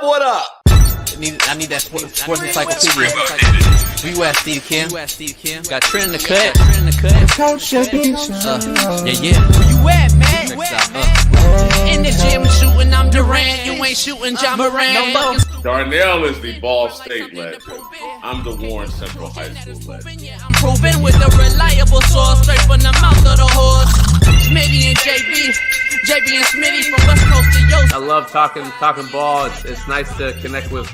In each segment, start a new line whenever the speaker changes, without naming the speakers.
What up?
I need that sports encyclopedia. Where you at, Steve Kim? Got Trent in the cut.
Coach JB.
Yeah.
Where you at, man? In the gym shooting, I'm Durant. You ain't shooting John Morant.
Darnell is the Ball State legend. I'm the Warren Central High School legend.
I'm proving with a reliable source, straight from the mouth of the horse. Smitty and JB and Smitty from West Coast to Yost.
I love talking ball. It's nice to connect with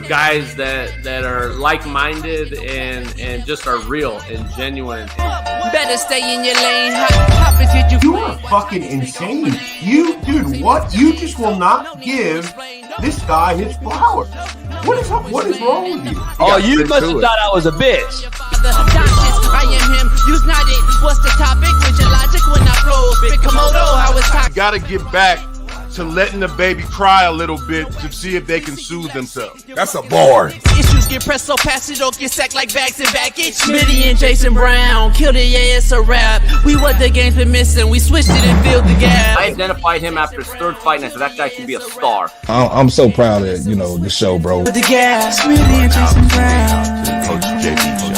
guys that are like-minded and just are real and genuine.
Better stay in your lane. Hop into
You are fucking insane. Dude, what? You just will not give this guy his flowers. What is wrong with you?
Oh, you must have thought I was a bitch.
I am him. Use not it. What's the topic? With your logic when I flow. Big Komodo, how it's talking.
Got to get back to letting the baby cry a little bit to see if they can soothe themselves.
That's a bar.
Issues get pressed so fast it don't get sacked like bags and baggage. Smitty and Jason Brown killed it, yeah, it's a rap. We what the game's been missing, we switched it and filled the gap.
I identified him after his third fight, and I said that guy can be a star.
I'm so proud of the show, bro.
The gas, Smitty and Jason Brown.
Coach JB Show.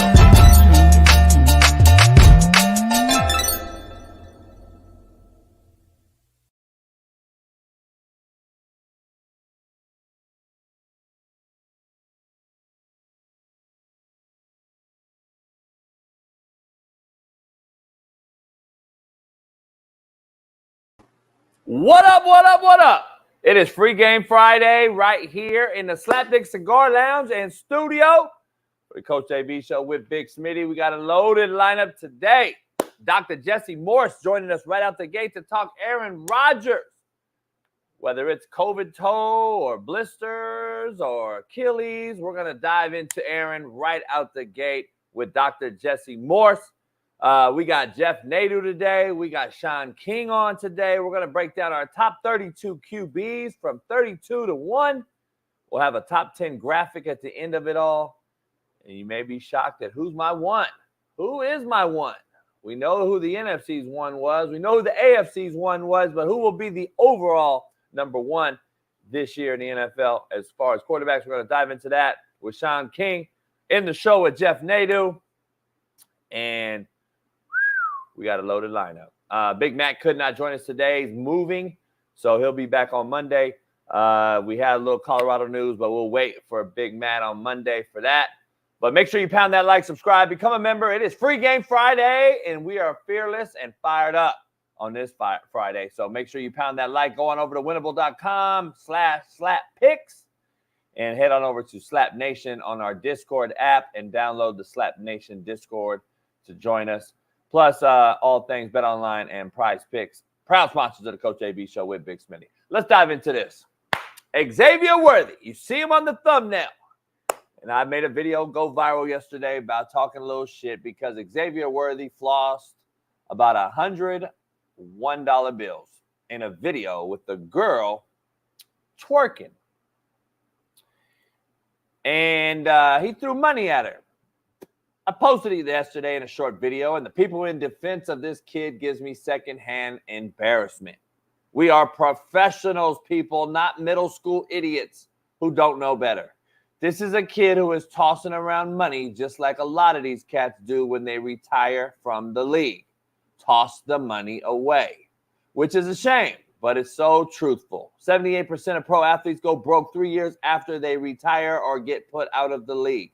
What up? It is Free Game Friday right here in the Slapdick Cigar Lounge and studio for the Coach JB Show with Big Smitty. We got a loaded lineup today. Dr. Jesse Morse joining us right out the gate to talk Aaron Rodgers. Whether it's COVID toe or blisters or Achilles, we're going to dive into Aaron right out the gate with Dr. Jesse Morse. We got Jeff Naudo today. We got Shaun King on today. We're going to break down our top 32 QBs from 32 to 1. We'll have a top 10 graphic at the end of it all. And you may be shocked at who's my one. Who is my one? We know who the NFC's one was. We know who the AFC's one was. But who will be the overall number one this year in the NFL as far as quarterbacks? We're going to dive into that with Shaun King in the show with Jeff Naudo. And we got a loaded lineup. Big Mac could not join us today. He's moving, so he'll be back on Monday. We had a little Colorado news, but we'll wait for Big Matt on Monday for that. But make sure you pound that like, subscribe, become a member. It is Free Game Friday, and we are fearless and fired up on this Friday. So make sure you pound that like. Go on over to winnable.com/slap-picks and head on over to Slap Nation on our Discord app and download the Slap Nation Discord to join us. Plus, all things Betonline and Prize Picks. Proud sponsors of the Coach JB Show with Big Smitty. Let's dive into this. Xavier Worthy. You see him on the thumbnail. And I made a video go viral yesterday about talking a little shit because Xavier Worthy flossed about $101 bills in a video with the girl twerking. And he threw money at her. I posted it yesterday in a short video, and the people in defense of this kid gives me secondhand embarrassment. We are professionals, people, not middle school idiots who don't know better. This is a kid who is tossing around money just like a lot of these cats do when they retire from the league. Toss the money away, which is a shame, but it's so truthful. 78% of pro athletes go broke 3 years after they retire or get put out of the league.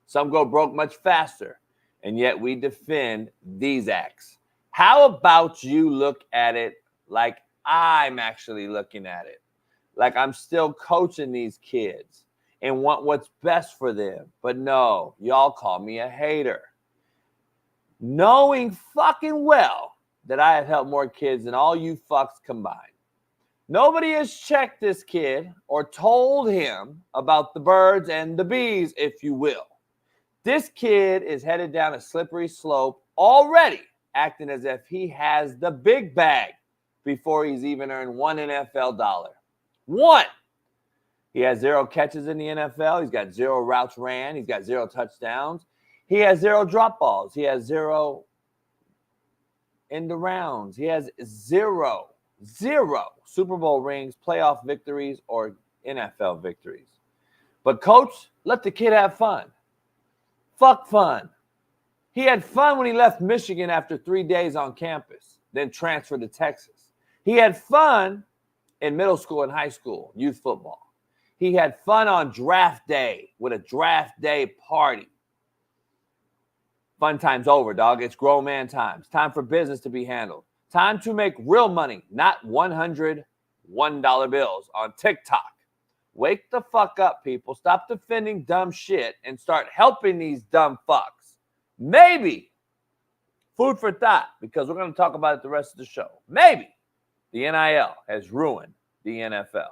Some go broke much faster, and yet we defend these acts. How about you look at it like I'm actually looking at it? Like I'm still coaching these kids and want what's best for them. But no, y'all call me a hater. Knowing fucking well that I have helped more kids than all you fucks combined. Nobody has checked this kid or told him about the birds and the bees, if you will. This kid is headed down a slippery slope already, acting as if he has the big bag before he's even earned one NFL dollar. One. He has 0 catches in the NFL. He's got 0 routes ran. He's got 0 touchdowns. He has 0 drop balls. He has 0 end rounds. He has 0 Super Bowl rings, playoff victories, or NFL victories. But, Coach, let the kid have fun. Fuck fun. He had fun when he left Michigan after 3 days on campus, then transferred to Texas. He had fun in middle school and high school, youth football. He had fun on draft day with a draft day party. Fun time's over, dog. It's grown man times. Time for business to be handled. Time to make real money, not $101 bills on TikTok. Wake the fuck up, people. Stop defending dumb shit and start helping these dumb fucks. Maybe, food for thought, because we're going to talk about it the rest of the show. Maybe the NIL has ruined the NFL.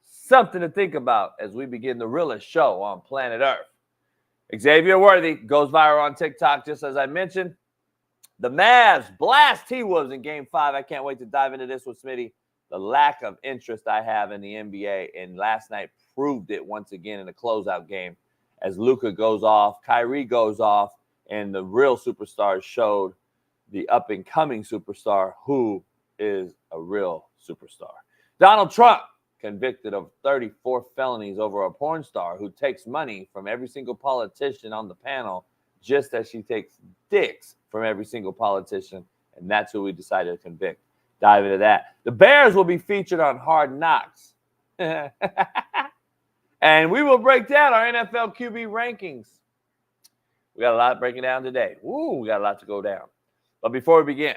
Something to think about as we begin the realest show on planet Earth. Xavier Worthy goes viral on TikTok, just as I mentioned. The Mavs blast T-Wolves in Game 5. I can't wait to dive into this with Smitty. The lack of interest I have in the NBA, and last night proved it once again in the closeout game as Luka goes off, Kyrie goes off, and the real superstars showed the up-and-coming superstar who is a real superstar. Donald Trump convicted of 34 felonies over a porn star who takes money from every single politician on the panel, just as she takes dicks from every single politician, and that's who we decided to convict. Dive into that. The Bears will be featured on Hard Knocks. And we will break down our NFL QB rankings. We got a lot breaking down today. Ooh, we got a lot to go down. But before we begin,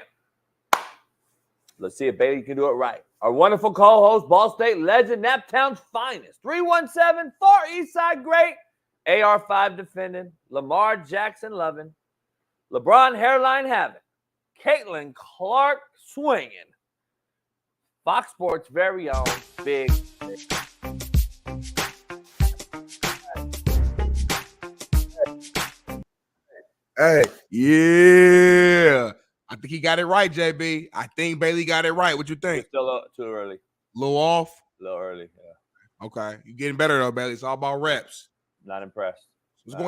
let's see if Bailey can do it right. Our wonderful co-host, Ball State legend, Naptown's finest, 317 Far East Side great, AR5 defending, Lamar Jackson loving, LeBron hairline having, Caitlin Clark swinging, Fox Sports' very own Big Smitty.
Hey, yeah. I think he got it right, JB. I think Bailey got it right. What you think?
Still too early.
A little off?
A little early, yeah.
Okay. You're getting better, though, Bailey. It's all about reps.
Not impressed.
What's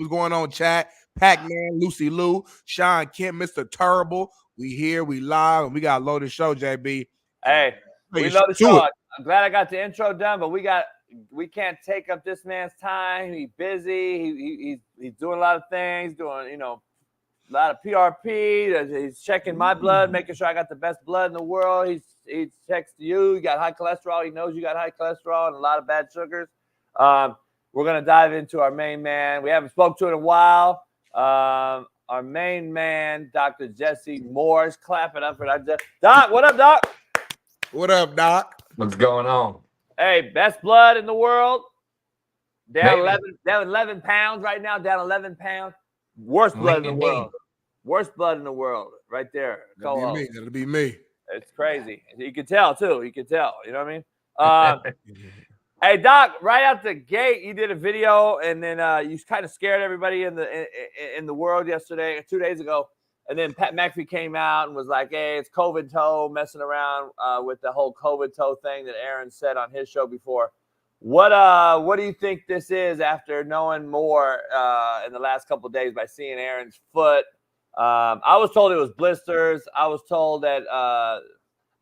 going on, chat? Pac-Man, Lucy Lou, Shaun Kemp, Mr. Terrible. We here, we live, and we got a loaded show, JB.
Hey, we love the show. I'm glad I got the intro done, but we can't take up this man's time. He's busy. He's doing a lot of things, doing, a lot of PRP. He's checking my blood, making sure I got the best blood in the world. He texts you. You got high cholesterol. He knows you got high cholesterol and a lot of bad sugars. We're going to dive into our main man. We haven't spoke to it in a while. Our main man, Dr. Jesse Morse. Clap it up for that. Doc, what up, Doc?
What up, Doc?
What's going on?
Hey, best blood in the world. Down 11 pounds right now. Down 11 pounds. Worst blood in the world. Worst blood in the world. Right there.
That'll be me.
It's crazy. You can tell, too. You can tell. You know what I mean? Hey, Doc, right out the gate, you did a video, and then you kind of scared everybody in the world yesterday, 2 days ago. And then Pat McAfee came out and was like, hey, it's COVID toe, messing around with the whole COVID toe thing that Aaron said on his show before. What do you think this is after knowing more in the last couple of days by seeing Aaron's foot? I was told it was blisters. I was told that,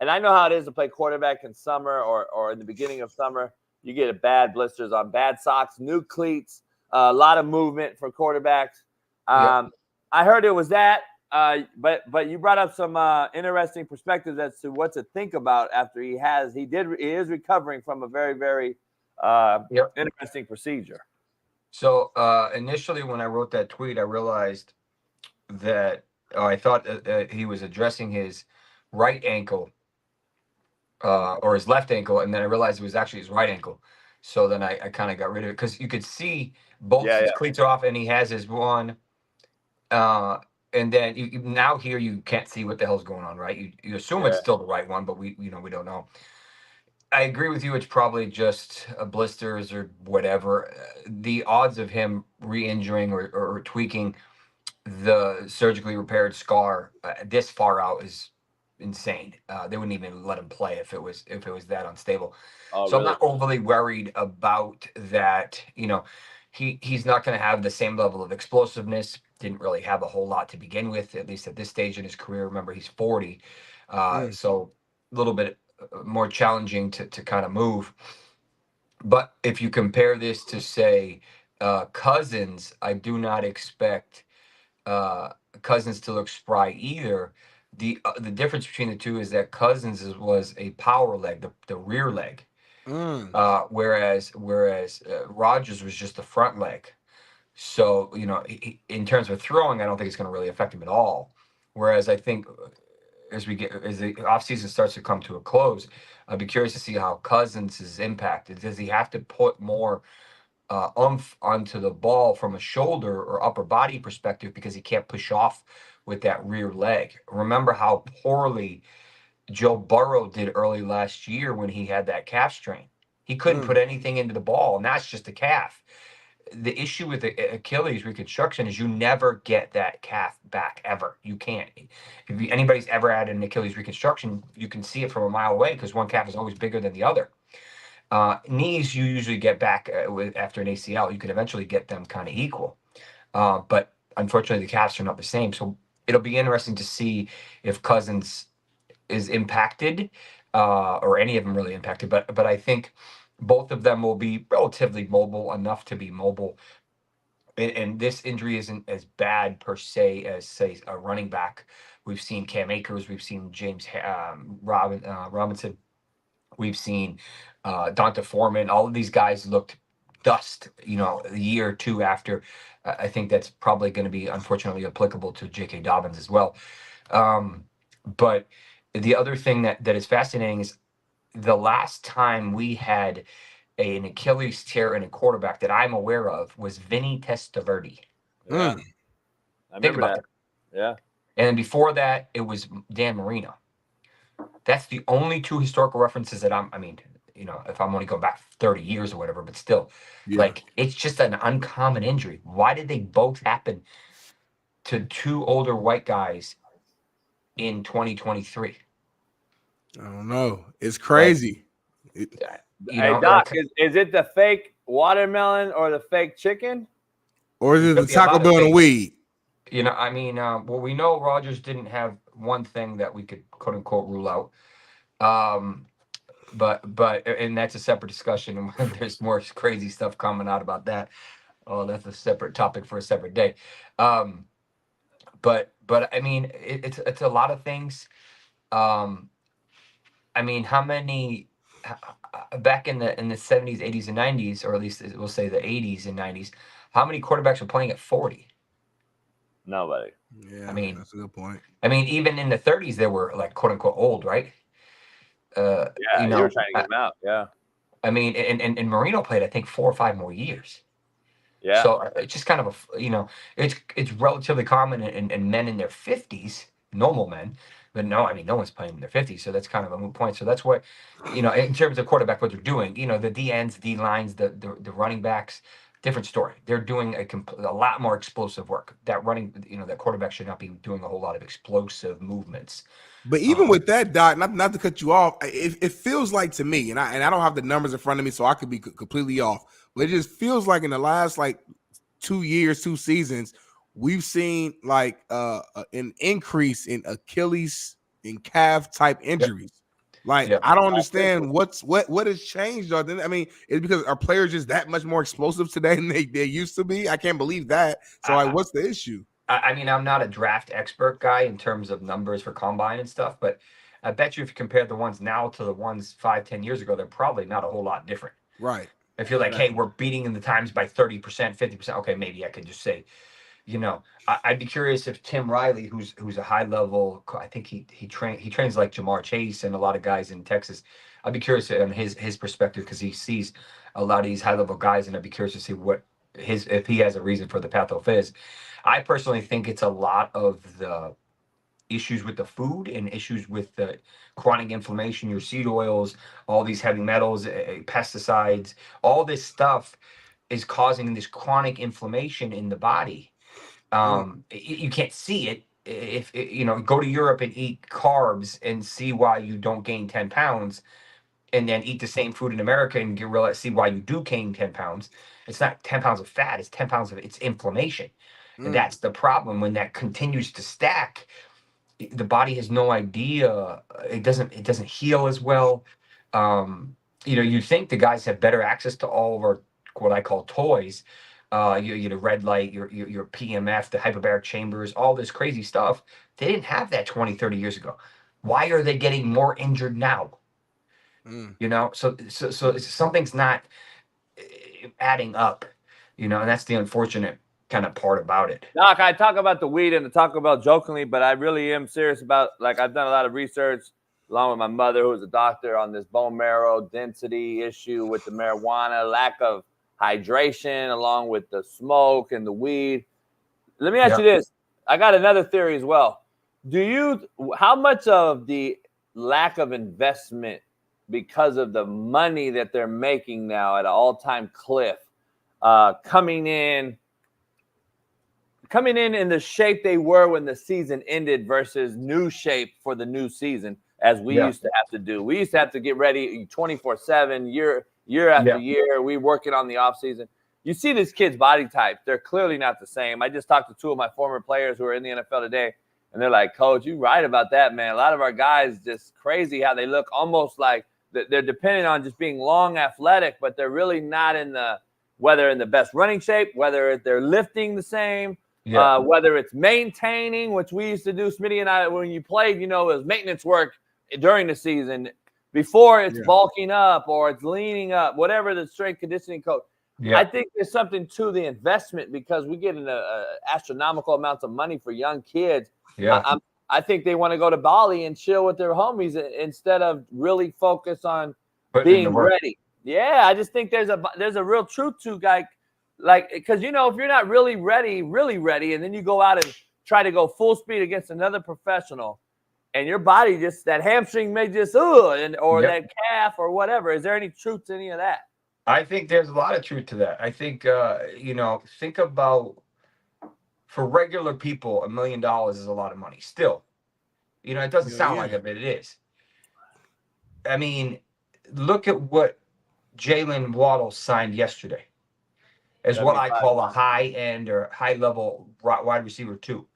and I know how it is to play quarterback in summer or in the beginning of summer. You get bad blisters on bad socks, new cleats, a lot of movement for quarterbacks. I heard it was that, but you brought up some interesting perspectives as to what to think about after he is recovering from a very, very interesting procedure.
So initially when I wrote that tweet, I realized that I thought he was addressing his right ankle or his left ankle, and then I realized it was actually his right ankle. So then I kind of got rid of it because you could see both his cleats are off, and he has his one. And then now here you can't see what the hell's going on, right? You assume it's still the right one, but we don't know. I agree with you. It's probably just blisters or whatever. The odds of him re-injuring or tweaking the surgically repaired scar this far out is insane. They wouldn't even let him play if it was that unstable. So really? I'm not overly worried about that. He's not going to have the same level of explosiveness. Didn't really have a whole lot to begin with, at least at this stage in his career. Remember, he's 40, so a little bit more challenging to kind of move. But if you compare this to, say, Cousins, I do not expect Cousins to look spry either. The difference between the two is that Cousins was a power leg, the rear leg, whereas Rodgers was just the front leg. So, you know, in terms of throwing, I don't think it's going to really affect him at all. Whereas I think as the offseason starts to come to a close, I'd be curious to see how Cousins is impacted. Does he have to put more oomph onto the ball from a shoulder or upper body perspective because he can't push off with that rear leg? Remember how poorly Joe Burrow did early last year when he had that calf strain. He couldn't put anything into the ball, and that's just a calf. The issue with the Achilles reconstruction is you never get that calf back ever. You can't. If anybody's ever had an Achilles reconstruction, you can see it from a mile away because one calf is always bigger than the other. Knees, you usually get back after an ACL. You can eventually get them kind of equal. But unfortunately, the calves are not the same. So it'll be interesting to see if Cousins is impacted or any of them really impacted. But I think both of them will be relatively mobile, enough to be mobile. And this injury isn't as bad per se as, say, a running back. We've seen Cam Akers. We've seen James Robinson. We've seen Donta Foreman. All of these guys looked dust, you know, a year or two after. I think that's probably going to be, unfortunately, applicable to J.K. Dobbins as well. But the other thing that is fascinating is the last time we had an Achilles tear in a quarterback that I'm aware of was Vinny Testaverde.
Yeah. I remember that. Yeah.
And before that, it was Dan Marino. That's the only two historical references that I mean, you know, if I'm only going back 30 years or whatever, but still, like, it's just an uncommon injury. Why did they both happen to two older white guys in 2023?
I don't know. It's crazy.
Hey, Doc, is it the fake watermelon or the fake chicken?
Or is it the Taco Bell and weed?
You know, I mean, well, we know Rodgers didn't have one thing that we could quote unquote rule out. But and that's a separate discussion. And there's more crazy stuff coming out about that. Oh, that's a separate topic for a separate day. But I mean, it's a lot of things. I mean, how many back in the 70s, 80s, and 90s, or at least we'll say the 80s and 90s, how many quarterbacks were playing at 40?
Nobody.
Yeah,
I mean,
that's a good point.
I mean, even in the 30s, they were like quote unquote old, right?
Yeah, you know, were trying to get them out. Yeah.
I mean, and Marino played, I think, 4 or 5 more years.
Yeah.
So it's just kind of a, you know, it's relatively common in men in their 50s, normal men. But no, I mean, no one's playing in their 50s, so that's kind of a moot point. So that's what, you know, in terms of quarterback, what they're doing, you know, the D ends, D lines, the running backs, different story. They're doing a lot more explosive work. That running, you know, that quarterback should not be doing a whole lot of explosive movements.
But even with that, Doc, not to cut you off, it feels like to me, and I don't have the numbers in front of me, so I could be completely off. But it just feels like in the last 2 years, 2 seasons, we've seen like an increase in Achilles and calf type injuries. I don't understand what has changed. I mean, it's because our players just that much more explosive today than they used to be. I can't believe that. So what's the issue?
I mean, I'm not a draft expert guy in terms of numbers for combine and stuff, but I bet you if you compare the ones now to the ones 5-10 years ago, they're probably not a whole lot different.
Right.
If you're like, hey, we're beating in the times by 30%, 50%. Okay, maybe I could just say, you know, I'd be curious if Tim Riley, who's a high level, I think he trains like Jamar Chase and a lot of guys in Texas. I'd be curious on his perspective because he sees a lot of these high level guys, and I'd be curious to see if he has a reason for the pathophys. I personally think it's a lot of the issues with the food and issues with the chronic inflammation, your seed oils, all these heavy metals, pesticides, all this stuff is causing this chronic inflammation in the body. You can't see it. If you know, go to Europe and eat carbs and see why you don't gain 10 pounds, and then eat the same food in America and see why you do gain 10 pounds. It's not 10 pounds of fat, it's 10 pounds of it's inflammation. And that's the problem. When that continues to stack, the body has no idea. It doesn't heal as well. you think the guys have better access to all of our what I call toys, the red light, your PMF, the hyperbaric chambers, all this crazy stuff. They didn't have that 20, 30 years ago. Why are they getting more injured now? So something's not adding up, and that's the unfortunate kind of part about it.
Doc, I talk about the weed and I talk about jokingly, but I really am serious about, like, I've done a lot of research along with my mother, who's a doctor, on this bone marrow density issue with the marijuana, lack of hydration, along with the smoke and the weed. Let me ask you this. I got another theory as well. How much of the lack of investment because of the money that they're making now at an all-time cliff, coming in the shape they were when the season ended versus new shape for the new season, as we used to have to do. We used to have to get ready 24/7, year after year. We working on the off season. You see these kids' body types; they're clearly not the same. I just talked to 2 of my former players who are in the NFL today, and they're like, "Coach, you're right about that, man. A lot of our guys, just crazy how they look, almost like they're dependent on just being long, athletic, but they're really not whether in the best running shape, whether they're lifting the same." Whether it's maintaining, which we used to do, Smitty and I, when you played, it was maintenance work during the season. Before it's bulking up or it's leaning up, whatever the strength conditioning coach. I think there's something to the investment because we get astronomical amounts of money for young kids. I think they want to go to Bali and chill with their homies instead of really focus on being ready. Yeah, I just think there's a real truth to because if you're not really ready, and then you go out and try to go full speed against another professional, and your body that hamstring may just that calf or whatever. Is there any truth to any of that?
I think there's a lot of truth to that. I think think about, for regular people, $1 million is a lot of money. Still, it doesn't sound like it, but it is. I mean, look at what Jalen Waddle signed yesterday as what I call a high-end or high-level wide receiver too.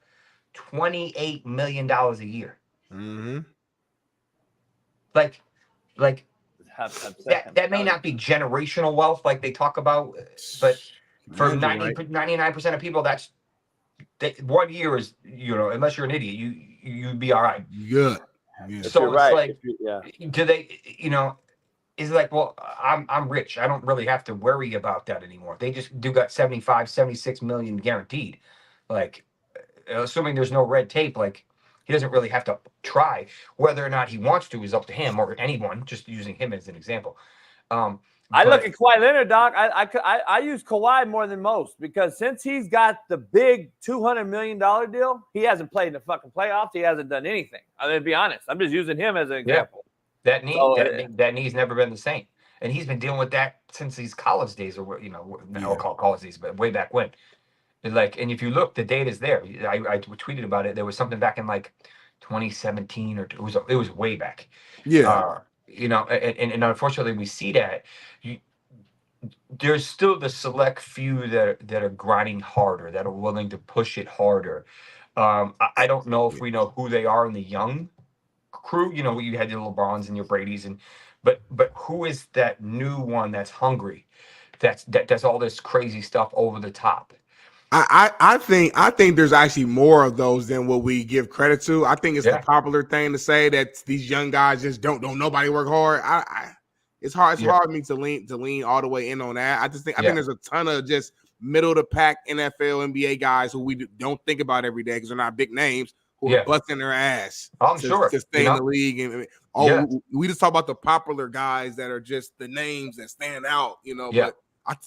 $28 million a year.
Mm-hmm.
Like that may not be generational wealth like they talk about, but for 99% of people, that's 1 year is, unless you're an idiot, you'd be all right.
Good.
So it's like, do they, is like, well, I'm rich. I don't really have to worry about that anymore. They just got 75, 76 million guaranteed. Like, assuming there's no red tape, like, he doesn't really have to try. Whether or not he wants to is up to him or anyone, just using him as an example.
I look at Kawhi Leonard, Doc. I use Kawhi more than most because since he's got the big $200 million deal, he hasn't played in the fucking playoffs. He hasn't done anything. I mean, to be honest, I'm just using him as an example.
That knee's never been the same, and he's been dealing with that since his college days, or I'll call college days, but way back when. And if you look, the data's there. I tweeted about it. There was something back in like 2017 or it was way back. Yeah. And unfortunately, we see that there's still the select few that are grinding harder, that are willing to push it harder. I don't know if we know who they are in the young crew. You had your LeBrons and your Bradys, but who is that new one that's hungry, that does all this crazy stuff over the top?
I think there's actually more of those than what we give credit to. I think it's the popular thing to say that these young guys just don't nobody work hard. It's hard for me to lean all the way in on that. I think there's a ton of just middle of the pack NFL, NBA guys who we don't think about every day because they're not big names, who are busting their ass to stay in the league. And we just talk about the popular guys that are just the names that stand out, but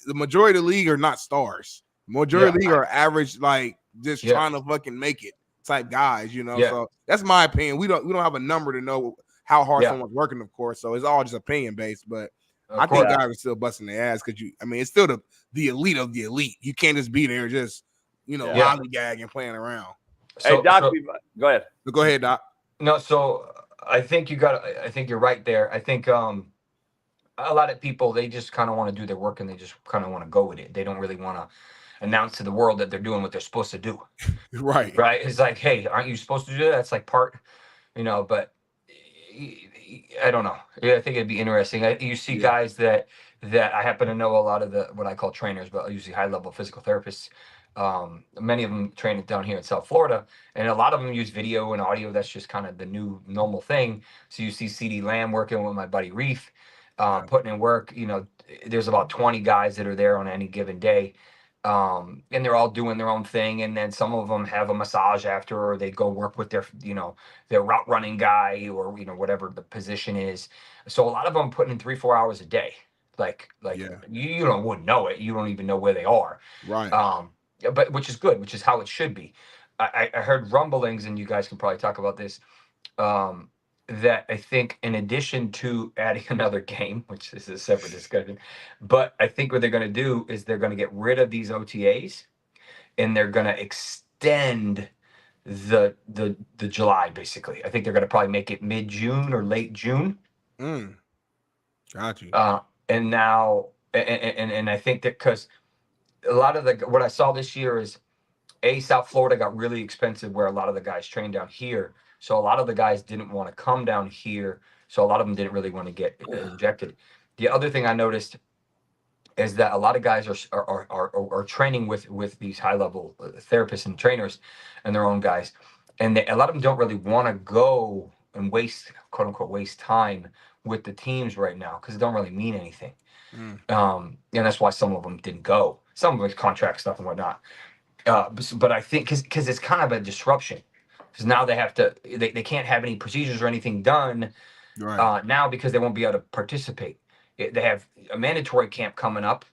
the majority of the league are not stars. Majority of the league are average, like just trying to fucking make it type guys, So that's my opinion. We don't have a number to know how hard someone's working, of course. So it's all just opinion based, but I think guys are still busting their ass because it's still the elite of the elite. You can't just be there just lollygagging, playing around.
Hey, Doc, go ahead.
Go ahead, Doc.
No, so I think you're right there. I think a lot of people, they just kind of want to do their work and they just kind of want to go with it. They don't really want to announce to the world that they're doing what they're supposed to do. Right. It's like, hey, aren't you supposed to do that? That's like part, but I don't know. Yeah, I think it'd be interesting. You see guys that I happen to know a lot of what I call trainers, but usually high level physical therapists. Many of them train down here in South Florida, and a lot of them use video and audio. That's just kind of the new normal thing. So you see CD Lamb working with my buddy Reef, putting in work. There's about 20 guys that are there on any given day. And they're all doing their own thing, and then some of them have a massage after, or they go work with their route running guy, or whatever the position is. So a lot of them putting in 3-4 hours a day. You wouldn't know it. You don't even know where they are.
Right.
But which is good, which is how it should be. I heard rumblings, and you guys can probably talk about this. That I think, in addition to adding another game, which is a separate discussion, but I think what they're going to do is they're going to get rid of these OTAs, and they're going to extend the July, basically. I think they're going to probably make it mid-June or late June.
Got you.
And now, and I think that because a lot of what I saw this year is, South Florida got really expensive where a lot of the guys trained down here. So a lot of the guys didn't want to come down here. So a lot of them didn't really want to get injected. The other thing I noticed is that a lot of guys are training with these high level therapists and trainers and their own guys. And a lot of them don't really want to go and quote unquote waste time with the teams right now, because it don't really mean anything. And that's why some of them didn't go. Some of it's contract stuff and whatnot. But I think because it's kind of a disruption. Because now they have to, they can't have any procedures or anything done now, because they won't be able to participate. They have a mandatory camp coming up,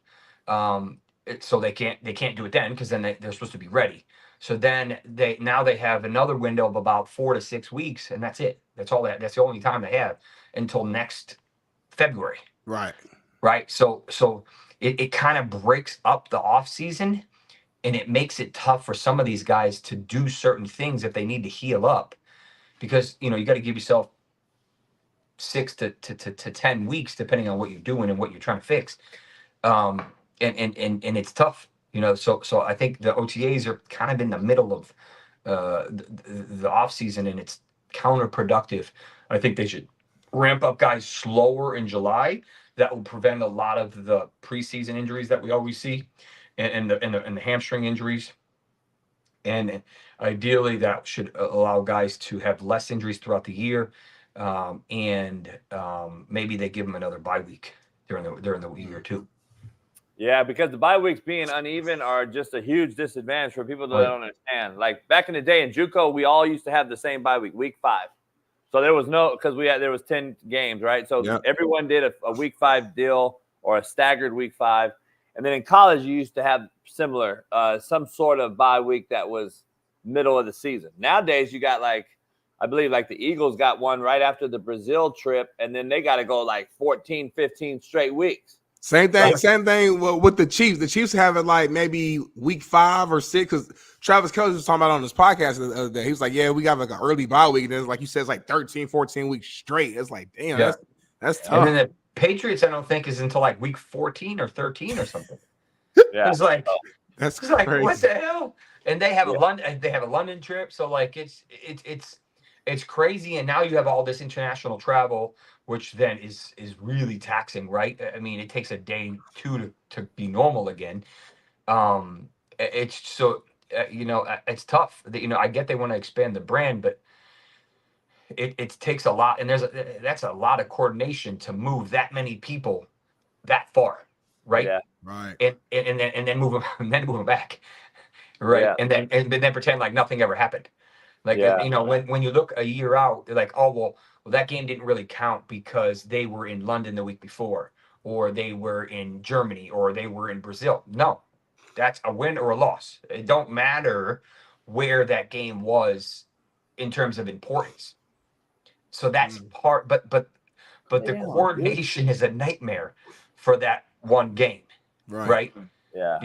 so they can't do it then, because then they're supposed to be ready. So then they have another window of about 4 to 6 weeks, and that's it. That's all that's the only time they have until next February. Right. So it kind of breaks up the off season. And it makes it tough for some of these guys to do certain things if they need to heal up, because you got to give yourself 6 to 10 weeks, depending on what you're doing and what you're trying to fix. And it's tough, So I think the OTAs are kind of in the middle of the off season, and it's counterproductive. I think they should ramp up guys slower in July. That will prevent a lot of the preseason injuries that we always see. And the hamstring injuries, and ideally that should allow guys to have less injuries throughout the year, and maybe they give them another bye week during the year too.
Yeah, because the bye weeks being uneven are just a huge disadvantage for people that don't understand. Like back in the day in JUCO, we all used to have the same bye week, week 5. So there was there was 10 games, right? So everyone did a week 5 deal or a staggered week 5. And then in college, you used to have similar, some sort of bye week that was middle of the season. Nowadays, you got I believe the Eagles got one right after the Brazil trip, and then they got to go 14, 15 straight weeks.
Same thing with the Chiefs. The Chiefs have it maybe week 5 or 6, because Travis Kelce was talking about on his podcast the other day. He was like, yeah, we got an early bye week. And then, like you said, it's 13, 14 weeks straight. It's damn, that's tough.
And then Patriots, I don't think, is until week 14 or 13 or something.
Yeah,
it's
that's
crazy. What the hell? And they have a London trip, so it's crazy. And now you have all this international travel, which then is really taxing, right? I mean, it takes a day, 2 to be normal again. It's so it's tough. I get they want to expand the brand, but it takes a lot, and that's a lot of coordination to move that many people that far, right?
Yeah.
Right.
And then move them back, right?
Yeah.
And then pretend like nothing ever happened. When you look a year out, they're like, oh well, that game didn't really count because they were in London the week before, or they were in Germany, or they were in Brazil. No, that's a win or a loss. It don't matter where that game was in terms of importance. So that's part, but the coordination is a nightmare for that one game, right?
Yeah.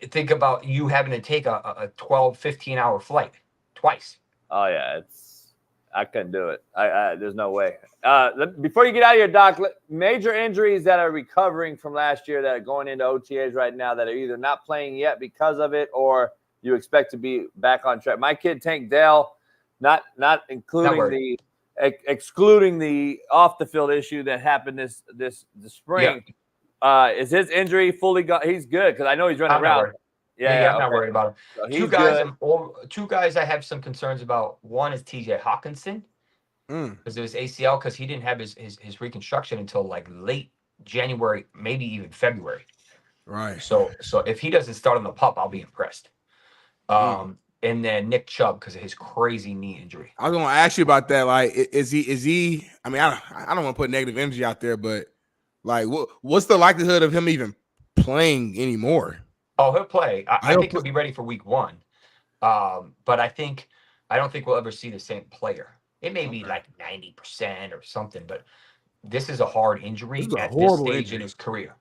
Think about you having to take a 12, 15-hour flight twice.
Oh yeah, I couldn't do it. There's no way. Before you get out of here, Doc, major injuries that are recovering from last year that are going into OTAs right now that are either not playing yet because of it, or you expect to be back on track. My kid Tank Dell, not including the excluding the off the field issue that happened this spring.
Yeah.
Is his injury fully gone? He's good because I know he's running around.
Yeah, I'm not worried about him.
So
two guys I have some concerns about. One is TJ Hawkinson because it was ACL because he didn't have his reconstruction until like late January, maybe even February.
Right.
So if he doesn't start on the pup, I'll be impressed. And then Nick Chubb because of his crazy knee injury.
I was going to ask you about that. Like, is he? I mean, I don't want to put negative energy out there, but like, what's the likelihood of him even playing anymore?
Oh, he'll play. I think he'll be ready for week 1. But I don't think we'll ever see the same player. It may be like 90% or something, but this is a hard injury at this stage in his career.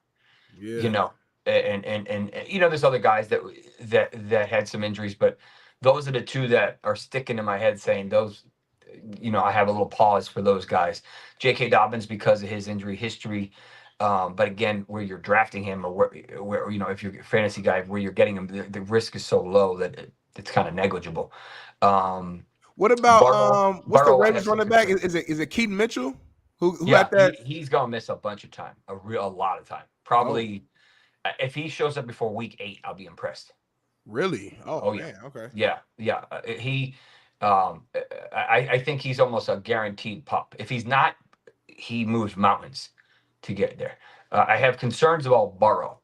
Yeah.
You know, and you know, there's other guys that had some injuries, but those are the two that are sticking in my head saying those, you know, I have a little pause for those guys. J.K. Dobbins because of his injury history. But again, where you're drafting him or where you know, if you're a fantasy guy, where you're getting him, the risk is so low that it's kind of negligible.
What about what's the
Burrow
Ravens running back? Is it Keaton Mitchell? Who
yeah,
had that?
He's gonna miss a bunch of time, a lot of time. Probably if he shows up before week 8, I'll be impressed.
Really? Oh man,
yeah.
okay.
Yeah. I think he's almost a guaranteed pup. If he's not, he moves mountains to get there. I have concerns about Burrow,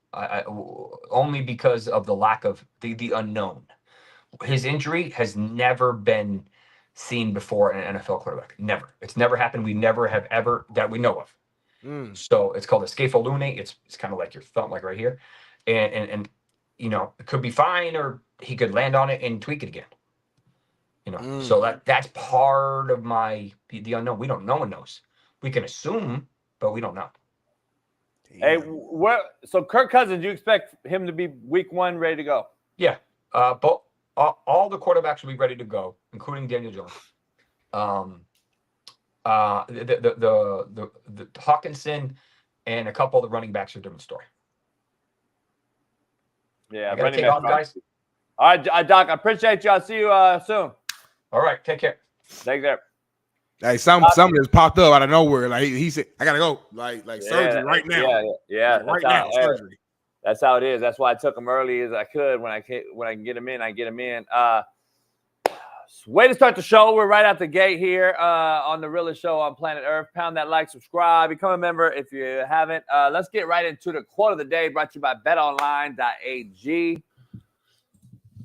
only because of the lack of the unknown. His injury has never been seen before in an NFL quarterback. Never. It's never happened. We never have ever that we know of. So it's called a scapholunate. It's kind of like your thumb, like right here, and you know, it could be fine, or he could land on it and tweak it again. You know, so that's part of the unknown. We don't. No one knows. We can assume, but we don't know.
Hey, so Kirk Cousins, you expect him to be week 1 ready to go?
Yeah, but all the quarterbacks will be ready to go, including Daniel Jones. The Hawkinson and a couple of the running backs are a different story.
Yeah,
I gotta take off, guys.
All right, Doc, I appreciate you. I'll see you soon.
All right, take care.
Take care.
Hey, something just popped up out of nowhere. Like he said, I gotta go. Like surgery right now.
Yeah,
right now, surgery.
That's how it is. That's why I took him early as I could. When I can get him in, I get him in. Way to start the show. We're right out the gate here on the realest show on Planet ERF. Pound that like, subscribe, become a member if you haven't. Let's get right into the quote of the day, brought to you by betonline.ag.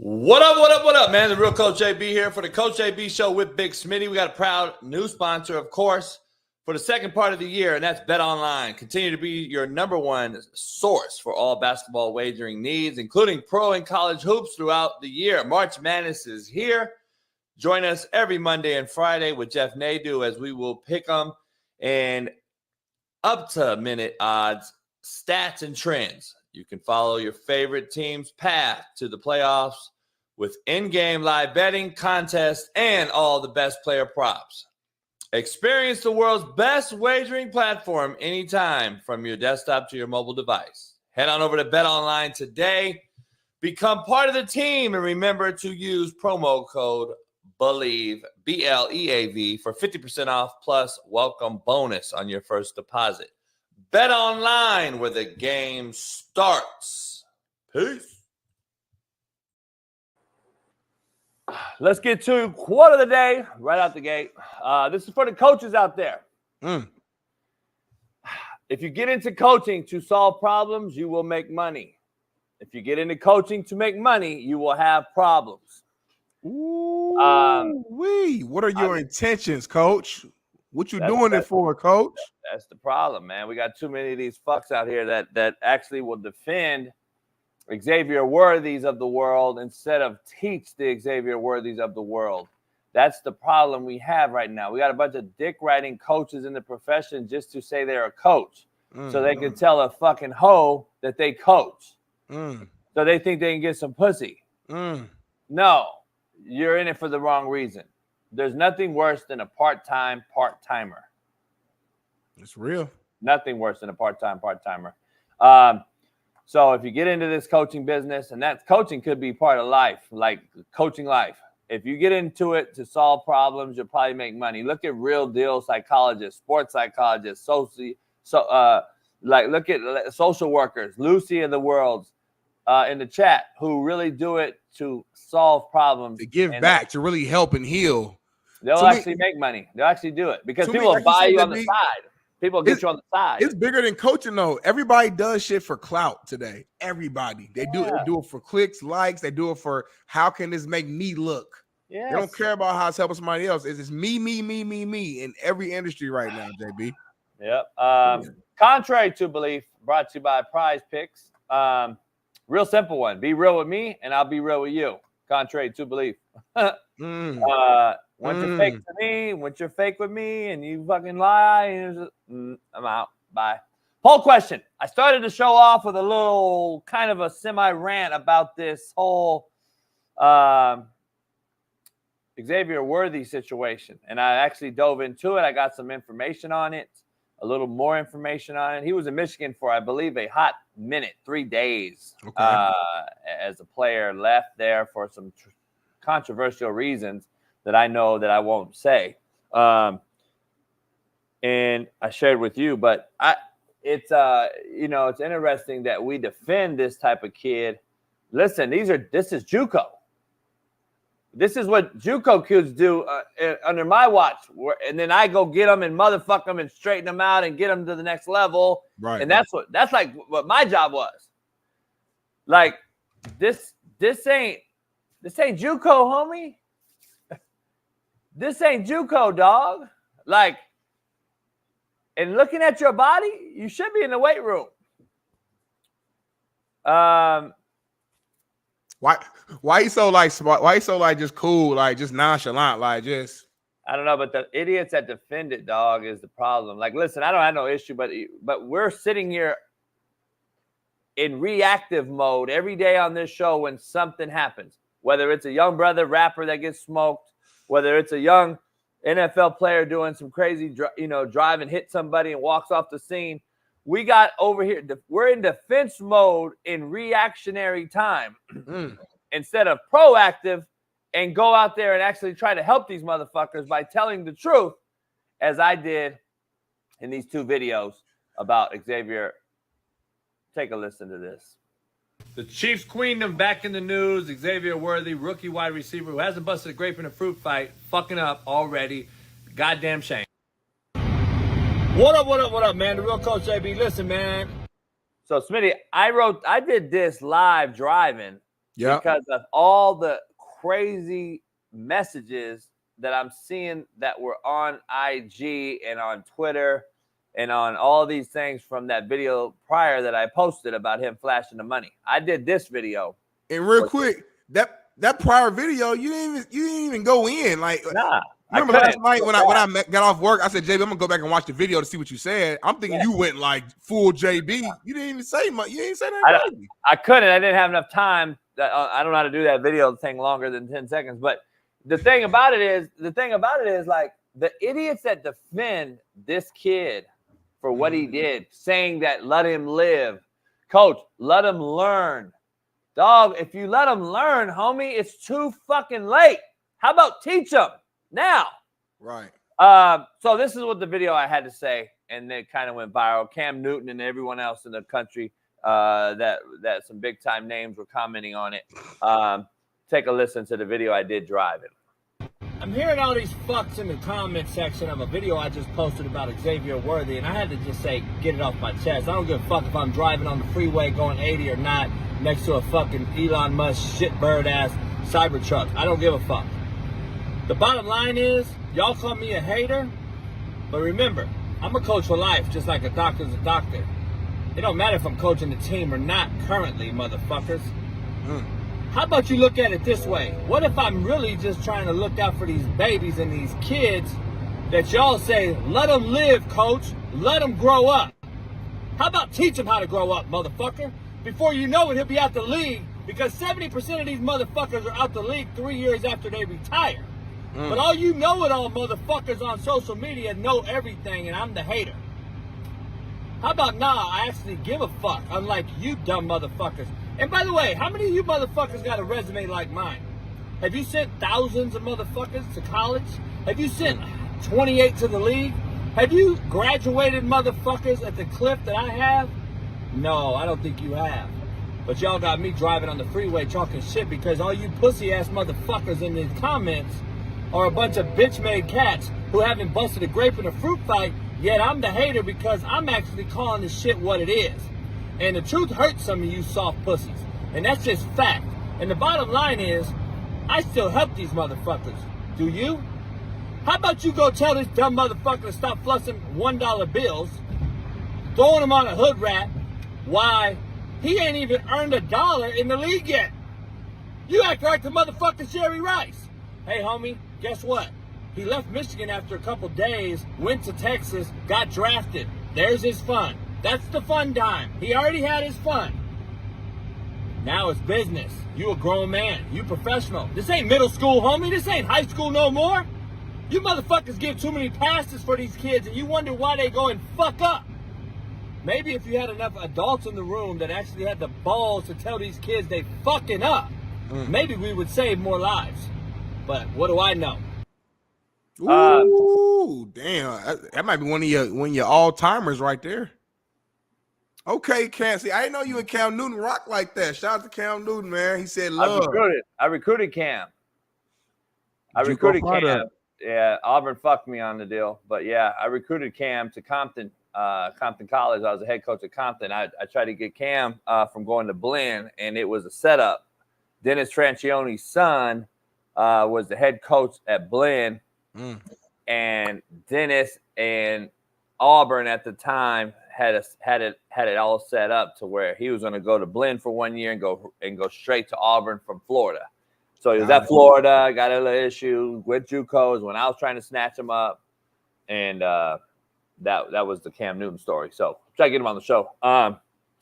What up, man? The real Coach JB here for the Coach JB Show with Big Smitty. We got a proud new sponsor, of course, for the second part of the year, and that's BetOnline. Continue to be your number one source for all basketball wagering needs, including pro and college hoops throughout the year. March Madness is here. Join us every Monday and Friday with Jeff Naudo as we will pick them and up-to-minute odds, stats, and trends. You can follow your favorite team's path to the playoffs with in-game live betting, contests, and all the best player props. Experience the world's best wagering platform anytime from your desktop to your mobile device. Head on over to BetOnline today. Become part of the team and remember to use promo code BELIEVE, BLEAV, for 50% off plus welcome bonus on your first deposit. BetOnline, where the game starts. Peace.
Let's get to quote of the day right out the gate. This is for the coaches out there. If you get into coaching to solve problems, you will make money. If you get into coaching to make money, you will have problems.
What are your intentions, Coach? What you doing it for, Coach?
That's the problem, man. We got too many of these fucks out here that actually will defend Xavier Worthys of the world instead of teach the Xavier Worthys of the world. That's the problem we have right now. We got a bunch of dick-riding coaches in the profession just to say they're a coach. So they can tell a fucking hoe that they coach. So they think they can get some pussy. No, you're in it for the wrong reason. There's nothing worse than a part-time part-timer.
It's real.
Nothing worse than a part-time part-timer. So if you get into this coaching business, and that coaching could be part of life, like coaching life. if you get into it to solve problems, you'll probably make money. Look at real deal psychologists, sports psychologists, look at social workers, Lucy of the world in the chat, who really do it to solve problems.
To give back, to really help and heal.
They'll actually make money. They'll actually do it because people will buy you on the side. People get you on the side.
It's bigger than coaching, though. Everybody does shit for clout today. Everybody. They do it for clicks, likes. They do it for how can this make me look.
Yes.
They don't care about how it's helping somebody else. It's just me in every industry right now, JB.
Yep. Contrary to belief, brought to you by Prize Picks. Real simple one. Be real with me, and I'll be real with you. Contrary to belief. Once you're fake to me, once you're fake with me, and you fucking lie, I'm out. Bye. Poll question. I started the show off with a little kind of a semi-rant about this whole Xavier Worthy situation. And I actually dove into it. I got some information on it, a little more information on it. He was in Michigan for, I believe, a hot minute, 3 days, as a player, left there for some controversial reasons that I know that I won't say. And I shared with you, but it's interesting that we defend this type of kid. Listen, this is JUCO. This is what JUCO kids do under my watch. And then I go get them and motherfuck them and straighten them out and get them to the next level. Right. And that's like what my job was. Like this ain't JUCO, homie. This ain't JUCO, dog. Like, and looking at your body, you should be in the weight room.
Why you so like smart? Why you so like just cool, like just nonchalant, like just?
I don't know, but the idiots that defend it, dog, is the problem. Like, listen, I don't have no issue, but we're sitting here in reactive mode every day on this show when something happens. Whether it's a young brother rapper that gets smoked, whether it's a young NFL player doing some crazy, drive and hit somebody and walks off the scene. We got over here. We're in defense mode in reactionary time instead of proactive and go out there and actually try to help these motherfuckers by telling the truth, as I did in these 2 videos about Xavier. Take a listen to this.
The Chiefs queendom back in the news. Xavier Worthy, rookie wide receiver who hasn't busted a grape in a fruit fight, fucking up already. Goddamn shame. What up, man? The real Coach JB. Listen, man.
So, Smitty, I did this live driving because of all the crazy messages that I'm seeing that were on IG and on Twitter and on all these things from that video prior that I posted about him flashing the money. I did this video.
And real quick, that prior video, you didn't even go in. Like,
nah.
Remember last night when I got off work, I said, JB, I'm gonna go back and watch the video to see what you said. I'm thinking you went like full JB. You didn't even say much. You didn't say that.
I couldn't. I didn't have enough time. I don't know how to do that video thing longer than 10 seconds. But the thing about it is like the idiots that defend this kid for what he did, saying that let him live. Coach, let him learn. Dog, if you let him learn, homie, it's too fucking late. How about teach him now?
Right.
So this is what the video I had to say, and it kind of went viral. Cam Newton and everyone else in the country that some big time names were commenting on it. Take a listen to the video I did driving.
I'm hearing all these fucks in the comment section of a video I just posted about Xavier Worthy, and I had to just say, get it off my chest. I don't give a fuck if I'm driving on the freeway going 80 or not next to a fucking Elon Musk shitbird-ass Cybertruck. I don't give a fuck. The bottom line is, y'all call me a hater, but remember, I'm a coach for life, just like a doctor's a doctor. It don't matter if I'm coaching the team or not currently, motherfuckers. How about you look at it this way? What if I'm really just trying to look out for these babies and these kids that y'all say, let them live, coach. Let them grow up. How about teach them how to grow up, motherfucker? Before you know it, he'll be out the league because 70% of these motherfuckers are out the league 3 years after they retire. But all you know-it-all motherfuckers on social media know everything, and I'm the hater. How about I actually give a fuck, unlike you dumb motherfuckers. And by the way, how many of you motherfuckers got a resume like mine?
Have you sent thousands of motherfuckers to college? Have you sent 28 to the league? Have you graduated motherfuckers at the clip that I have? No, I don't think you have. But y'all got me driving on the freeway talking shit because all you pussy-ass motherfuckers in the comments are a bunch of bitch-made cats who haven't busted a grape in a fruit fight, yet I'm the hater because I'm actually calling this shit what it is. And the truth hurts some of you soft pussies. And that's just fact. And the bottom line is, I still help these motherfuckers. Do you? How about you go tell this dumb motherfucker to stop flushing $1 bills, throwing them on a hood rat, why he ain't even earned $1 in the league yet. You act like the motherfucker Jerry Rice. Hey, homie, guess what? He left Michigan after a couple days, went to Texas, got drafted. There's his fun. That's the fun time. He already had his fun. Now it's business. You a grown man. You professional. This ain't middle school, homie. This ain't high school no more. You motherfuckers give too many passes for these kids and you wonder why they go and fuck up. Maybe if you had enough adults in the room that actually had the balls to tell these kids they fucking up, maybe we would save more lives. But what do I know?
Ooh, damn. That might be one of your all-timers right there. Okay, Cam. See, I didn't know you and Cam Newton rock like that. Shout out to Cam Newton, man. He said love.
I recruited Cam. I recruited Cam. Yeah, Auburn fucked me on the deal. But yeah, I recruited Cam to Compton College. I was a head coach at Compton. I tried to get Cam from going to Blinn, and it was a setup. Dennis Franchione's son was the head coach at Blinn, and Dennis and Auburn at the time had it all set up to where he was going to go to Blinn for 1 year and go straight to Auburn from Florida. So he was at Florida, got a little issue with JUCOs when I was trying to snatch him up, and that was the Cam Newton story. So try to get him on the show.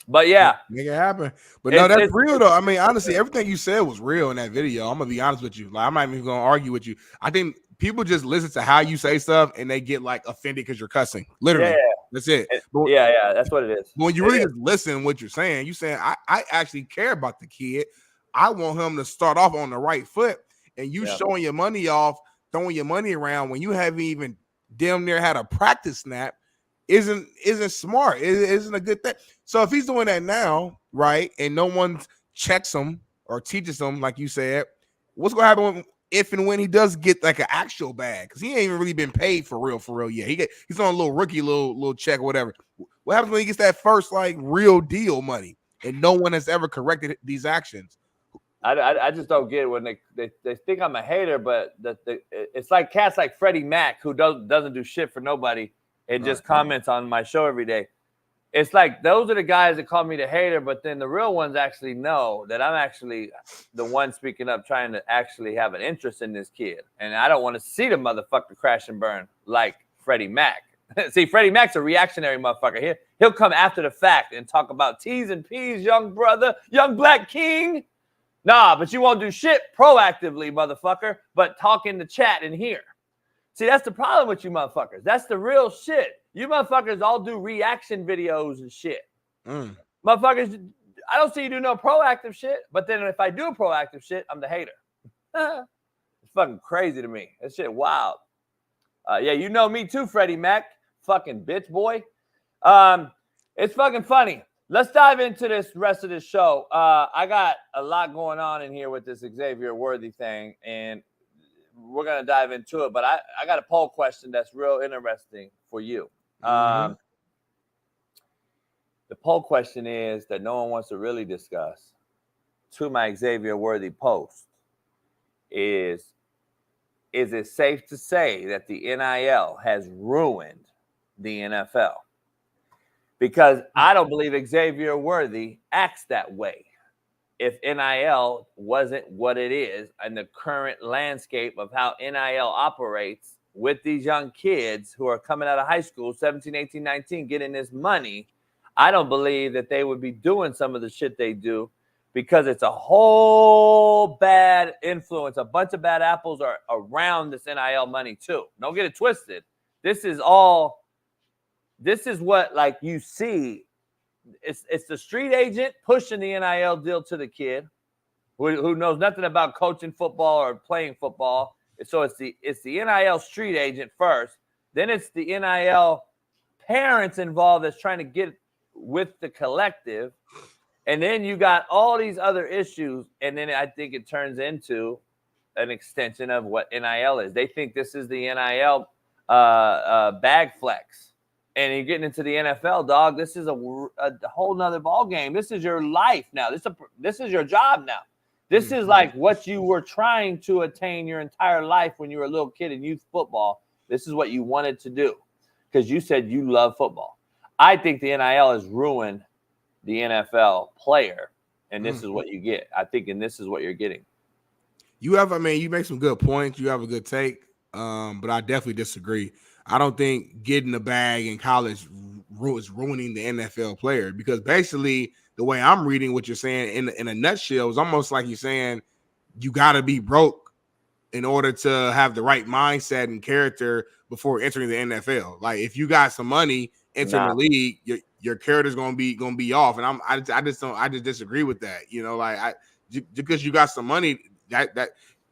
But yeah,
make it happen. But no, that's real though. I mean, honestly, everything you said was real in that video. I'm gonna be honest with you. Like, I'm not even gonna argue with you. I think people just listen to how you say stuff and they get like offended because you're cussing. Literally, that's it.
Yeah, that's what it is.
But when you really just listen to what you're saying I actually care about the kid. I want him to start off on the right foot, and you showing your money off, throwing your money around when you haven't even damn near had a practice snap isn't smart. It isn't a good thing. So if he's doing that now, right, and no one checks him or teaches him, like you said, what's gonna happen if and when he does get like an actual bag? Because he ain't even really been paid for real yet. He's on a little rookie little check or whatever. What happens when he gets that first like real deal money and no one has ever corrected these actions?
I just don't get it when they think I'm a hater, but it's like cats like Freddie Mac who doesn't do shit for nobody and just comments on my show every day. It's like those are the guys that call me the hater, but then the real ones actually know that I'm actually the one speaking up, trying to actually have an interest in this kid. And I don't want to see the motherfucker crash and burn like Freddie Mac. See, Freddie Mac's a reactionary motherfucker. He'll come after the fact and talk about T's and P's, young brother, young black king. Nah, but you won't do shit proactively, motherfucker, but talk in the chat and here. See, that's the problem with you motherfuckers. That's the real shit. You motherfuckers all do reaction videos and shit. Motherfuckers, I don't see you do no proactive shit, but then if I do proactive shit, I'm the hater. It's fucking crazy to me. That shit wild. Yeah, you know me too, Freddie Mac. Fucking bitch boy. It's fucking funny. Let's dive into this rest of this show. I got a lot going on in here with this Xavier Worthy thing, and we're going to dive into it. But I got a poll question that's real interesting for you. The poll question is that no one wants to really discuss to my Xavier Worthy post is it safe to say that the NIL has ruined the NFL? Because I don't believe Xavier Worthy acts that way. If NIL wasn't what it is and the current landscape of how NIL operates with these young kids who are coming out of high school, 17, 18, 19, getting this money, I don't believe that they would be doing some of the shit they do because it's a whole bad influence. A bunch of bad apples are around this NIL money too. Don't get it twisted. This is what like you see. It's the street agent pushing the NIL deal to the kid. who knows nothing about coaching football or playing football. So it's the NIL street agent first. Then it's the NIL parents involved that's trying to get with the collective. And then you got all these other issues. And then I think it turns into an extension of what NIL is. They think this is the NIL bag flex. And you're getting into the NFL, dog. This is a whole nother ball game. This is your life now. This is your job now. This is like what you were trying to attain your entire life when you were a little kid in youth football. This is what you wanted to do because you said you love football. I think the NIL has ruined the NFL player, and this is what you get. I think, and this is what you're getting.
You make some good points. You have a good take, but I definitely disagree. I don't think getting a bag in college is ruining the NFL player because basically the way I'm reading what you're saying in a nutshell is almost like you're saying you got to be broke in order to have the right mindset and character before entering the NFL. Like if you got some money entering the league, your character's gonna be off, and I just disagree with that. You know, like because you got some money, that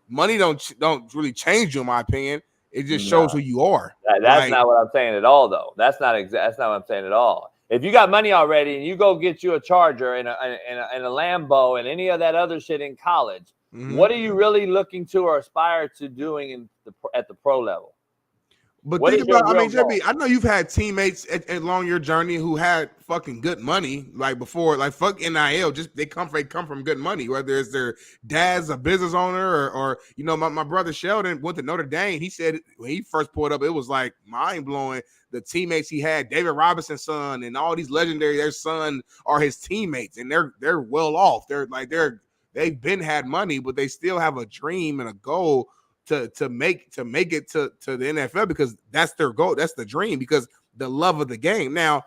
money don't really change you in my opinion. It just shows who you are.
That's not what I'm saying at all, though. That's not what I'm saying at all. If you got money already and you go get you a Charger and a Lambo and any of that other shit in college, what are you really looking to or aspire to doing at the pro level?
But think about, JB, I know you've had teammates along your journey who had fucking good money, like before, like fuck NIL, just they come from good money, whether it's their dad's a business owner or you know, my brother Sheldon went to Notre Dame. He said when he first pulled up, it was like mind blowing. The teammates he had, David Robinson's son, and all these legendary, their son are his teammates, and they're well off. They've been had money, but they still have a dream and a goal to make it to the NFL because that's their goal. That's the dream because the love of the game. Now,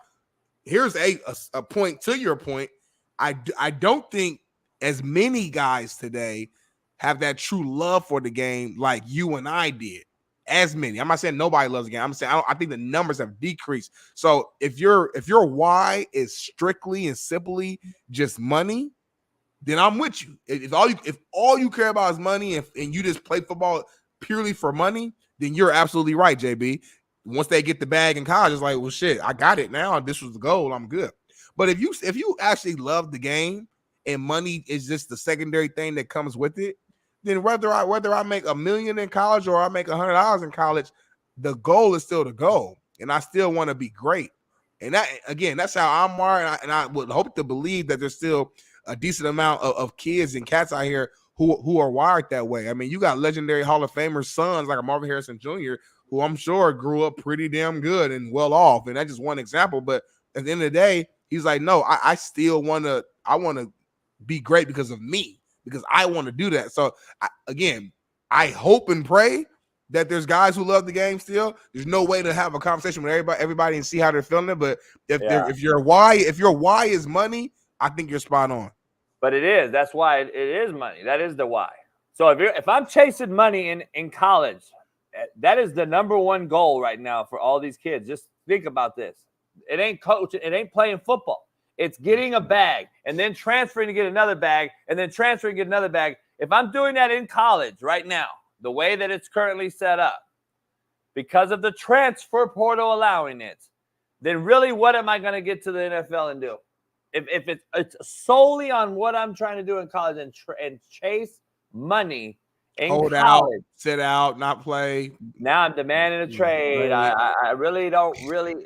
here's a point to your point. I don't think as many guys today have that true love for the game like you and I did. As many. I'm not saying nobody loves the game. I'm saying I think the numbers have decreased. So if your why is strictly and simply just money, then I'm with you. If all you care about is money and you just play football purely for money, then you're absolutely right, JB. Once they get the bag in college, it's like, well, shit, I got it now. This was the goal. I'm good. But if you actually love the game and money is just the secondary thing that comes with it, then whether I make $1 million in college or I make $100 in college, the goal is still the goal, and I still want to be great. And that again, that's how I'm wired, and I would hope to believe that there's still a decent amount of kids and cats out here who are wired that way. I mean, you got legendary Hall of Famers sons like a Marvin Harrison Jr., who I'm sure grew up pretty damn good and well off, and that's just one example. But at the end of the day, he's like, no, I still want to be great because of me. Because I want to do that. So I hope and pray that there's guys who love the game still. There's no way to have a conversation with everybody and see how they're feeling it. But if your why is money, I think you're spot on.
But it is. That's why it is money. That is the why. So if I'm chasing money in college, that is the number one goal right now for all these kids. Just think about this. It ain't coaching. It ain't playing football. It's getting a bag and then transferring to get another bag and then transferring to get another bag. If I'm doing that in college right now, the way that it's currently set up, because of the transfer portal allowing it, then really what am I going to get to the NFL and do? If it's solely on what I'm trying to do in college and chase money in
hold
college,
out, sit out, not play.
Now I'm demanding a trade. I really don't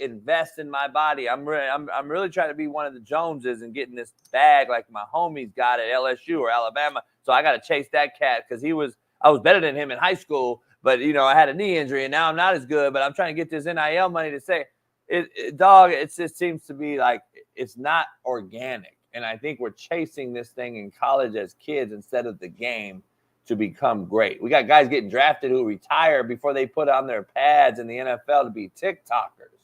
invest in my body. I'm really trying to be one of the Joneses and getting this bag like my homies got at LSU or Alabama. So I got to chase that cat because I was better than him in high school, but I had a knee injury and now I'm not as good. But I'm trying to get this NIL money to say, it just seems to be like it's not organic. And I think we're chasing this thing in college as kids instead of the game to become great. We got guys getting drafted who retire before they put on their pads in the NFL to be TikTokers.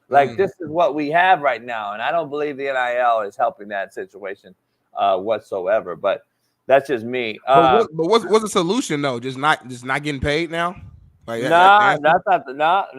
Like this is what we have right now. And I don't believe the NIL is helping that situation whatsoever. But that's just me.
But what's the solution though? Just not getting paid now? Like
that's not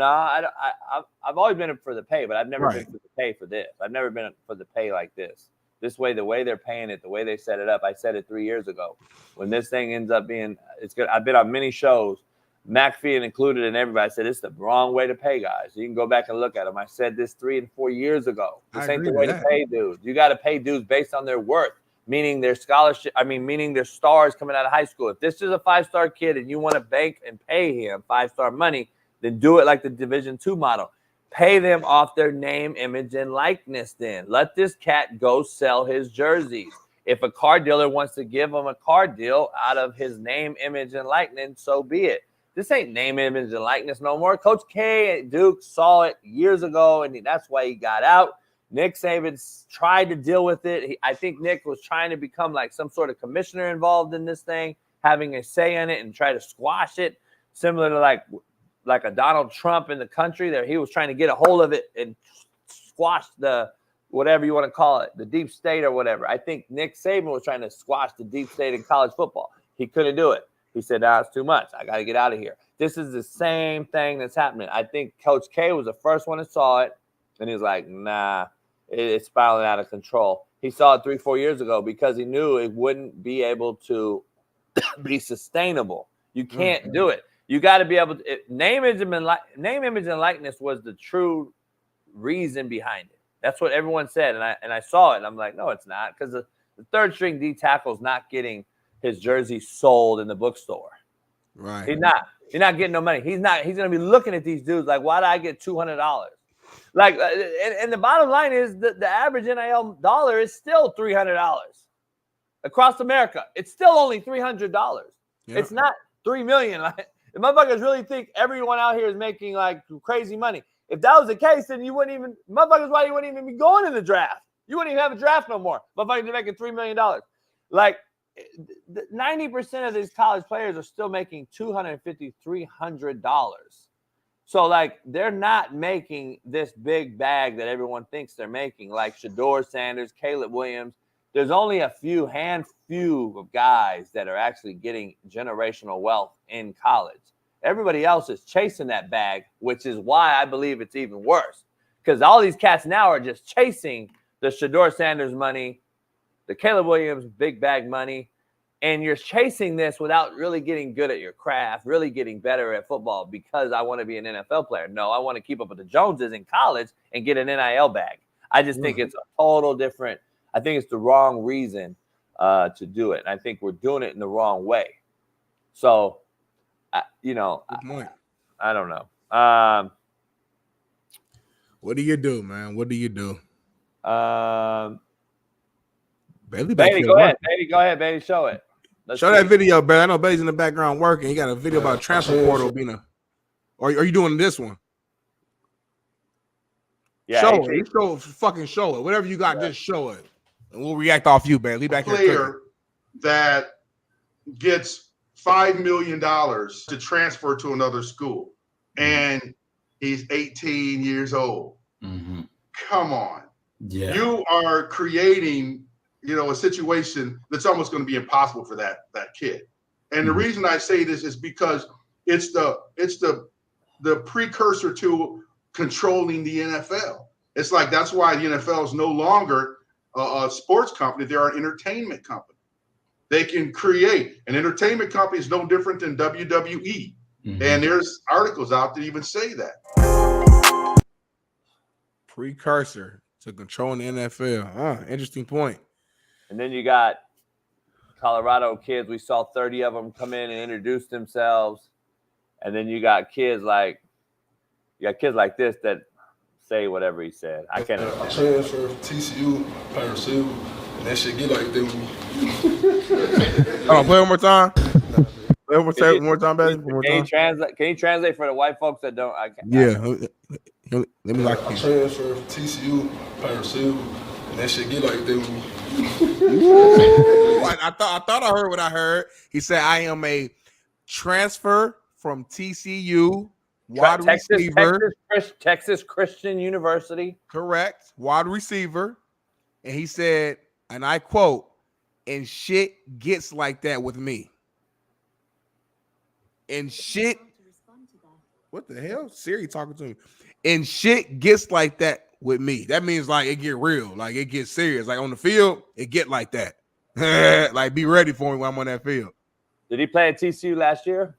I've always been for the pay, but I've never been for the pay for this. I've never been for the pay like this. This way, the way they're paying it, the way they set it up. I said it 3 years ago. When this thing ends up being, it's good. I've been on many shows, McAfee included, and everybody said it's the wrong way to pay guys. You can go back and look at them. I said this 3 and 4 years ago. This ain't the way to pay dudes. You got to pay dudes based on their worth, meaning their scholarship. Meaning their stars coming out of high school. If this is a 5-star kid and you want to bank and pay him 5-star money, then do it like the Division II model. Pay them off their name, image, and likeness then. Let this cat go sell his jerseys. If a car dealer wants to give him a car deal out of his name, image, and likeness, so be it. This ain't name, image, and likeness no more. Coach K at Duke saw it years ago, and that's why he got out. Nick Saban tried to deal with it. I think Nick was trying to become like some sort of commissioner involved in this thing, having a say in it and try to squash it, similar to like a Donald Trump in the country there. He was trying to get a hold of it and squash the whatever you want to call it, the deep state or whatever. I think Nick Saban was trying to squash the deep state in college football. He couldn't do it. He said, nah, it's too much. I got to get out of here. This is the same thing that's happening. I think Coach K was the first one that saw it, and he was like, nah, it's spiraling out of control. He saw it 3-4 years ago because he knew it wouldn't be able to be sustainable. You can't do it. You got to be able to name, image, and likeness was the true reason behind it. That's what everyone said, and I saw it. And I'm like, no, it's not, because the third string D tackle is not getting his jersey sold in the bookstore.
Right.
He's not getting no money. He's going to be looking at these dudes like, why did I get $200? Like, and the bottom line is the average NIL dollar is still $300 across America. It's still only $300. Yeah. It's not $3 million. Like, the motherfuckers really think everyone out here is making like crazy money. If that was the case, then you wouldn't even, motherfuckers, why you wouldn't even be going in the draft? You wouldn't even have a draft no more. Motherfuckers are making $3 million. Like, 90% of these college players are still making $250, $300. So, like, they're not making this big bag that everyone thinks they're making, like Shedeur Sanders, Caleb Williams. There's only a few of guys that are actually getting generational wealth in college. Everybody else is chasing that bag, which is why I believe it's even worse. Because all these cats now are just chasing the Shedeur Sanders money, the Caleb Williams big bag money, and you're chasing this without really getting good at your craft, really getting better at football because I want to be an NFL player. No, I want to keep up with the Joneses in college and get an NIL bag. I just think it's a total different. I think it's the wrong reason to do it. And I think we're doing it in the wrong way. So, good point. I don't know.
What do you do, man? What do you do?
Bailey, go ahead. Bailey, go ahead. Bailey, show it.
Show that video, Bailey. I know Bailey's in the background working. He got a video about transfer portal being a. Or are you doing this one?
Yeah,
show it. Fucking show it. Whatever you got, just show it, and we'll react off you, Bailey. Back here.
Player that gets $5 million to transfer to another school, and he's 18 years old.
Mm-hmm.
Come on.
Yeah.
You are creating, a situation that's almost going to be impossible for that kid. And the reason I say this is because it's the precursor to controlling the NFL. It's like, that's why the NFL is no longer a sports company. They're an entertainment company. They can create. An entertainment company is no different than WWE. Mm-hmm. And there's articles out that even say that.
Precursor to controlling the NFL. Interesting point.
And then you got Colorado kids. We saw 30 of them come in and introduce themselves. And then you got kids like this that say whatever he said. I can't understand.
Transfer from TCU, wide receiver, and that shit get like them.
Play one more time. Play one more time, baby.
Can you translate for the white folks that don't?
Let me like
I transfer from TCU, wide receiver, and that shit get like them.
I thought I heard what I heard. He said, "I am a transfer from TCU, wide receiver,
Texas Christian University."
Correct, wide receiver. And he said, and I quote, "And shit gets like that with me." And shit, what the hell? Siri talking to me. And shit gets like that with me. That means like it get real, like it gets serious. Like on the field, it get like that. Like be ready for me when I'm on that field.
Did he play at TCU last year?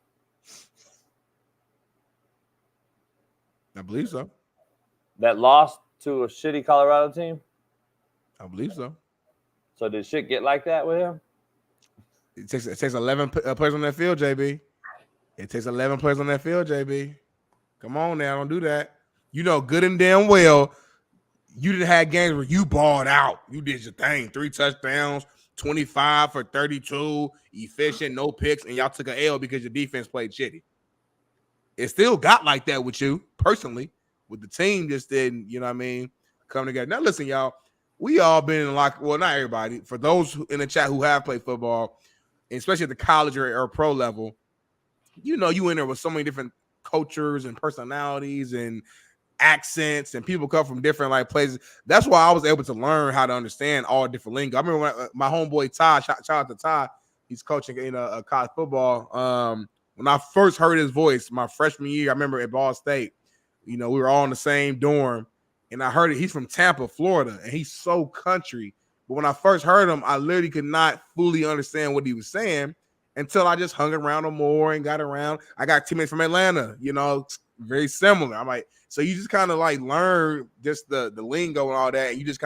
I believe so.
That lost to a shitty Colorado team?
I believe so.
So did shit get like that with him?
It takes 11 players on that field, JB. It takes 11 players on that field, JB. Come on now, don't do that. You know good and damn well you didn't have games where you balled out. You did your thing. 3 touchdowns, 25 for 32, efficient, no picks, and y'all took an L because your defense played shitty. It still got like that with you, personally. With the team just didn't, you know what I mean, come together. Now, listen, y'all, we all been in well, not everybody. For those in the chat who have played football, especially at the college or pro level, you know you in there with so many different cultures and personalities and accents, and people come from different like places. That's why I was able to learn how to understand all different lingo. I remember when my homeboy Ty, shout out to Ty, he's coaching in college football. When I first heard his voice my freshman year, I remember at Ball State, you know, we were all in the same dorm, and I heard it. He's from Tampa, Florida, and he's so country. But when I first heard him, I literally could not fully understand what he was saying until I just hung around him more and got around. I got teammates from Atlanta, you know, very similar. I'm like, so you just kind of like learn just the lingo and all that, and you just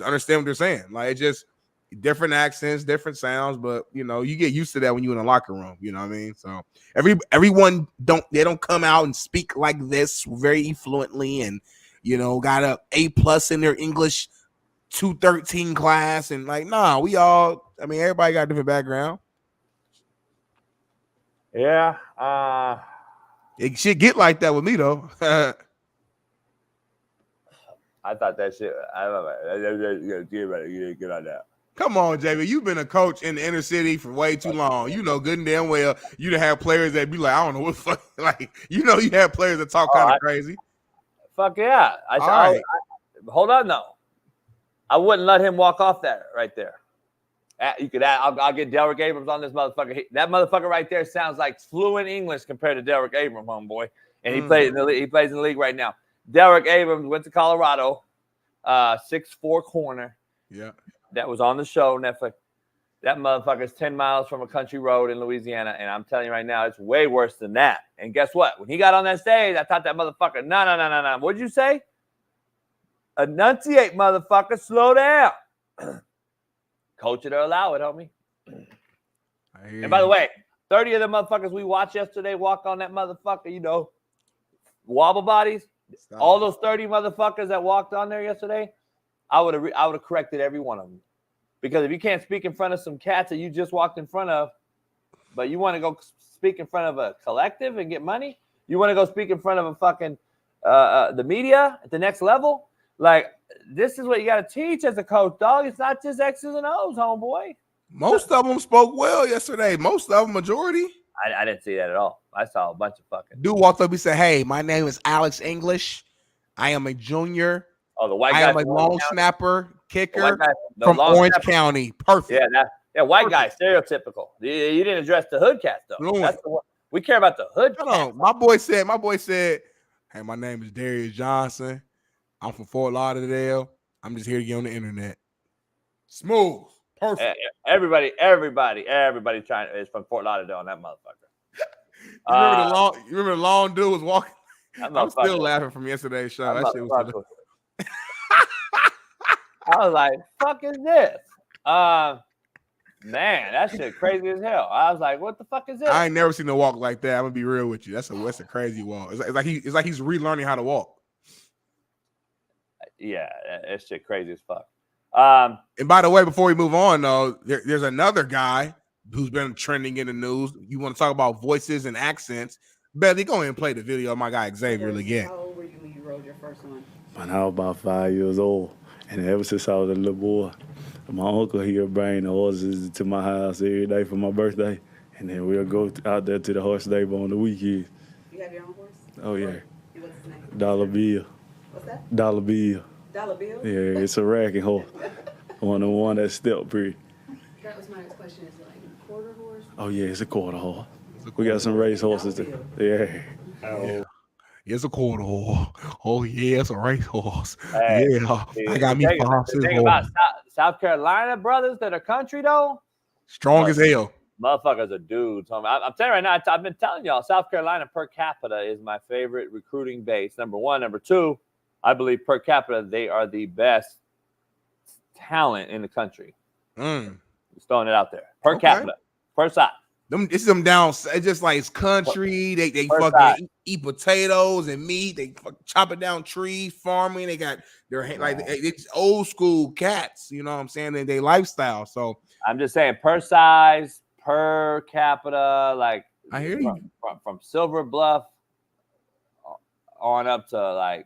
understand what they're saying. Like it's just different accents, different sounds, but you know, you get used to that when you're in the locker room, you know what I mean? So everyone don't come out and speak like this very fluently and you know, got a A+ in their English 213 class and like, nah, everybody got a different background.
Yeah.
It should get like that with me though.
I thought that shit. I don't know. Get on that.
Come on, JB. You've been a coach in the inner city for way too long. You know good and damn well you done have players that be like, I don't know what the fuck. Like, you know, you have players that talk kind of crazy.
Fuck yeah. Hold on though. I wouldn't let him walk off that right there. You could add, I'll get Derek Abrams on this motherfucker. That motherfucker right there sounds like fluent English compared to Derek Abrams, homeboy. And he plays in the league right now. Derek Abrams went to Colorado, 6'4" corner.
Yeah.
That was on the show, Netflix. That motherfucker's 10 miles from a country road in Louisiana. And I'm telling you right now, it's way worse than that. And guess what? When he got on that stage, I thought that motherfucker, no. What'd you say? Enunciate, motherfucker. Slow down. Coach it or allow it, homie. And by the way, 30 of the motherfuckers we watched yesterday walk on that motherfucker, you know, wobble bodies. All those 30 motherfuckers that walked on there yesterday, I would have corrected every one of them. Because if you can't speak in front of some cats that you just walked in front of, but you want to go speak in front of a collective and get money, you want to go speak in front of a fucking the media at the next level, like this is what you got to teach as a coach, dog. It's not just X's and O's, homeboy.
Most of them spoke well yesterday. Most of them, majority.
I didn't see that at all. I saw a bunch of fucking.
Dude walked up and said, "Hey, my name is Alex English. I am a junior.
Oh, the white guy.
I am a long snapper kicker from Orange County. Perfect.
Yeah, white guy, stereotypical. You didn't address the hood cats though. That's the one. We care about the hood.
Hold on. My boy said, "Hey, my name is Darius Johnson. I'm from Fort Lauderdale. I'm just here to get on the internet." Smooth. Perfect.
Everybody trying is from Fort Lauderdale on that motherfucker.
You remember the long dude was walking? I'm still laughing from yesterday's show. That shit was
I was like, fuck is this? Man, that shit crazy as hell. I was like, what the fuck is this?
I ain't never seen a walk like that. I'm gonna be real with you. That's a crazy walk. It's like he's relearning how to walk.
Yeah, that shit crazy as fuck.
And by the way, before we move on, though, there's another guy who's been trending in the news. You want to talk about voices and accents? Belly, go ahead and play the video of my guy Xavier again.
How old were you when you rode your first one?
When I was about 5 years old, and ever since I was a little boy, my uncle, he would bring the horses to my house every day for my birthday, and then we'll go out there to the horse stable on the weekends.
You have your own horse?
Oh, yeah.
What's his name?
Dollar Bill.
What's that?
Dollar Bill.
Dollar Bill?
Yeah, it's a racking horse. one that stepped pretty.
That was my next question. Is it like a quarter horse?
Oh, yeah, it's a quarter horse. We got some race horses. Yeah.
It's a quarter horse. Oh yeah, it's a racehorse.
Hey,
Yeah,
see,
I got me
the
5
thing about South Carolina brothers that are country though,
strong as hell.
motherfuckers are dudes. I'm telling you right now, I've been telling y'all, South Carolina per capita is my favorite recruiting base. Number one. Number two, I believe per capita, they are the best talent in the country. Just throwing it out there. Per capita. Per side.
It's them down. It's just like it's country. They fucking eat potatoes and meat. They chopping down trees, farming. They got their it's old school cats. You know what I'm saying? And they lifestyle. So
I'm just saying per size, per capita, like
I hear you.
From Silver Bluff on up to like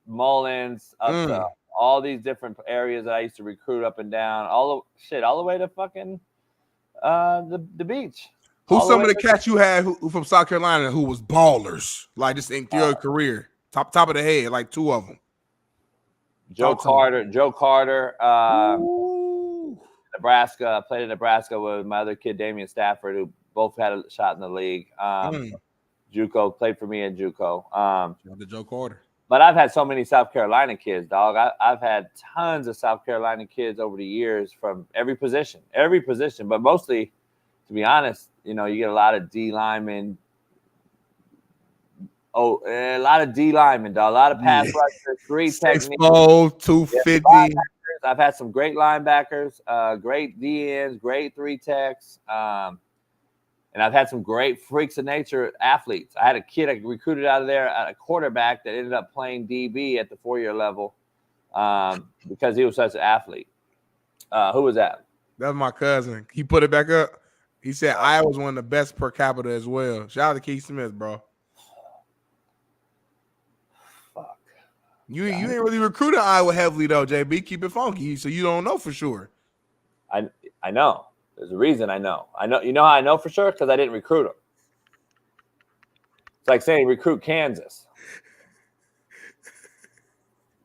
Mullins, up to all these different areas that I used to recruit up and down, all the way to fucking the beach.
Who's some of the cats you had who from South Carolina who was ballers, like just in your career? Top of the head, like 2 of them.
Joe Carter, Nebraska. I played in Nebraska with my other kid, Damian Stafford, who both had a shot in the league. JUCO, played for me at JUCO.
The Joe Carter.
But I've had so many South Carolina kids, dog. I've had tons of South Carolina kids over the years from every position. But mostly, to be honest, you get a lot of D linemen. A lot of D linemen, dog. A lot of pass rushers, 3 techniques.
6'4", 250.
I've had some great linebackers, great DNs, great 3 techs. And I've had some great freaks of nature athletes. I had a kid I recruited out of there, a quarterback that ended up playing DB at the 4-year level because he was such an athlete. Who was that?
That was my cousin. He put it back up. He said Iowa's one of the best per capita as well. Shout out to Keith Smith, bro.
Fuck.
You ain't really recruiting Iowa heavily though, JB. Keep it funky, so you don't know for sure.
I know. There's a reason I know. You know how I know for sure? Because I didn't recruit them. It's like saying recruit Kansas.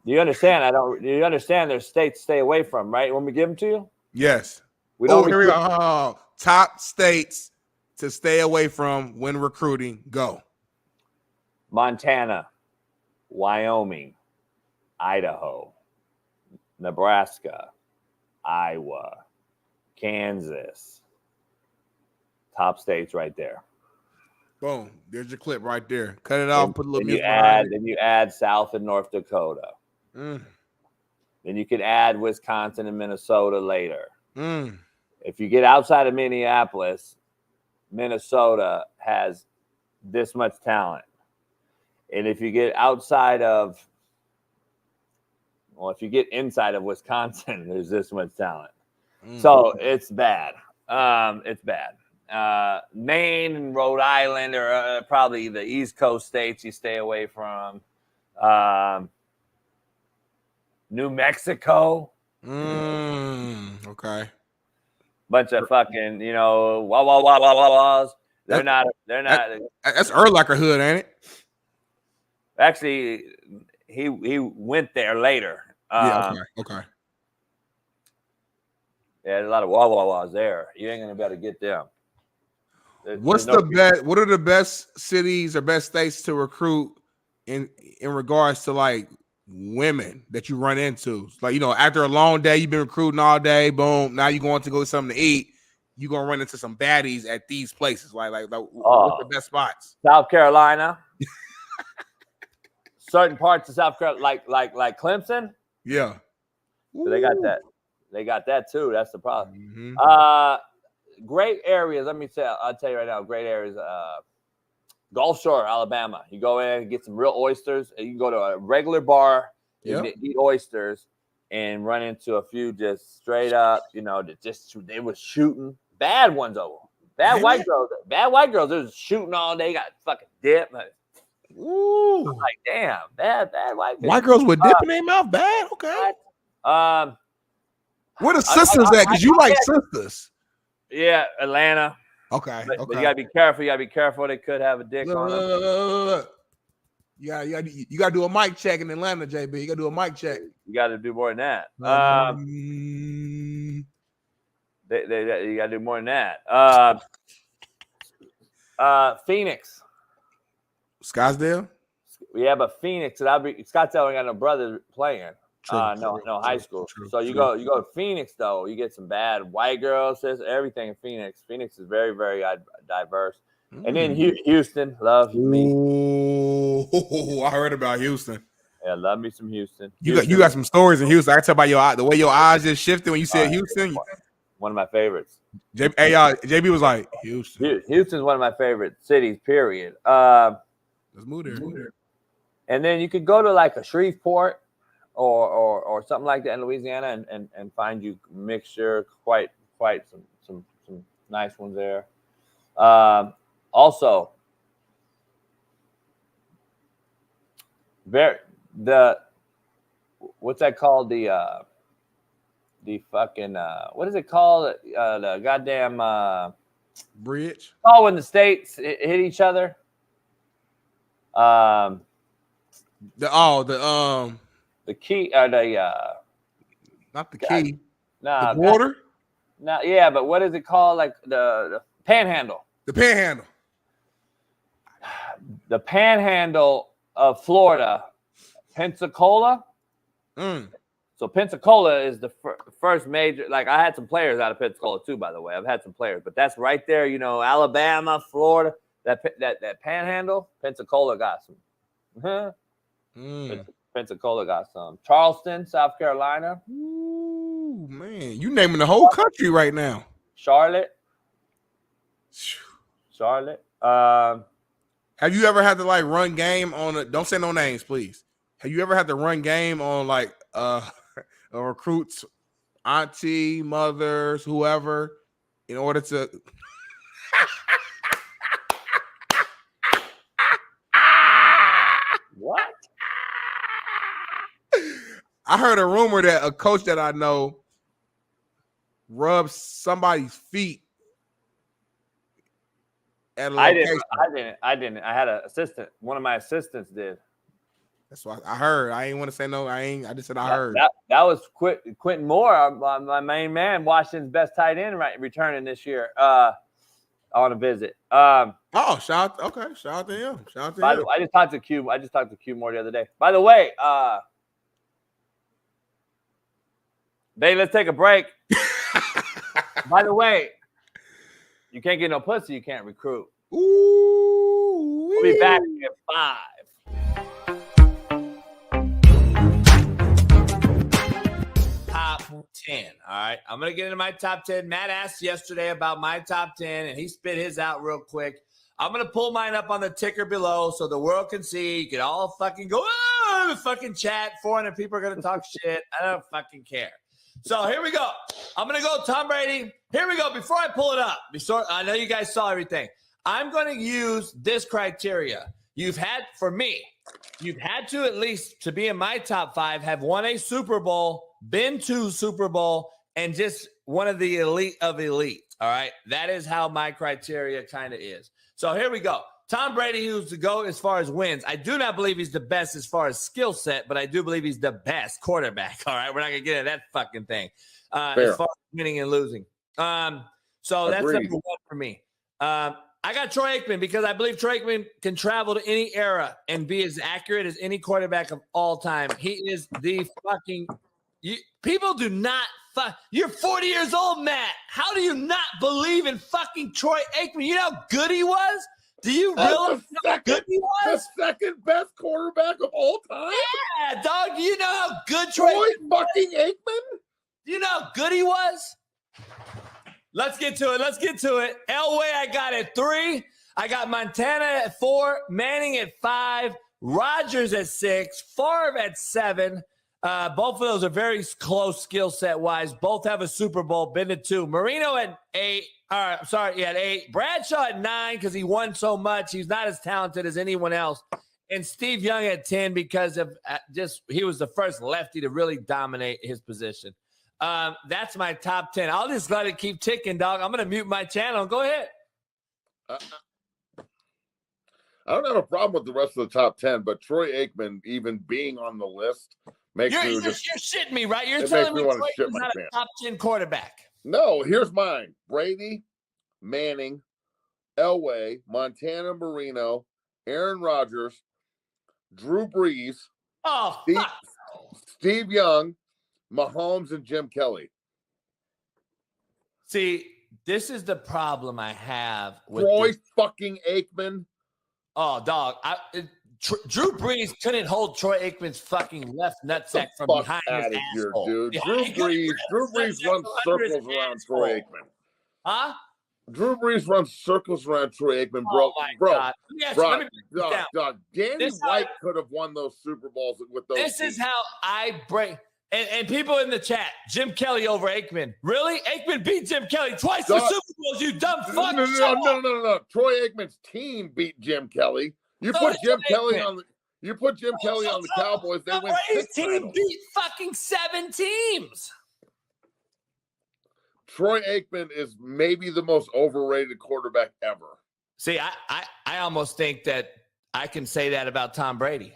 Do you understand? Do you understand there's states to stay away from, right? When we give them to you?
Yes.
We don't
here we go. Top states to stay away from when recruiting. Go.
Montana, Wyoming, Idaho, Nebraska, Iowa, Kansas. Top states right there.
Boom. There's your clip right there. Cut it off. Put a little music.
Then you add South and North Dakota.
Mm.
Then you can add Wisconsin and Minnesota later.
Mm.
If you get outside of Minneapolis, Minnesota has this much talent. And if you get outside of, if you get inside of Wisconsin, there's this much talent. So it's bad. It's bad. Maine and Rhode Island are probably the East Coast states you stay away from. New Mexico.
Okay.
Bunch of fucking, wah. They're not.
That's Urlacher hood, ain't it?
Actually, he went there later.
Okay.
Yeah, there's a lot of wah there. You ain't gonna be able to get them.
What's the best? What are the best cities or best states to recruit in regards to like women that you run into? Like, after a long day, you've been recruiting all day. Boom. Now you're going to go get something to eat. You're gonna run into some baddies at these places. Like what's the best spots?
South Carolina. Certain parts of South Carolina, like Clemson.
Yeah.
So they got that. They got that too. That's the problem. Great areas. I'll tell you right now. Great areas. Gulf Shore, Alabama. You go in and get some real oysters. You can go to a regular bar, eat oysters, and run into a few just straight up. They were shooting bad ones over. Bad white girls. They was shooting all day. Got fucking dip.
Ooh.
I'm like, damn, bad white girls.
White girls with dip in their mouth. Bad. Okay. Where the sisters at? Because you like sisters.
Yeah, Atlanta.
Okay.
But you gotta be careful. They could have a dick on them.
You gotta do a mic check in Atlanta, JB. You gotta do a mic check.
You gotta do more than that. You gotta do more than that. Phoenix.
Scottsdale?
Yeah, but Phoenix, and Scottsdale ain't got no brothers playing.
True,
No high school.
True,
so you go to Phoenix though, you get some bad white girls. There's everything in Phoenix. Phoenix is very, very diverse. And then Houston, love me.
Ooh, I heard about Houston.
Yeah, love me some Houston.
You got some stories in Houston. I can tell by the way your eyes just shifted when you said Houston.
One of my favorites.
JB was like Houston.
Houston's one of my favorite cities. Period.
Let's move there.
And then you could go to like a Shreveport or something like that in Louisiana and find you mixture quite some nice ones there. Also, what's that called? The fucking what is it called? The goddamn
bridge.
Oh, when the states hit each other. The key
not the key.
Nah,
the border.
No, yeah, but what is it called? Like the panhandle.
The panhandle.
The panhandle of Florida, Pensacola. So Pensacola is the first major. Like I had some players out of Pensacola too, by the way. I've had some players, but that's right there. You know, Alabama, Florida. That panhandle. Pensacola got some. Pensacola got some. Charleston, South Carolina.
Ooh, man, you naming the whole country right now.
Charlotte.
Have you ever had to like run game on don't say no names, please. Have you ever had to run game on like a recruit's auntie, mothers, whoever, in order to
what?
I heard a rumor that a coach that I know rubbed somebody's feet at a location.
I didn't. I had an assistant. One of my assistants did.
That's what I heard. I ain't want to say no. I just said I heard.
That was Quentin Moore, my main man, Washington's best tight end, returning this year on a visit.
Shout out to him. Shout out to him.
I just talked to Q Moore the other day. By the way, babe, let's take a break. By the way, you can't get no pussy. You can't recruit.
Ooh,
we'll be back at 5. Top 10. All right. I'm going to get into my top 10. Matt asked yesterday about my top 10, and he spit his out real quick. I'm going to pull mine up on the ticker below so the world can see. You can all fucking go, the fucking chat. 400 people are going to talk shit. I don't fucking care. So here we go. I'm going to go Tom Brady. Here we go. Before I pull it up, I know you guys saw everything. I'm going to use this criteria. You've had to at least, to be in my top 5, have won a Super Bowl, been to Super Bowl, and just one of the elite of elite. All right. That is how my criteria kind of is. So here we go. Tom Brady, who's the GOAT as far as wins. I do not believe he's the best as far as skill set, but I do believe he's the best quarterback. All right. We're not going to get into that fucking thing as far as winning and losing. So that's number 1 for me. I got Troy Aikman because I believe Troy Aikman can travel to any era and be as accurate as any quarterback of all time. He is the fucking people do not you're 40 years old, Matt. How do you not believe in fucking Troy Aikman? You know how good he was? Do you realize how good he was?
The second best quarterback of all time?
Yeah, dog. Do you know how good Troy
fucking Aikman?
Do you know how good he was? Let's get to it. Elway, I got at 3. I got Montana at 4. Manning at 5. Rodgers at 6. Favre at 7. Both of those are very close skill set wise. Both have a Super Bowl. Been to 2. Marino at 8. At 8. Bradshaw at 9 because he won so much. He's not as talented as anyone else. And Steve Young at 10 because of he was the first lefty to really dominate his position. That's my top 10. I'll just let it keep ticking, dog. I'm going to mute my channel. Go ahead.
I don't have a problem with the rest of the top 10, but Troy Aikman even being on the list makes
you're shitting me, right? You're telling me Troy Aikman's not a top 10 quarterback.
No, here's mine. Brady, Manning, Elway, Montana, Marino, Aaron Rodgers, Drew Brees,
Oh,
Steve Young, Mahomes, and Jim Kelly.
see, this is the problem I have with
Troy
this.
fucking Aikman.
Oh, dog. Drew Brees couldn't hold Troy Aikman's fucking left nutsack from behind his asshole.
Dude.
Yeah,
Drew Brees runs circles around Troy Aikman.
Huh?
Drew Brees runs circles around Troy Aikman, bro.
Oh my
bro,
God. Let me break this down.
dog. Danny White could have won those Super Bowls with those.
This is how I break. And people in the chat, Jim Kelly over Aikman. Really? Aikman beat Jim Kelly twice for Super Bowls, you dumb fuck.
No. Troy Aikman's team beat Jim Kelly. You put Jim Kelly on the Cowboys. They win 6
team
titles.
beat fucking 7 teams.
Troy Aikman is maybe the most overrated quarterback ever.
See, I almost think that I can say that about Tom Brady.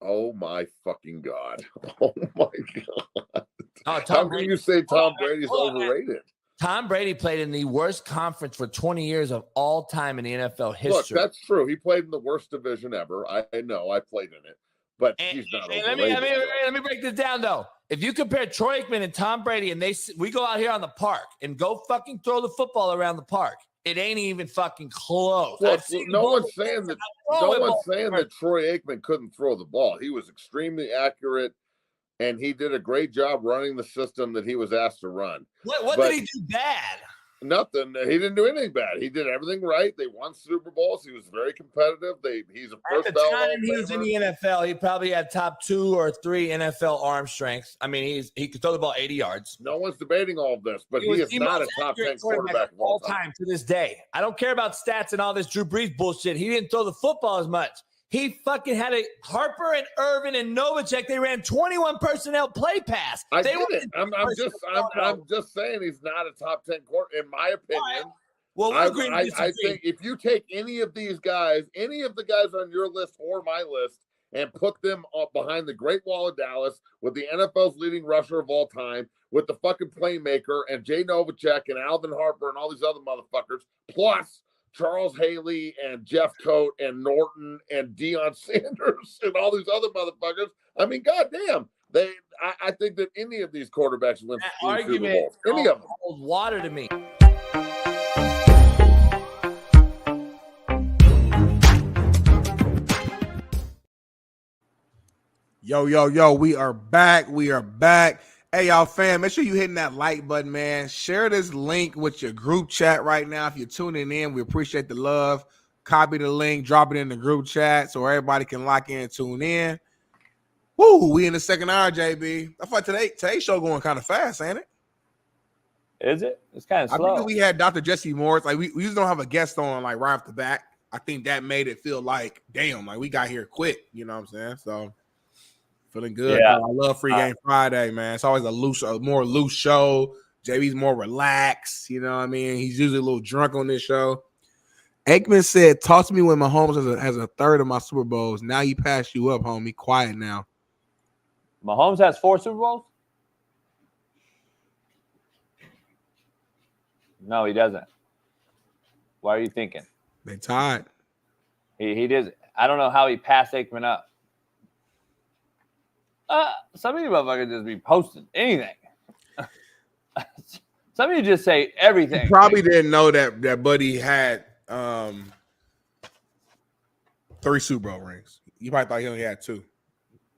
Oh my fucking God. Oh my God.
Oh,
How can you say Tom Brady's overrated?
Tom Brady played in the worst conference for 20 years of all time in the NFL history.
Look, that's true. He played in the worst division ever. I know. I played in it. But he's not overrated.
Let me break this down, though. If you compare Troy Aikman and Tom Brady, and we go out here on the park and go fucking throw the football around the park, it ain't even fucking close.
Look, no one's saying that Troy Aikman couldn't throw the ball. He was extremely accurate, and he did a great job running the system that he was asked to run.
What did he do bad?
Nothing. He didn't do anything bad. He did everything right. They won Super Bowls. He was very competitive. He's a first
At the time he was in the NFL, he probably had top 2 or 3 NFL arm strength. I mean, he could throw the ball 80 yards.
No one's debating all of this, but he is not a top 10 quarterback of all time
to this day. I don't care about stats and all this Drew Brees bullshit. He didn't throw the football as much. He fucking had Harper and Irvin and Novacek. They ran 21 personnel play pass.
I get it. I'm just saying he's not a top 10 quarterback, in my opinion.
Well,
I think if you take any of these guys, any of the guys on your list or my list, and put them up behind the Great Wall of Dallas with the NFL's leading rusher of all time, with the fucking playmaker and Jay Novacek and Alvin Harper and all these other motherfuckers, plus Charles Haley and Jeff Coat and Norton and Deion Sanders and all these other motherfuckers. I mean, goddamn, I think that any of these quarterbacks win Super Bowls. Any of them.
Holds water to me.
Yo, we are back. Hey, y'all, fam, make sure you hitting that like button, man. Share this link with your group chat right now. If you're tuning in, we appreciate the love. Copy the link, drop it in the group chat so everybody can lock in and tune in. Woo, we in the second hour, JB. I thought today's show going kind of fast, ain't it?
Is it? It's kind of slow.
I think we had Dr. Jesse Morse. Like, we usually don't have a guest on, like, right off the bat. I think that made it feel like, damn, like, we got here quick. You know what I'm saying? So, feeling good.
Yeah.
I love Free Game Friday, man. It's always a more loose show. JB's more relaxed. You know what I mean? He's usually a little drunk on this show. Aikman said, talk to me when Mahomes has a third of my Super Bowls. Now he passed you up, homie. Quiet now.
Mahomes has 4 Super Bowls? No, he doesn't. Why are you thinking?
They tied.
He does. I don't know how he passed Aikman up. Some of you motherfuckers just be posting anything. Some of you just say everything.
You probably didn't know that Buddy had 3 Super Bowl rings. You probably thought he only had 2.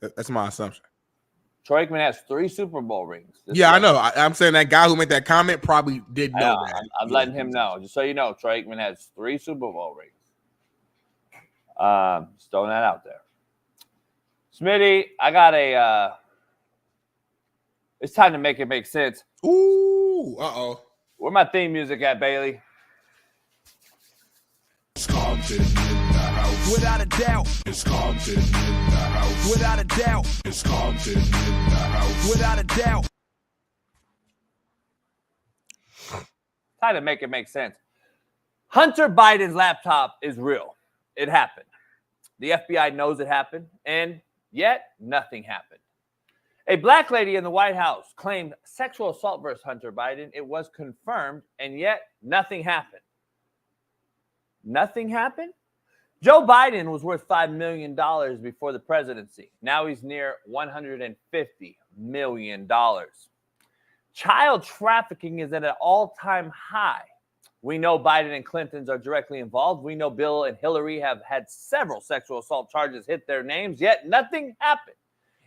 That's my assumption.
Troy Aikman has 3 Super Bowl rings.
I know. I'm saying that guy who made that comment probably did know that.
I'm letting him know. Just so you know, Troy Aikman has 3 Super Bowl rings. Just throwing that out there. Smitty, I got it's time to make it make sense.
Ooh, uh-oh.
Where my theme music at, Bailey?
It's Compton in the house.
Without a doubt.
It's Compton in the house.
Without a doubt.
It's Compton in the house.
Without a doubt.
Time to make it make sense. Hunter Biden's laptop is real. It happened. The FBI knows it happened, and yet nothing happened. A black lady in the White House claimed sexual assault versus Hunter Biden. It was confirmed, and yet nothing happened. Nothing happened? Joe Biden was worth $5 million before the presidency. Now he's near $150 million. Child trafficking is at an all-time high. We know Biden and Clinton are directly involved. We know Bill and Hillary have had several sexual assault charges hit their names, yet nothing happened.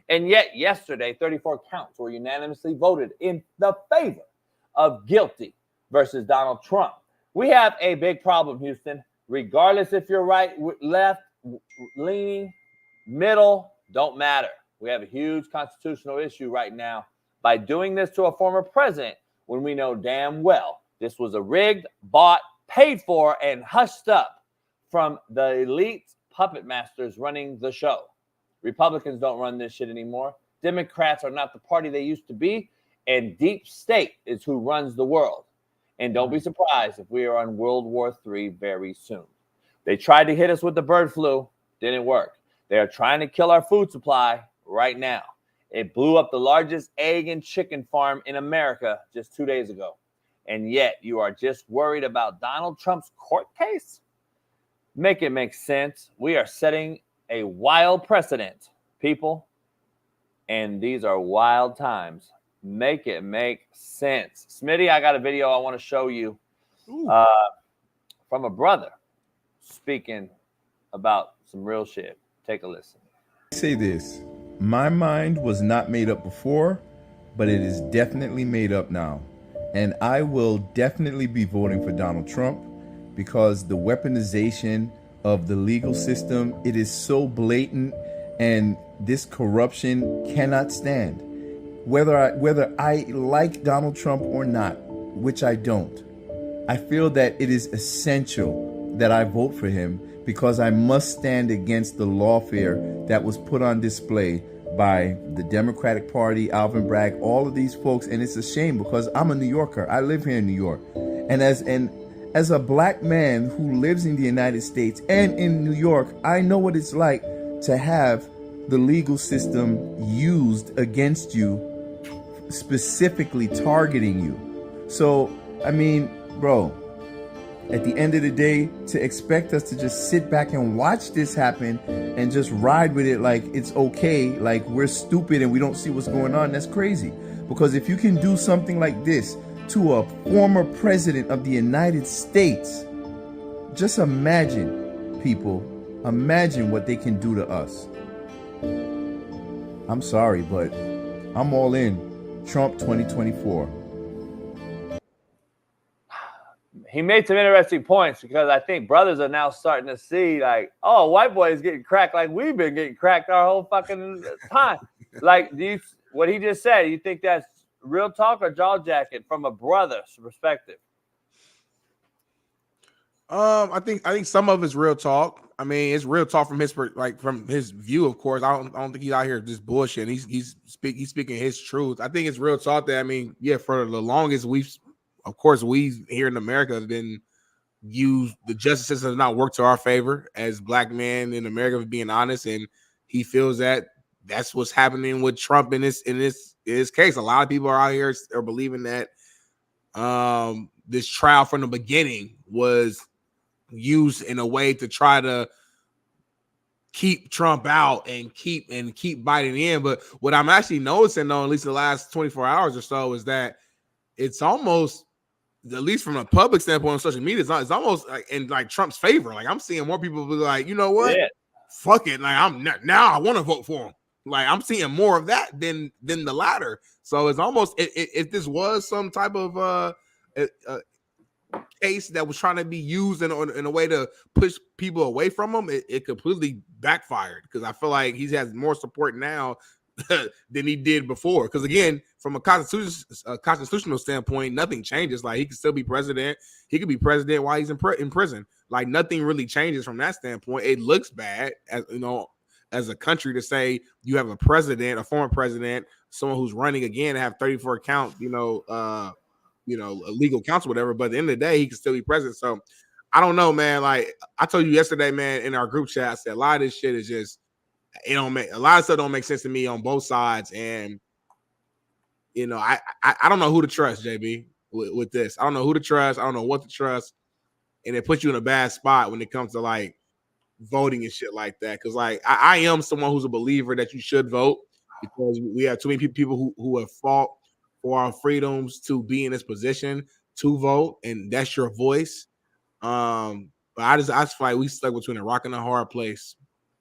And yet yesterday, 34 counts were unanimously voted in the favor of guilty versus Donald Trump. We have a big problem, Houston. Regardless if you're right, left, leaning, middle, don't matter. We have a huge constitutional issue right now by doing this to a former president when we know damn well this was a rigged, bought, paid for, and hushed up from the elite puppet masters running the show. Republicans don't run this shit anymore. Democrats are not the party they used to be, and deep state is who runs the world. And don't be surprised if we are on World War III very soon. They tried to hit us with the bird flu, didn't work. They are trying to kill our food supply right now. It blew up the largest egg and chicken farm in America just 2 days ago. And yet you are just worried about Donald Trump's court case? Make it make sense. We are setting a wild precedent, people. And these are wild times. Make it make sense. Smitty, I got a video I want to show you from a brother speaking about some real shit. Take a listen.
Say this. My mind was not made up before, but it is definitely made up now. And I will definitely be voting for Donald Trump because the weaponization of the legal system, it is so blatant, and this corruption cannot stand. Whether I like Donald Trump or not, which I don't, I feel that it is essential that I vote for him because I must stand against the lawfare that was put on display by the Democratic Party, Alvin Bragg, all of these folks. And it's a shame because I'm a New Yorker. I live here in New York. And as a black man who lives in the United States and in New York, I know what it's like to have the legal system used against you, specifically targeting you. So, I mean, bro, at the end of the day, to expect us to just sit back and watch this happen and just ride with it like it's okay, like we're stupid and we don't see what's going on, that's crazy. Because if you can do something like this to a former president of the United States, just imagine, people, imagine what they can do to us. I'm sorry, but I'm all in. Trump 2024.
He made some interesting points because I think brothers are now starting to see like, oh, white boy is getting cracked like we've been getting cracked our whole fucking time. Like, what he just said, you think that's real talk or jaw jacket from a brother's perspective?
I think some of it's real talk. I mean, it's real talk from his view, of course. I don't think he's out here just bullshit. He's speaking his truth. I think it's real talk that, I mean, yeah, for the longest we here in America have been used. The justice system has not worked to our favor as black men in America, for being honest. And he feels that that's what's happening with Trump in this case. A lot of people are out here are believing that this trial from the beginning was used in a way to try to keep Trump out and keep Biden in. But what I'm actually noticing, though, at least the last 24 hours or so, is that it's almost, at least from a public standpoint on social media, it's almost like in like Trump's favor. Like, I'm seeing more people be like, you know what? Yeah. Fuck it. Like, I'm not, now I want to vote for him. Like, I'm seeing more of that than the latter. So it's almost, if this was some type of case that was trying to be used in a way to push people away from him, it completely backfired, because I feel like he has more support now than he did before. Because again, from a constitutional standpoint, nothing changes. Like, he can still be president. He could be president while he's in prison. Like, nothing really changes from that standpoint. It looks bad, as you know, as a country, to say you have a president, a former president, someone who's running again, to have 34 count, legal counsel, whatever. But at the end of the day, he can still be president. So I don't know, man. Like I told you yesterday, man, in our group chat, I said a lot of this shit is just, a lot of stuff don't make sense to me on both sides. And I don't know who to trust, JB, with this. I don't know who to trust. I don't know what to trust. And it puts you in a bad spot when it comes to like voting and shit like that. Because like I am someone who's a believer that you should vote because we have too many people who have fought for our freedoms to be in this position to vote, and that's your voice. But I just feel like we stuck between a rock and a hard place,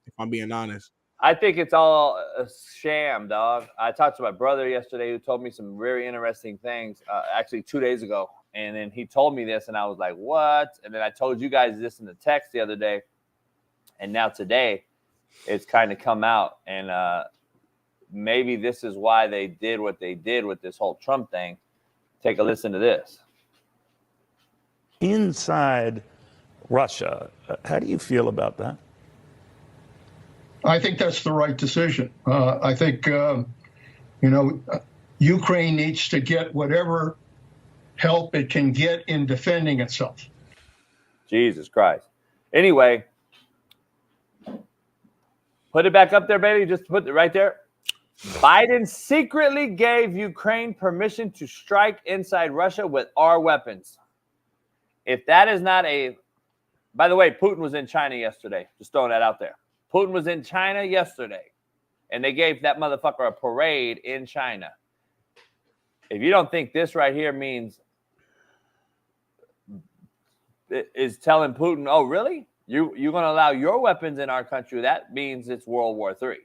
if I'm being honest.
I think it's all a sham, dog. I talked to my brother yesterday who told me some very interesting things, actually 2 days ago. And then he told me this, and I was like, what? And then I told you guys this in the text the other day. And now today, it's kind of come out. And maybe this is why they did what they did with this whole Trump thing. Take a listen to this.
Inside Russia, how do you feel about that?
I think that's the right decision. I think, Ukraine needs to get whatever help it can get in defending itself.
Jesus Christ. Anyway, put it back up there, baby. Just put it right there. Biden secretly gave Ukraine permission to strike inside Russia with our weapons. If that is not by the way, Putin was in China yesterday. Just throwing that out there. Putin was in China yesterday, and they gave that motherfucker a parade in China. If you don't think this right here means is telling Putin, oh, really? You're going to allow your weapons in our country? That means it's World War III.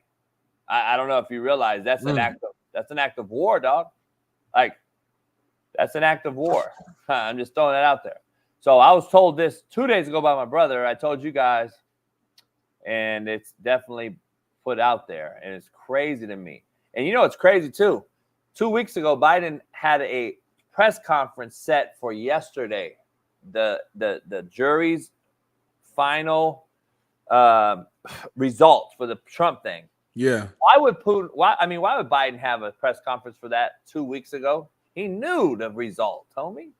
I don't know if you realize that's an act of war, dog. Like, that's an act of war. I'm just throwing that out there. So I was told this 2 days ago by my brother. I told you guys. And it's definitely put out there. And it's crazy to me. And you know what's crazy, too? 2 weeks ago, Biden had a press conference set for yesterday. The jury's final results for the Trump thing.
Yeah.
Why would Biden have a press conference for that 2 weeks ago? He knew the result, homie.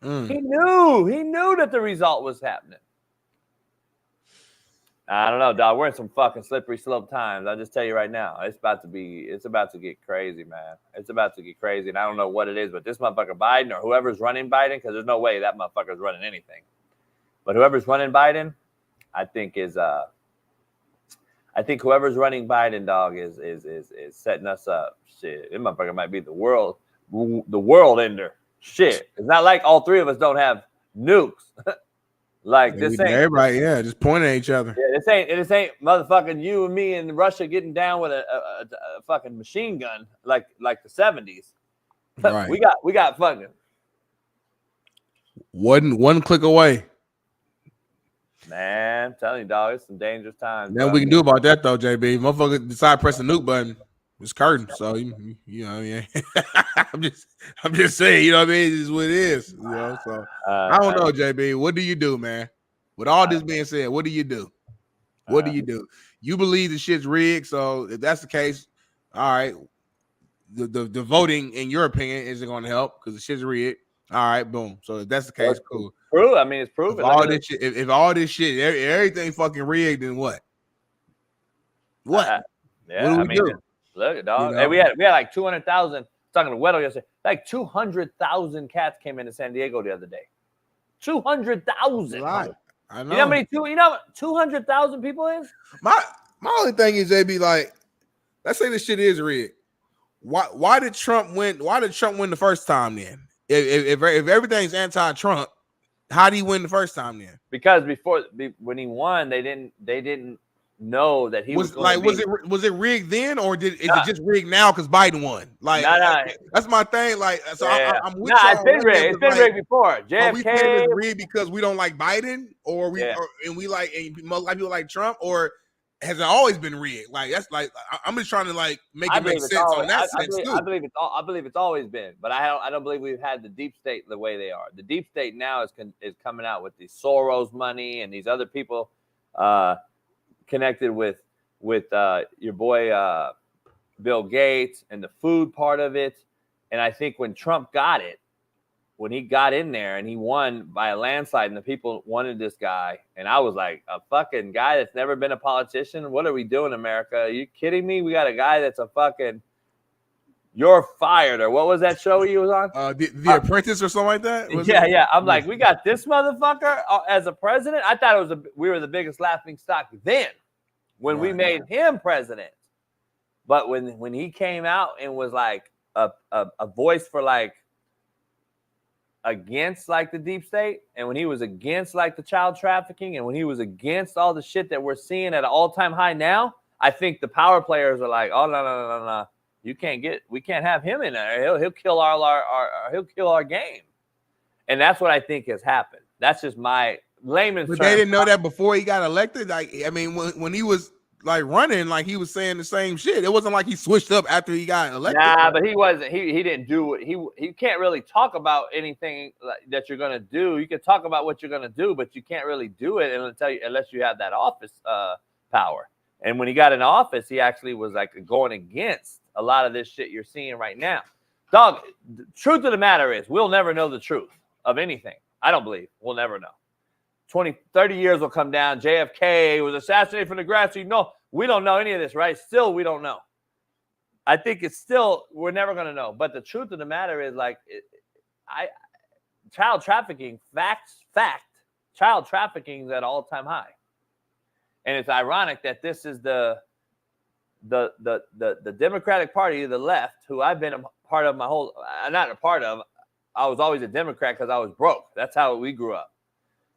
He knew that the result was happening. I don't know, dog. We're in some fucking slippery slope times. I'll just tell you right now. It's about to get crazy, man. It's about to get crazy. And I don't know what it is, but this motherfucker Biden or whoever's running Biden, because there's no way that motherfucker's running anything. But whoever's running Biden, I think whoever's running Biden, dog, is setting us up. Shit. This motherfucker might be the world ender. Shit. It's not like all three of us don't have nukes. Like this ain't
everybody, just pointing at each other.
Yeah, this ain't motherfucking you and me and Russia getting down with a fucking machine gun like the 70s. Right. we got fucking one click away. Man, I'm telling you, dog, it's some dangerous times.
Nothing we can do about that though, JB. Motherfucker decide to press the nuke button. It's curtain. So you know, yeah. I'm just saying, you know what I mean? This is what it is. You know, so I don't know, JB. What do you do, man? With all this being said, what do you do? What do you do? You believe the shit's rigged, so if that's the case, all right. The voting, in your opinion, isn't going to help because the shit's rigged. All right, boom. So if that's the case, cool.
True. I mean, it's proven.
If all this shit, everything fucking rigged, then what? What?
Yeah,
what do we do?
Look, dog.
You know?
Hey, we had like 200,000. Talking to Weddle yesterday, like 200,000 cats came into San Diego the other day. 200,000.
Right. I know.
You know how many? 200,000 people is?
My only thing is, JB, like, let's say this shit is rigged. Why did Trump win? Why did Trump win the first time then? If everything's anti-Trump, how did he win the first time then?
Because when he won, they didn't know that he was
it rigged then, or is it just rigged now because Biden won? Like, that's my thing. Like, so yeah. I'm with y'all.
It's been rigged. It's been rigged before. JFK.
Are we saying it's rigged because we don't like Biden, or most people like Trump, or has it always been rigged? Like, that's like I'm just trying to like make it make sense on that sense too.
I believe it's always been, but I don't believe we've had the deep state the way they are. The deep state now is coming out with the Soros money and these other people. Connected with your boy Bill Gates and the food part of it. And I think when Trump when he got in there and he won by a landslide and the people wanted this guy, and I was like, a fucking guy that's never been a politician? What are we doing, America? Are you kidding me? We got a guy that's a fucking You're fired, or what was that show he was on?
The Apprentice or something like that.
Yeah. I'm like, we got this motherfucker as a president. I thought we were the biggest laughing stock then when we made him president. But when he came out and was like a voice for like against like the deep state, and when he was against like the child trafficking, and when he was against all the shit that we're seeing at an all-time high now, I think the power players are like, oh no. We can't have him in there. He'll kill our game. And that's what I think has happened. That's just my layman's term.
But they didn't know that before he got elected. Like, I mean, when he was like running, like he was saying the same shit. It wasn't like he switched up after he got elected.
Nah, but he wasn't. He didn't do it. He can't really talk about anything that you're gonna do. You can talk about what you're gonna do, but you can't really do it unless you have that office power. And when he got in office, he actually was like going against a lot of this shit you're seeing right now. Dog, the truth of the matter is we'll never know the truth of anything. I don't believe. We'll never know. 20, 30 years will come down. JFK was assassinated from the grassroots. No, we don't know any of this, right? Still, we don't know. I think it's still, we're never going to know. But the truth of the matter is, like, child trafficking, fact, child trafficking is at all-time high. And it's ironic that this is the Democratic Party, the left, who I've been a part of my whole, not a part of, I was always a Democrat because I was broke. That's how we grew up.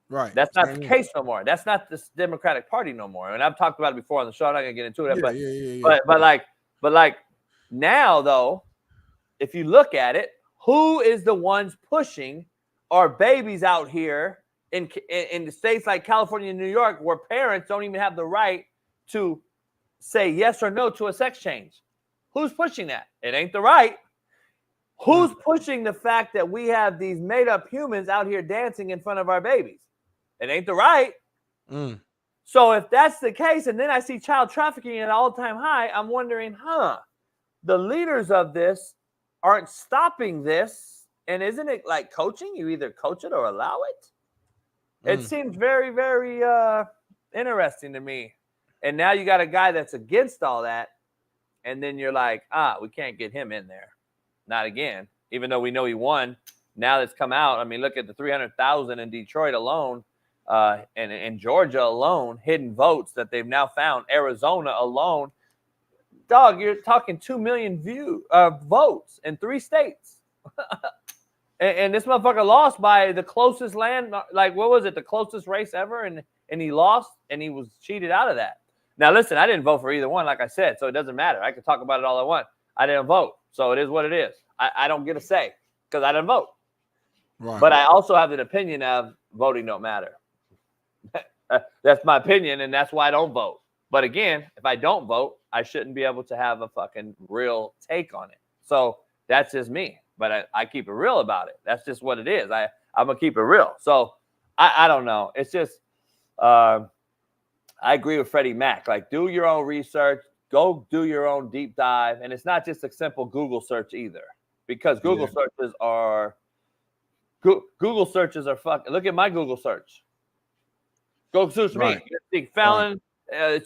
Right.
That's not the case no more. That's not this Democratic Party no more. And I've talked about it before on the show. I'm not gonna get into it. But like now though, if you look at it, who is the ones pushing our babies out here in the states like California and New York, where parents don't even have the right to say yes or no to a sex change? Who's pushing that? It ain't the right. Who's pushing the fact that we have these made-up humans out here dancing in front of our babies? It ain't the right. So if that's the case, and then I see child trafficking at an all-time high, I'm wondering, the leaders of this aren't stopping this, and isn't it like coaching? You either coach it or allow it. It seems very, very interesting to me. And now you got a guy that's against all that, and then you're like, we can't get him in there. Not again, even though we know he won. Now that's come out. I mean, look at the 300,000 in Detroit alone, and in Georgia alone, hidden votes that they've now found. Arizona alone. Dog, you're talking 2 million votes in 3 states. and this motherfucker lost by the closest land. Like, what was it? The closest race ever. And he lost, and he was cheated out of that. Now, listen, I didn't vote for either one, like I said, so it doesn't matter. I can talk about it all I want. I didn't vote. So it is what it is. I don't get a say because I didn't vote. Right. But I also have an opinion of voting don't matter. That's my opinion, and that's why I don't vote. But again, if I don't vote, I shouldn't be able to have a fucking real take on it. So that's just me. But I keep it real about it. That's just what it is. I'm going to keep it real. So I don't know. It's just I agree with Freddie Mac. Like, do your own research. Go do your own deep dive. And it's not just a simple Google search either. Because Google searches are fucking. Look at my Google search. Go search me. Think felon.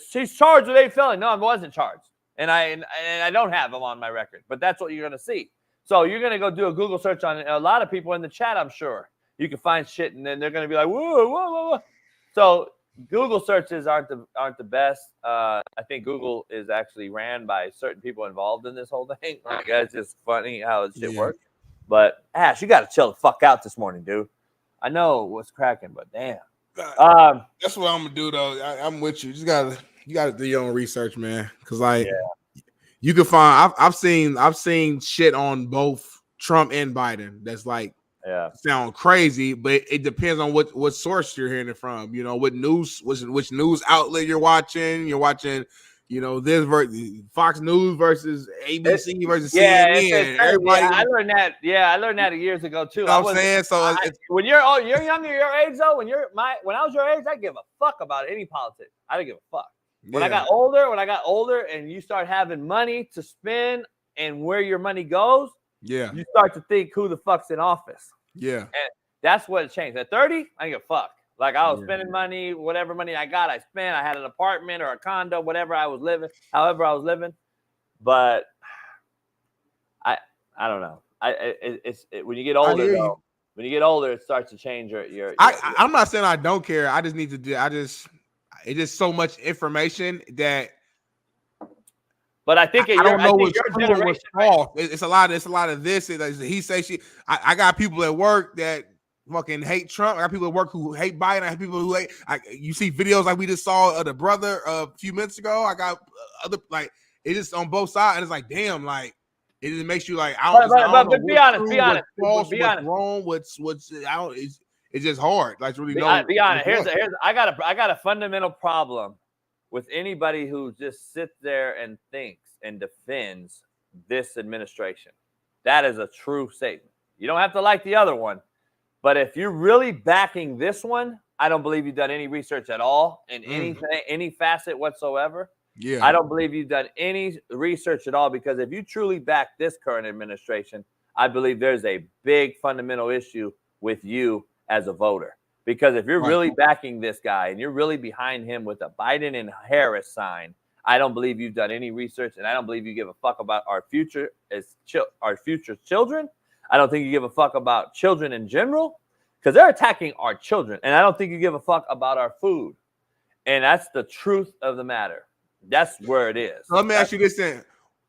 She's charged with 8 felony. No, I wasn't charged, and I don't have them on my record. But that's what you're gonna see. So you're gonna go do a Google search on a lot of people in the chat. I'm sure you can find shit, and then they're gonna be like, whoa. So Google searches aren't the best. I think Google is actually ran by certain people involved in this whole thing. Like, it's just funny how this shit works. But Ash, you got to chill the fuck out this morning, dude. I know what's cracking, but damn.
That's what I'm gonna do though. I'm with you. You gotta do your own research, man. Because you can find. I've seen shit on both Trump and Biden. That's like sound crazy, but it depends on what source you're hearing it from. You know, what news, which news outlet you're watching. You're watching. You know, this Fox News versus ABC versus CNN. Everybody,
I learned that. Yeah, I learned that years ago too.
You know what I'm saying? So
when you're younger, your age though. When I was your age, I give a fuck about any politics. I didn't give a fuck. When I got older, and you start having money to spend and where your money goes, you start to think who the fuck's in office. And that's what it changed. At 30, I didn't give a fuck. Like, I was spending money, whatever money I got, I spent. I had an apartment or a condo, whatever I was living, however I was living. But I don't know. When you get older, though, when you get older, it starts to change your
I'm not saying I don't care. I just need to do. It's just so much information that.
But I think
I don't know what's
your
true and what's false. It's a lot of this. He say she. I got people at work that fucking hate Trump. I got people at work who hate Biden. I have people who hate. You see videos like we just saw of the brother a few minutes ago. I got other like it's just on both sides, and it's like damn, like it just makes you like I don't.
But be honest, be honest.
What's wrong? What's I don't. It's just hard. Like really know.
Be honest. Here's I got a fundamental problem with anybody who just sits there and thinks and defends this administration. That is a true statement. You don't have to like the other one, but if you're really backing this one, I don't believe you've done any research at all in any facet whatsoever.
Yeah,
I don't believe you've done any research at all, because if you truly back this current administration, I believe there's a big fundamental issue with you as a voter. Because if you're really backing this guy and you're really behind him with a Biden and Harris sign, I don't believe you've done any research, and I don't believe you give a fuck about our future as our future children. I don't think you give a fuck about children in general, because they're attacking our children, and I don't think you give a fuck about our food. And that's the truth of the matter. That's where it is.
So let me ask you this then: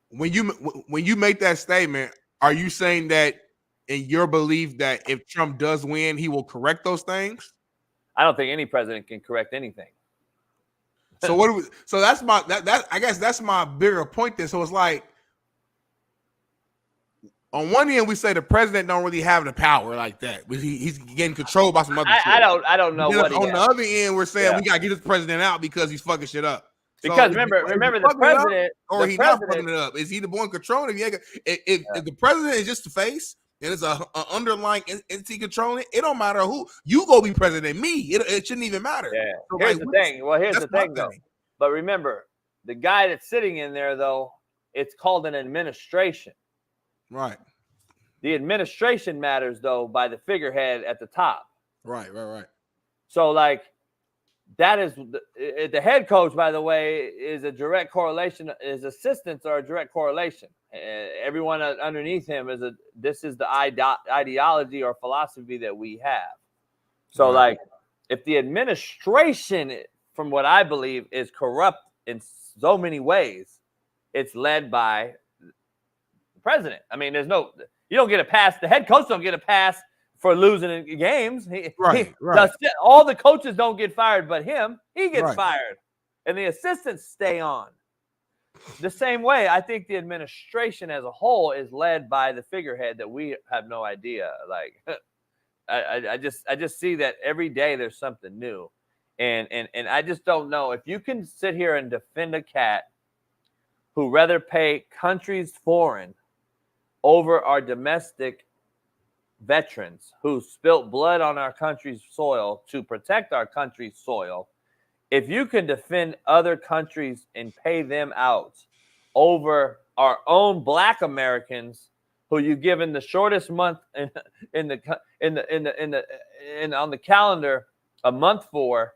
when you make that statement, are you saying that in your belief that if Trump does win, he will correct those things?
I don't think any president can correct anything.
So what do we? So that's my that I guess that's my bigger point then. So it's like on one end we say the president don't really have the power like that, but he's getting controlled by some other shit.
I don't know what.
On the other end, we're saying we gotta get this president out because he's fucking shit up.
Because remember the president,
or he's not fucking it up. Is he the one controlling it? If the president is just the face, and it's a underlying entity controlling it don't matter who you go be president. Me, it shouldn't even matter.
Yeah.
So
here's the thing. Well, here's the thing though. But remember, the guy that's sitting in there though, it's called an administration.
Right.
The administration matters though by the figurehead at the top.
Right.
So like that is the head coach, by the way, is a direct correlation. His assistants are a direct correlation. Everyone underneath him this is the ideology or philosophy that we have. So like if the administration, from what I believe, is corrupt in so many ways, it's led by the president. I mean, you don't get a pass. The head coach don't get a pass for losing in games.
Right.
All the coaches don't get fired, but he gets
Right.
fired. And the assistants stay on. The same way, I think the administration as a whole is led by the figurehead that we have no idea. Like, I just see that every day there's something new. And I just don't know. If you can sit here and defend a cat who rather pay countries foreign over our domestic veterans who spilt blood on our country's soil to protect our country's soil, if you can defend other countries and pay them out over our own Black Americans who you've given the shortest month on the calendar a month for,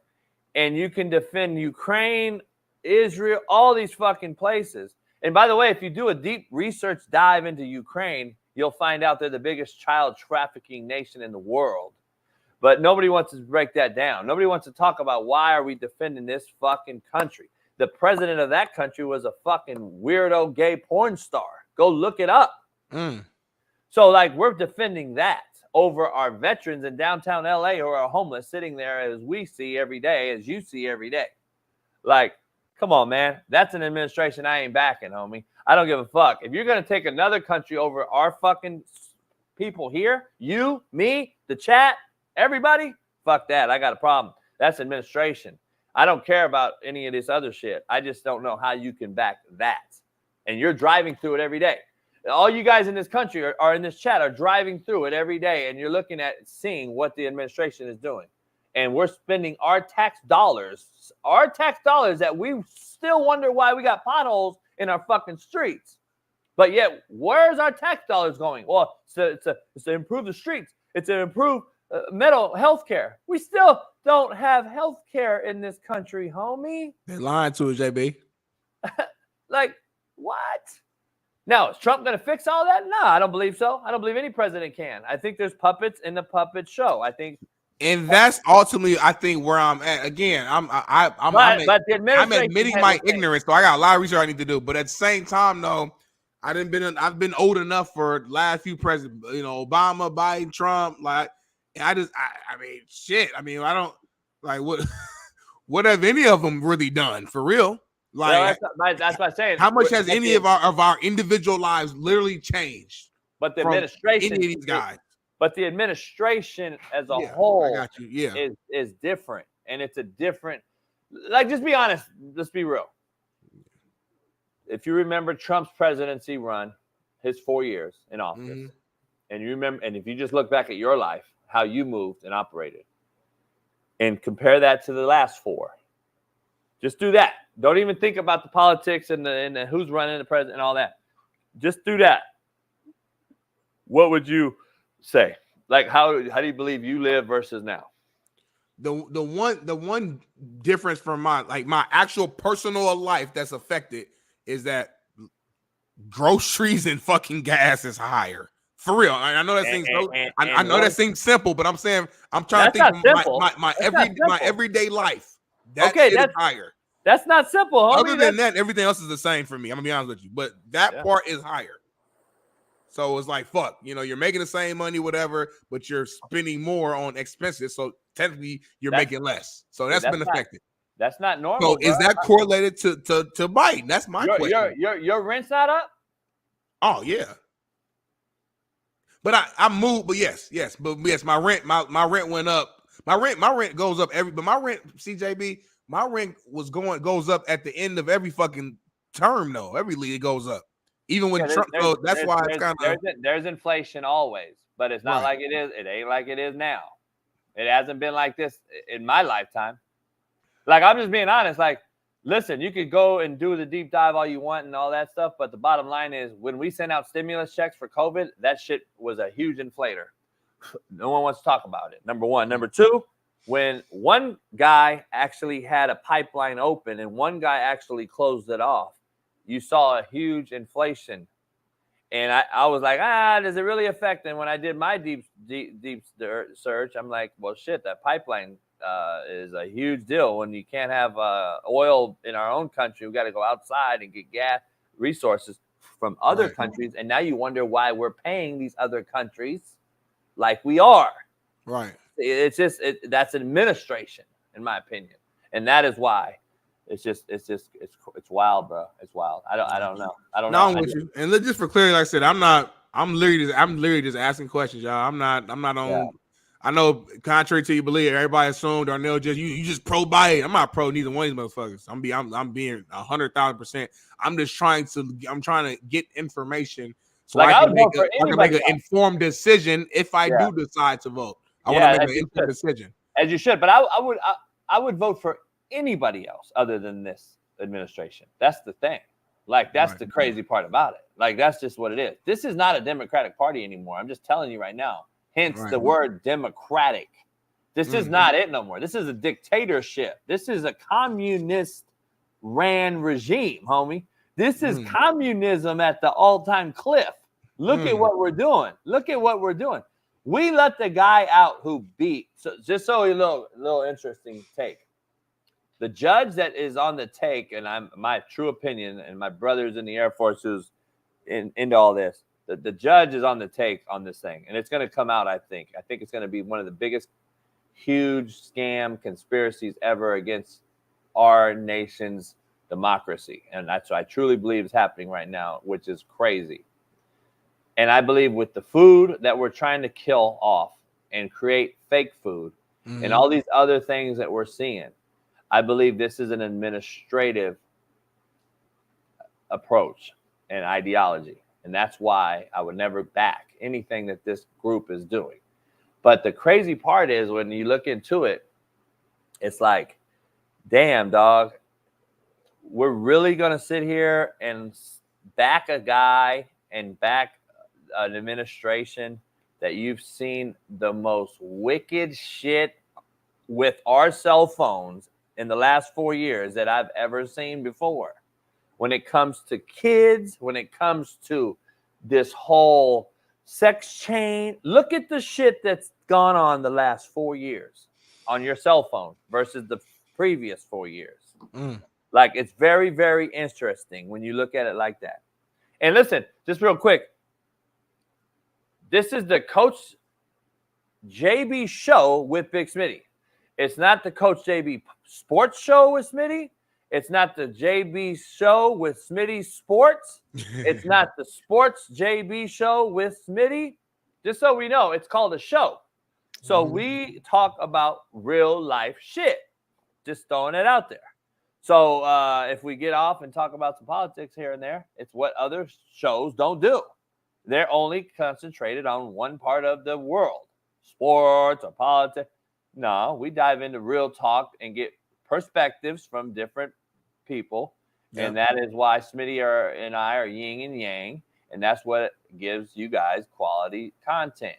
and you can defend Ukraine, Israel, all these fucking places. And by the way, if you do a deep research dive into Ukraine, you'll find out they're the biggest child trafficking nation in the world. But nobody wants to break that down. Nobody wants to talk about why are we defending this fucking country. The president of that country was a fucking weirdo gay porn star. Go look it up. So, like, we're defending that over our veterans in downtown LA who are homeless sitting there as we see every day, as you see every day. Like, come on, man. That's an administration I ain't backing, homie. I don't give a fuck. If you're going to take another country over our fucking people here, you, me, the chat, everybody, fuck that. I got a problem. That's administration. I don't care about any of this other shit. I just don't know how you can back that. And you're driving through it every day. All you guys in this country are in this chat are driving through it every day, and you're looking at seeing what the administration is doing. And we're spending our tax dollars that we still wonder why we got potholes in our fucking streets. But yet, where's our tax dollars going? Well, it's to improve the streets. It's to improve mental health care. We still don't have health care in this country, homie.
They're lying to us, JB.
Like, what? Now, is Trump going to fix all that? No, I don't believe so. I don't believe any president can. I think there's puppets in the puppet show. I think,
and that's ultimately, I think, where I'm at. Again, I'm admitting my ignorance, so I got a lot of research I need to do. But at the same time, though, I've been old enough for the last few presidents, Obama, Biden, Trump. Like, I mean, shit. I mean, I don't like what have any of them really done for real? Like,
that's what I'm saying.
How much has any of our individual lives literally changed?
But the administration,
any of these guys.
But the administration as a whole,
I got you. Yeah,
is different, and it's a different. Like, just be honest. Let's be real. If you remember Trump's presidency run, his 4 years in office, and you remember, and if you just look back at your life, how you moved and operated, and compare that to the last 4, just do that. Don't even think about the politics and the who's running the president and all that. Just do that. What would you say? Like, how do you believe you live versus now?
The one difference from my actual personal life that's affected is that groceries and fucking gas is higher. For real. I know that seems I know that seems simple, but I'm saying I'm trying to think of my everyday life. That is higher.
That's not simple, homie.
Other than that, everything else is the same for me. I'm gonna be honest with you, but that part is higher. So it's like, fuck, you're making the same money, whatever, but you're spending more on expenses. So technically, you're making less. So that's been affected.
That's not normal.
So is that correlated to Biden? That's my question.
Your rent's not up?
Oh yeah. But I moved. But yes, my rent went up. My rent goes up but my rent, CJB. My rent goes up at the end of every fucking term, though. Every league goes up, even when Trump goes. That's why it's kind of
there's inflation always, but it's not like it is. It ain't like it is now. It hasn't been like this in my lifetime. Like, I'm just being honest. Like, listen, you could go and do the deep dive all you want and all that stuff, but the bottom line is, when we sent out stimulus checks for COVID, that shit was a huge inflator. No one wants to talk about it. Number one. Number two. When one guy actually had a pipeline open and one guy actually closed it off, you saw a huge inflation. And I was like, does it really affect? And when I did my deep search, I'm like, well, shit, that pipeline is a huge deal. When you can't have oil in our own country, we got to go outside and get gas resources from other countries. And now you wonder why we're paying these other countries like we are.
Right.
It's just that's administration, in my opinion, and that is why it's wild, bro. It's wild. I don't know.
I'm with you. And just for clarity, like I said, I'm literally just asking questions, y'all. I'm not on. Yeah. I know, contrary to you believe, everybody assumed Darnell you just pro Biden. I'm not pro neither one of these motherfuckers. I'm being 100,000%. I'm trying to get information so I can make an informed decision if I do decide to vote. I want to make an informed decision.
As you should, but I would vote for anybody else other than this administration. That's the thing. Like, that's the crazy part about it. Like, that's just what it is. This is not a Democratic Party anymore. I'm just telling you right now. Hence the word democratic. This is not it no more. This is a dictatorship. This is a communist ran regime, homie. This is communism at the all-time cliff. Look at what we're doing. Look at what we're doing. We let the guy out who beat. So just so a little interesting take. The judge that is on the take, and I'm my true opinion, and my brother's in the Air Force who's into all this. The judge is on the take on this thing, and it's going to come out. I think it's going to be one of the biggest, huge scam conspiracies ever against our nation's democracy, and that's what I truly believe is happening right now, which is crazy. And I believe with the food that we're trying to kill off and create fake food and all these other things that we're seeing, I believe this is an administrative approach and ideology. And that's why I would never back anything that this group is doing. But the crazy part is when you look into it, it's like, damn, dog, we're really going to sit here and back a guy and back an administration that you've seen the most wicked shit with our cell phones in the last 4 years that I've ever seen before. when it comes to kids, when it comes to this whole sex chain. Look at the shit that's gone on the last 4 years on your cell phone versus the previous 4 years. Like, it's very, very interesting when you look at it like that. And listen, just real quick, this is the Coach JB show with Big Smitty. It's not the Coach JB Sports show with Smitty. It's not the JB show with Smitty Sports. It's not the Sports JB show with Smitty. Just so we know, it's called a show. So we talk about real life shit. Just throwing it out there. So if we get off and talk about some politics here and there, it's what other shows don't do. They're only concentrated on one part of the world, sports or politics. No, we dive into real talk and get perspectives from different people. Yep. And that is why Smitty and I are yin and yang. And that's what gives you guys quality content.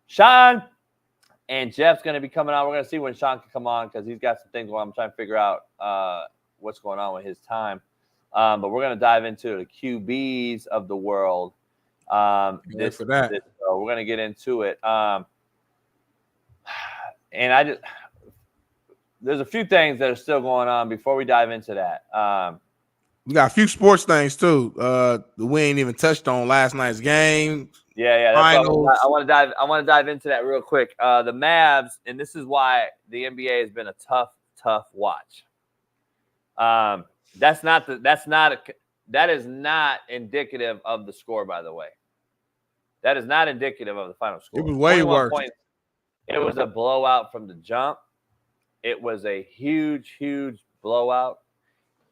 Shaun and Jeff's going to be coming on. We're going to see when Shaun can come on because he's got some things going on. I'm trying to figure out what's going on with his time. But we're going to dive into the QBs of the world.
For that.
So we're going to get into it. And there's a few things that are still going on before we dive into that.
We got a few sports things too. We ain't even touched on last night's game.
Yeah. I want to dive into that real quick. The Mavs, and this is why the NBA has been a tough watch. That is not indicative of the score, by the way. That is not indicative of the final score.
It was way worse.
Points. It was a blowout from the jump. It was a huge blowout.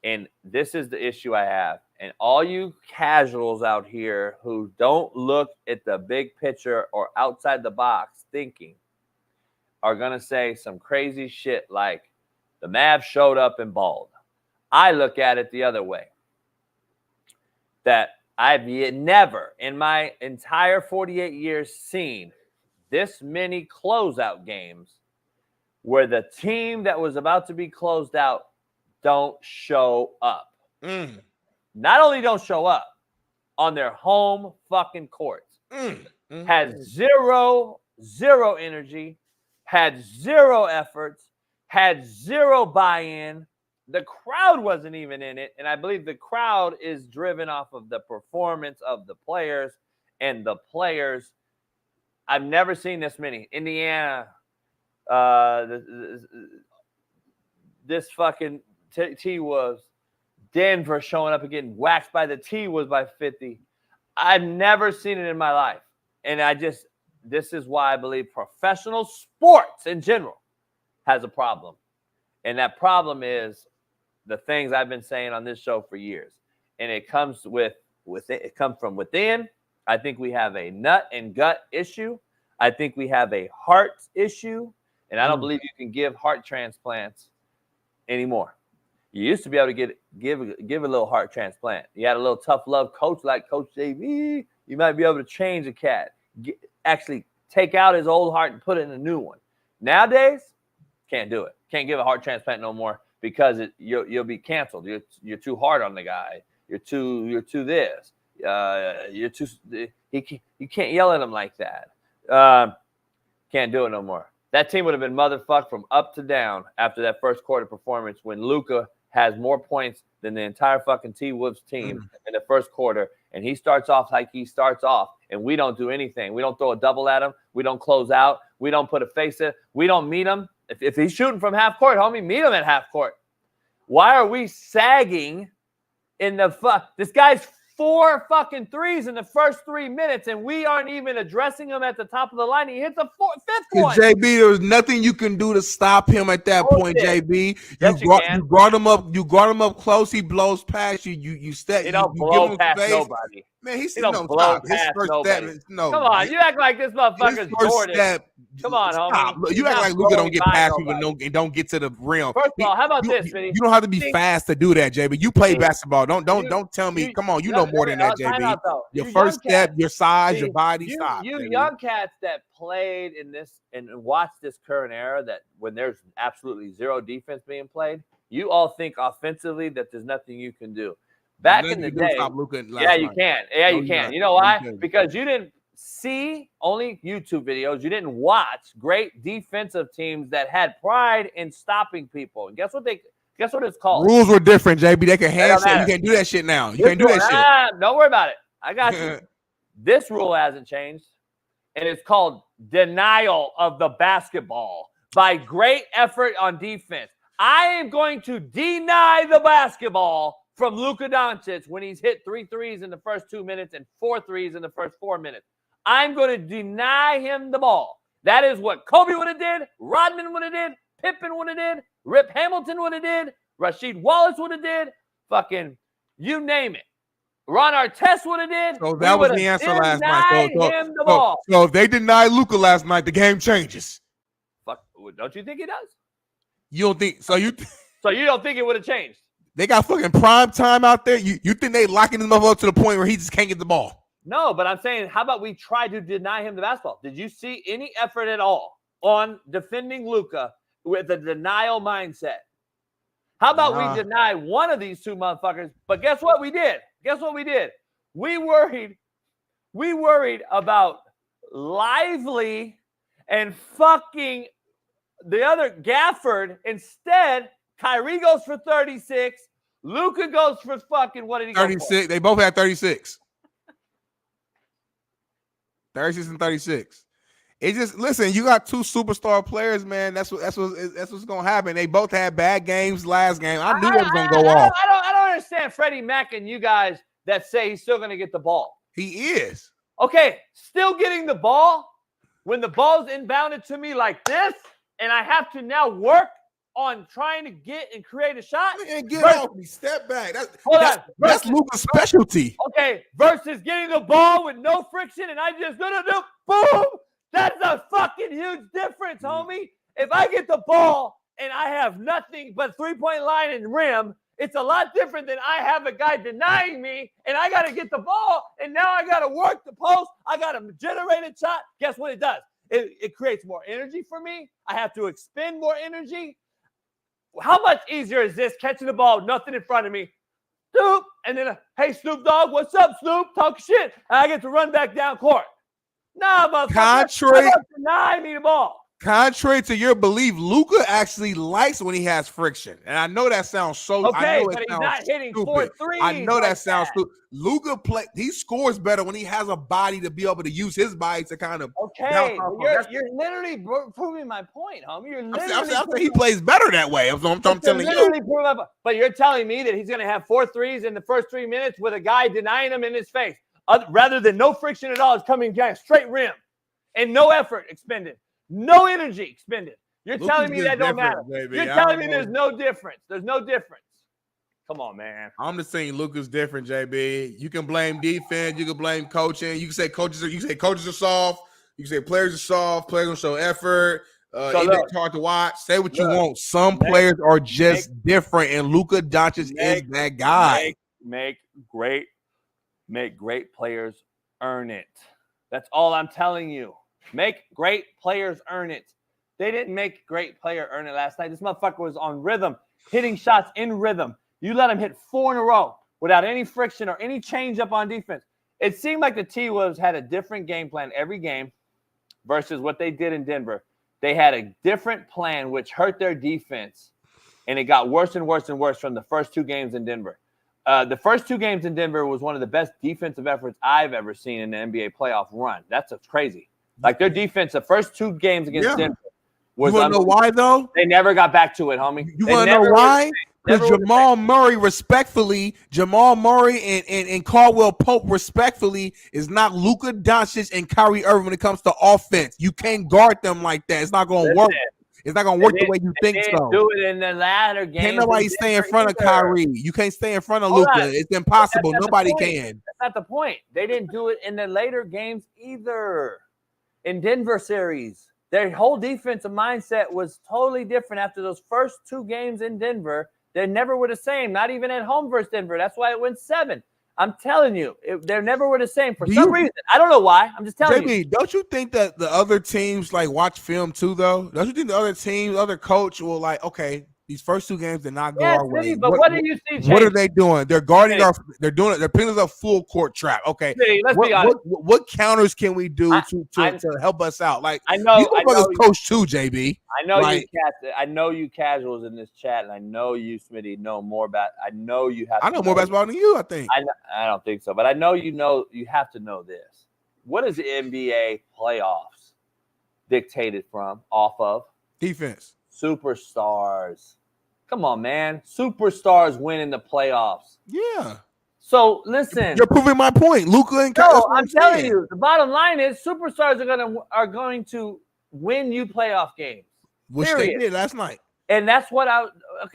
And this is the issue I have. And all you casuals out here who don't look at the big picture or outside the box thinking are going to say some crazy shit like the Mavs showed up and balled. I look at it the other way. That I've never in my entire 48 years seen this many closeout games where the team that was about to be closed out don't show up. Not only don't show up on their home fucking courts, had zero energy, had zero efforts, had zero buy-in. The crowd wasn't even in it. And I believe the crowd is driven off of the performance of the players and the players. I've never seen this many. Indiana, this fucking T-Wolves, Denver showing up and getting waxed by the T-Wolves by 50. I've never seen it in my life. And this is why I believe professional sports in general has a problem. And that problem is the things I've been saying on this show for years. And it comes it comes from within. I think we have a nut and gut issue. I think we have a heart issue. And I don't believe you can give heart transplants anymore. You used to be able to give a little heart transplant. You had a little tough love coach like Coach JB. You might be able to change a cat. Actually take out his old heart and put in a new one. Nowadays, can't do it. Can't give a heart transplant no more because you'll be canceled. You're too hard on the guy. You're too this. You can't yell at him like that. Can't do it no more. That team would have been motherfucked from up to down after that first quarter performance when Luka has more points than the entire fucking T-Wolves team in the first quarter. And he starts off like he starts off, and we don't do anything. We don't throw a double at him. We don't close out. We don't put a face in. We don't meet him. If he's shooting from half court, homie, meet him at half court. Why are we sagging in the This guy's 4 fucking threes in the first 3 minutes, and we aren't even addressing him at the top of the line. He hits a fifth one.
JB, there's nothing you can do to stop him at that point, JB. You guard him up. You guard him up close. He blows past you. You step.
He don't blow past nobody.
Man, he
don't blow past nobody. Come on, you act like this motherfucker's Jordan. Come on, homie.
You act like Luka don't get past people and don't get to the rim.
First of all, how about this, Smitty?
You don't have to be fast to do that, JB. You play basketball. Don't tell me. Come on, you know more than that, JB. Your first step, your size, your body. Stop.
You young cats that played in this and watched this current era, that when there's absolutely zero defense being played, You all think offensively that there's nothing you can do. Back in the day, yeah, you can. Yeah, you can. You know why? Because you didn't see only YouTube videos. You didn't watch great defensive teams that had pride in stopping people. And guess what it's called?
Rules were different, JB. They can handshake. You can't do that shit now. You can't do that shit.
Don't worry about it. I got you. This rule hasn't changed, and it's called denial of the basketball by great effort on defense. I am going to deny the basketball from Luka Doncic when he's hit 3 threes in the first 2 minutes and 4 threes in the first 4 minutes. I'm going to deny him the ball. That is what Kobe would have did, Rodman would have did, Pippen would have did, Rip Hamilton would have did, Rasheed Wallace would have did, fucking you name it. Ron Artest would have did.
So that was the answer last night. So if they deny Luka last night, the game changes.
Fuck, don't you think it does?
You don't think so?
So you don't think it would have changed?
They got fucking prime time out there. You think they locking him up to the point where he just can't get the ball?
No, but I'm saying, how about we try to deny him the basketball? Did you see any effort at all on defending Luka with a denial mindset? How about we deny one of these two motherfuckers? But guess what we did? We worried about Lively and fucking the other Gafford. Instead, Kyrie goes for 36. Luka goes for fucking, what did he go
36. They both had 36. 36 and 36. It just, listen, you got two superstar players, man. That's what's gonna happen. They both had bad games last game. I knew that was gonna go off.
I don't understand Freddie Mac and you guys that say he's still gonna get the ball.
He is.
Okay, still getting the ball when the ball's inbounded to me like this, and I have to now work on trying to get and create a shot.
And get off me, step back. That's Luka's specialty.
Okay, versus getting the ball with no friction, and I just gonna do boom. That's a fucking huge difference, homie. If I get the ball and I have nothing but 3-point line and rim, it's a lot different than I have a guy denying me, and I got to get the ball, and now I got to work the post. I got to generate a shot. Guess what it does? It creates more energy for me. I have to expend more energy. How much easier is this catching the ball, nothing in front of me? Snoop, and then, hey, Snoop Dogg, what's up, Snoop? Talk shit. And I get to run back down court. Nah, motherfucker. Deny me the ball.
Contrary to your belief, Luka actually likes when he has friction. And I know that sounds so
okay, but he's not hitting 4 threes.
I know that sounds stupid. Luka he scores better when he has a body to be able to use his body to kind of
you're literally proving my point, homie.
I'm saying he plays better that way. I'm telling you.
But you're telling me that he's going to have 4 threes in the first 3 minutes with a guy denying him in his face, rather than no friction at all. It's coming down straight rim and no effort expended. No energy expended. You're telling me that don't matter. Baby. You're telling me there's no difference. There's no difference. Come on, man.
I'm just saying Luka's different, JB. You can blame defense. You can blame coaching. You can say coaches are soft. You can say players are soft. Players don't show effort. It's hard to watch. Say what you want. Some players are just different, and Luka Doncic is that guy.
Make great players earn it. That's all I'm telling you. Make great players earn it. They didn't make great player earn it last night. This motherfucker was on rhythm, hitting shots in rhythm. You let him hit 4 in a row without any friction or any change up on defense. It seemed like the T-Wolves had a different game plan every game versus what they did in Denver. They had a different plan, which hurt their defense, and it got worse and worse and worse from the first 2 games in Denver. The first 2 games in Denver was one of the best defensive efforts I've ever seen in the NBA playoff run. That's crazy. Like their defense, the first 2 games against Denver was.
You want to know why, though?
They never got back to it, homie.
You want to know why? Because Jamal Murray, and Caldwell Pope, respectfully, is not Luka Doncic and Kyrie Irving when it comes to offense. You can't guard them like that. It's not going to work. It's not going to work the way you think so.
Do it in the latter game.
Can't nobody stay in front of Kyrie. You can't stay in front of Luka. It's impossible. Nobody can.
That's not the point. They didn't do it in the later games either. In Denver series, their whole defensive mindset was totally different after those first 2 games in Denver. They never were the same, not even at home versus Denver. That's why it went 7. I'm telling you, they never were the same for some reason. I don't know why. I'm just telling you.
Don't you think that the other teams like watch film too, though? Don't you think the other teams, other coach will like, okay, These first two games did not go
Yes,
our way.
but what do you see change?
What are they doing? They're guarding
Smitty.
They're doing it. They're putting us a full court trap. Okay.
Smitty, let's be honest.
What counters can we do to help us out? Like
I know,
these motherfuckers coach too, JB.
I know
like,
I know you casuals in this chat, and I know you, Smitty, know more about. I know you have.
I know more basketball than you. I think.
I don't think so, but I know you know. You have to know this. What is the NBA playoffs dictated from? Off of
defense.
Superstars. Come on, man. Superstars win in the playoffs.
Yeah.
So listen.
You're proving my point. Luka and
No, I'm telling you. The bottom line is superstars are going to win you playoff games.
Which they did last night.
And that's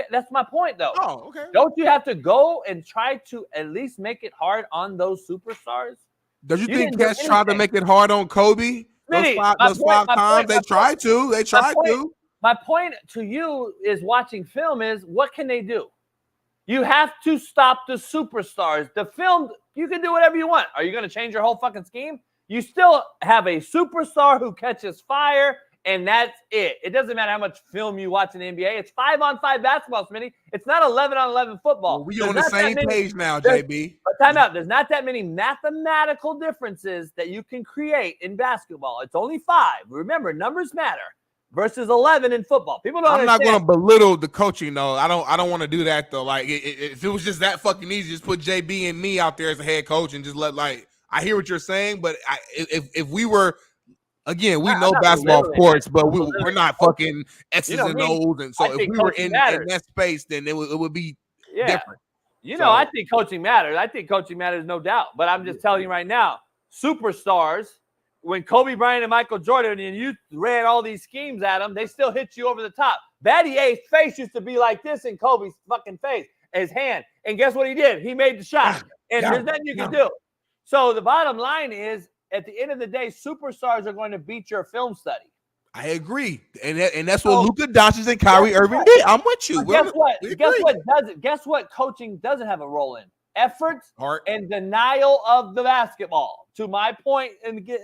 that's my point though.
Oh, okay.
Don't you have to go and try to at least make it hard on those superstars?
Does you think Cash tried to make it hard on Kobe? Those five times they tried to. They tried to.
My point to you is watching film is what can they do? You have to stop the superstars. The film, you can do whatever you want. Are you going to change your whole fucking scheme? You still have a superstar who catches fire, and that's it. It doesn't matter how much film you watch in the NBA. It's 5-on-5 basketball, Smitty. It's not 11-on-11 football.
Well, we on the same page now, JB.
But time out. There's not that many mathematical differences that you can create in basketball. It's only 5. Remember, numbers matter. Versus 11 in football. People don't
I'm
understand.
not going to belittle the coaching, though. I don't want to do that, though. Like, if it was just that fucking easy, just put JB and me out there as a head coach and just I hear what you're saying, but if we were, again, we know basketball, of course, but we're not fucking X's and O's. And so if we were in that space, then it would be different.
I think coaching matters. I think coaching matters, no doubt. But I'm just telling you right now, superstars, when Kobe Bryant and Michael Jordan and you ran all these schemes at them, they still hit you over the top. Batty A's face used to be like this in Kobe's fucking face, his hand. And guess what he did? He made the shot. And there's nothing you can do. So the bottom line is, at the end of the day, superstars are going to beat your film study.
I agree. And that's what Luka Doncic and Kyrie Irving did. I'm with you.
Guess what coaching doesn't have a role in? Effort and denial of the basketball. To my point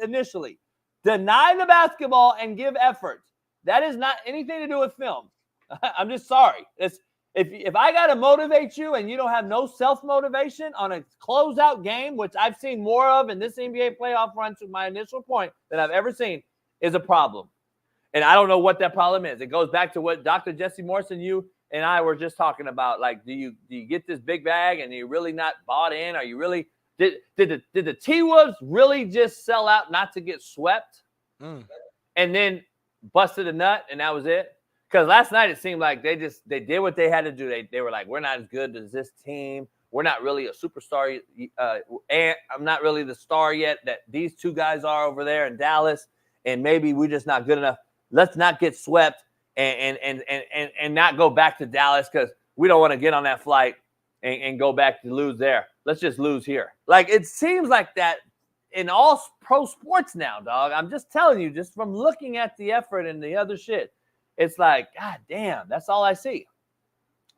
initially, deny the basketball and give effort. That is not anything to do with film. I'm just sorry. If I got to motivate you and you don't have no self-motivation on a closeout game, which I've seen more of in this NBA playoff run, to my initial point, than I've ever seen, is a problem. And I don't know what that problem is. It goes back to what Dr. Jesse Morse and you and I were just talking about. Like, do you get this big bag and you're really not bought in? Are you really did the T-Wolves really just sell out not to get swept and then busted a nut and that was it? Because last night it seemed like they did what they had to do. They were like, we're not as good as this team. We're not really a superstar. And I'm not really the star yet that these two guys are over there in Dallas. And maybe we're just not good enough. Let's not get swept and not go back to Dallas because we don't want to get on that flight and go back to lose there. Let's just lose here. Like, it seems like that in all pro sports now, dog. I'm just telling you, just from looking at the effort and the other shit, it's like, God damn, that's all I see.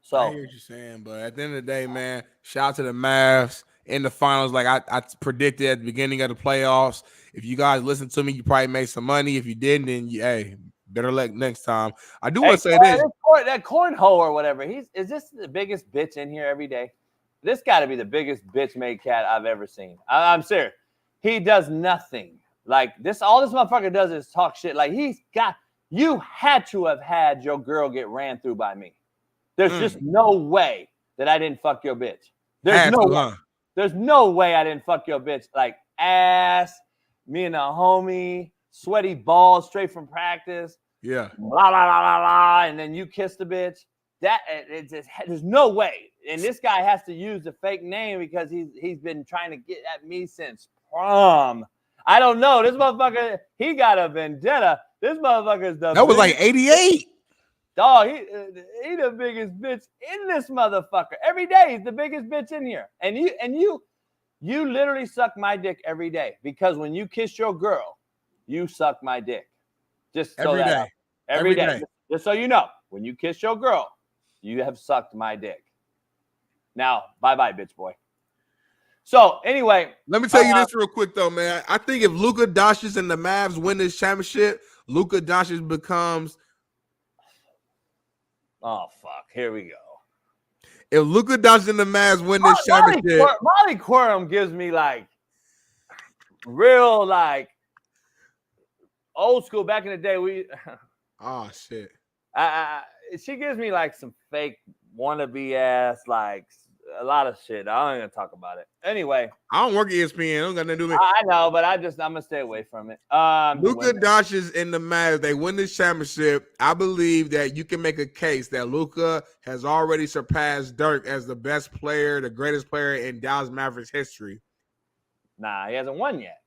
So
I hear what you're saying, but at the end of the day, man, shout out to the Mavs in the finals. Like I predicted at the beginning of the playoffs. If you guys listened to me, you probably made some money. If you didn't, then better luck next time. I do want to say this.
That cornhole or whatever. Is this the biggest bitch in here every day? This got to be the biggest bitch made cat I've ever seen. I'm serious. He does nothing. Like this, all this motherfucker does is talk shit. Like you had to have had your girl get ran through by me. There's just no way that I didn't fuck your bitch. There's no way I didn't fuck your bitch. Like ass, me and a homie, sweaty balls straight from practice.
Yeah.
Blah, blah, blah, blah, blah. And then you kiss the bitch. There's no way. And this guy has to use the fake name because he's been trying to get at me since prom. I don't know. This motherfucker, he got a vendetta. This motherfucker's the
That was like 88.
Dog, he the biggest bitch in this motherfucker. Every day he's the biggest bitch in here. And you literally suck my dick every day because when you kiss your girl, you suck my dick. Just so
every day.
Every day. Just so you know, when you kiss your girl, you have sucked my dick. Now, bye-bye, bitch boy. So, anyway.
Let me tell you this real quick, though, man. I think if Luka Doncic and the Mavs win this championship, Luka Doncic becomes
Oh, fuck. Here we go.
If Luka Doncic and the Mavs win this championship,
Molly Quorum gives me like real like old school. Back in the day,
oh shit.
She gives me like some fake wannabe ass, like a lot of shit. I ain't gonna talk about it. Anyway,
I don't work at ESPN. I don't got nothing to do with it.
I know, but I'm gonna stay away from it.
Luka Doncic and the Mavs, they win this championship. I believe that you can make a case that Luka has already surpassed Dirk as the best player, the greatest player in Dallas Mavericks history.
Nah, he hasn't won yet.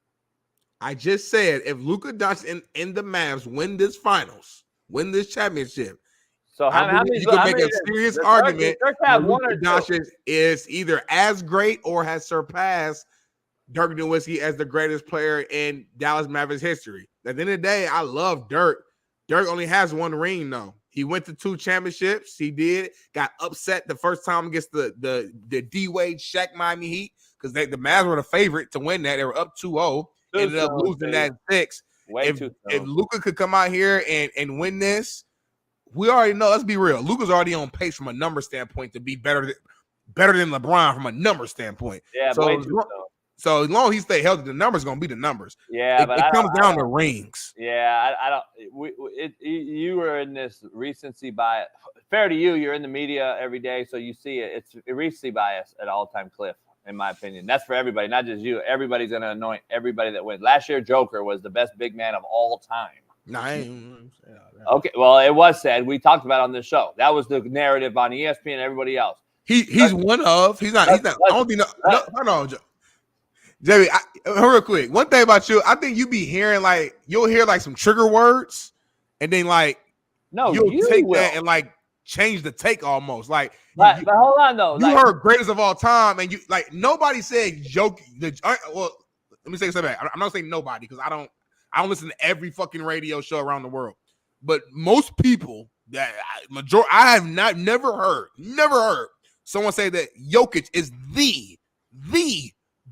I just said if Luka Doncic and the Mavs win this finals, win this championship,
so how many?
You can make a serious argument that Luka Doncic is either as great or has surpassed Dirk Nowitzki as the greatest player in Dallas Mavericks history. At the end of the day, I love Dirk. Dirk only has one ring, though. He went to 2 championships. He got upset the first time against the D-Wade Shaq Miami Heat because the Mavs were the favorite to win that. They were up 2-0. Ended up losing that 6. If Luka could come out here and win this, we already know. Let's be real. Luka's already on pace from a number standpoint to be better than LeBron from a number standpoint.
Yeah,
so as long as he stay healthy, the numbers gonna be the numbers.
Yeah,
but it comes down to rings.
Yeah, I don't. You were in this recency bias. Fair to you, you're in the media every day, so you see it. It's a recency bias at all-time cliff, in my opinion. That's for everybody, not just you. Everybody's gonna anoint everybody that wins. Last year, Joker was the best big man of all time.
No, I ain't.
Okay, well, it was said. We talked about it on this show. That was the narrative on ESPN and everybody else.
He's one of. He's not. I don't think. No. Jamie, real quick. One thing about you, I think you be hearing you'll hear some trigger words, and then you'll take that and change the take almost. But
hold on though.
You heard greatest of all time, and you nobody said joke. Well, let me say something back. I'm not saying nobody because I don't listen to every fucking radio show around the world. But most people I have never heard someone say that Jokic is the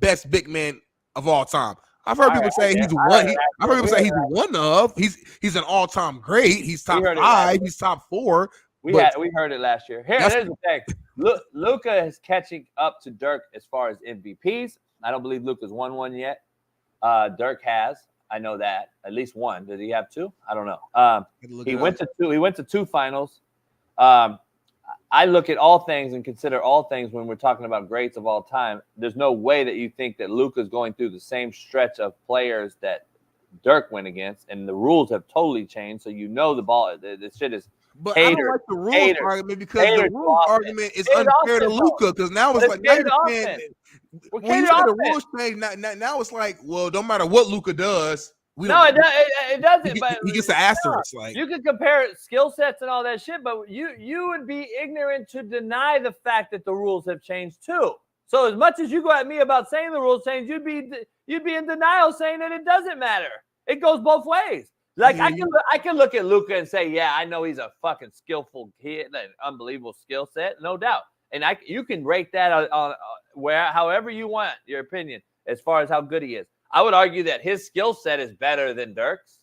best big man of all time. I've heard people say he's one. I've heard people say he's one of. He's an all-time great. He's top 5. He's top 4.
We heard it last year. Here's the thing. Luka is catching up to Dirk as far as MVPs. I don't believe Luka's won one yet. Dirk has. I know that at least one. Did he have 2? I don't know. He went to 2. He went to 2 finals. I look at all things and consider all things when we're talking about greats of all time. There's no way that you think that Luka's going through the same stretch of players that Dirk went against, and the rules have totally changed. So the shit is.
But I don't like the rules argument because the rules argument is unfair to Luka because now it's now you're saying when you say the rules change, now it's well, no matter what Luka does, it doesn't. He gets an asterisk.
You can compare skill sets and all that shit, but you would be ignorant to deny the fact that the rules have changed too. So as much as you go at me about saying the rules changed, you'd be in denial saying that it doesn't matter. It goes both ways. I can look at Luka and say, yeah, I know he's a fucking skillful kid, an unbelievable skill set, no doubt. And you can rate that on however you want your opinion as far as how good he is. I would argue that his skill set is better than Dirk's.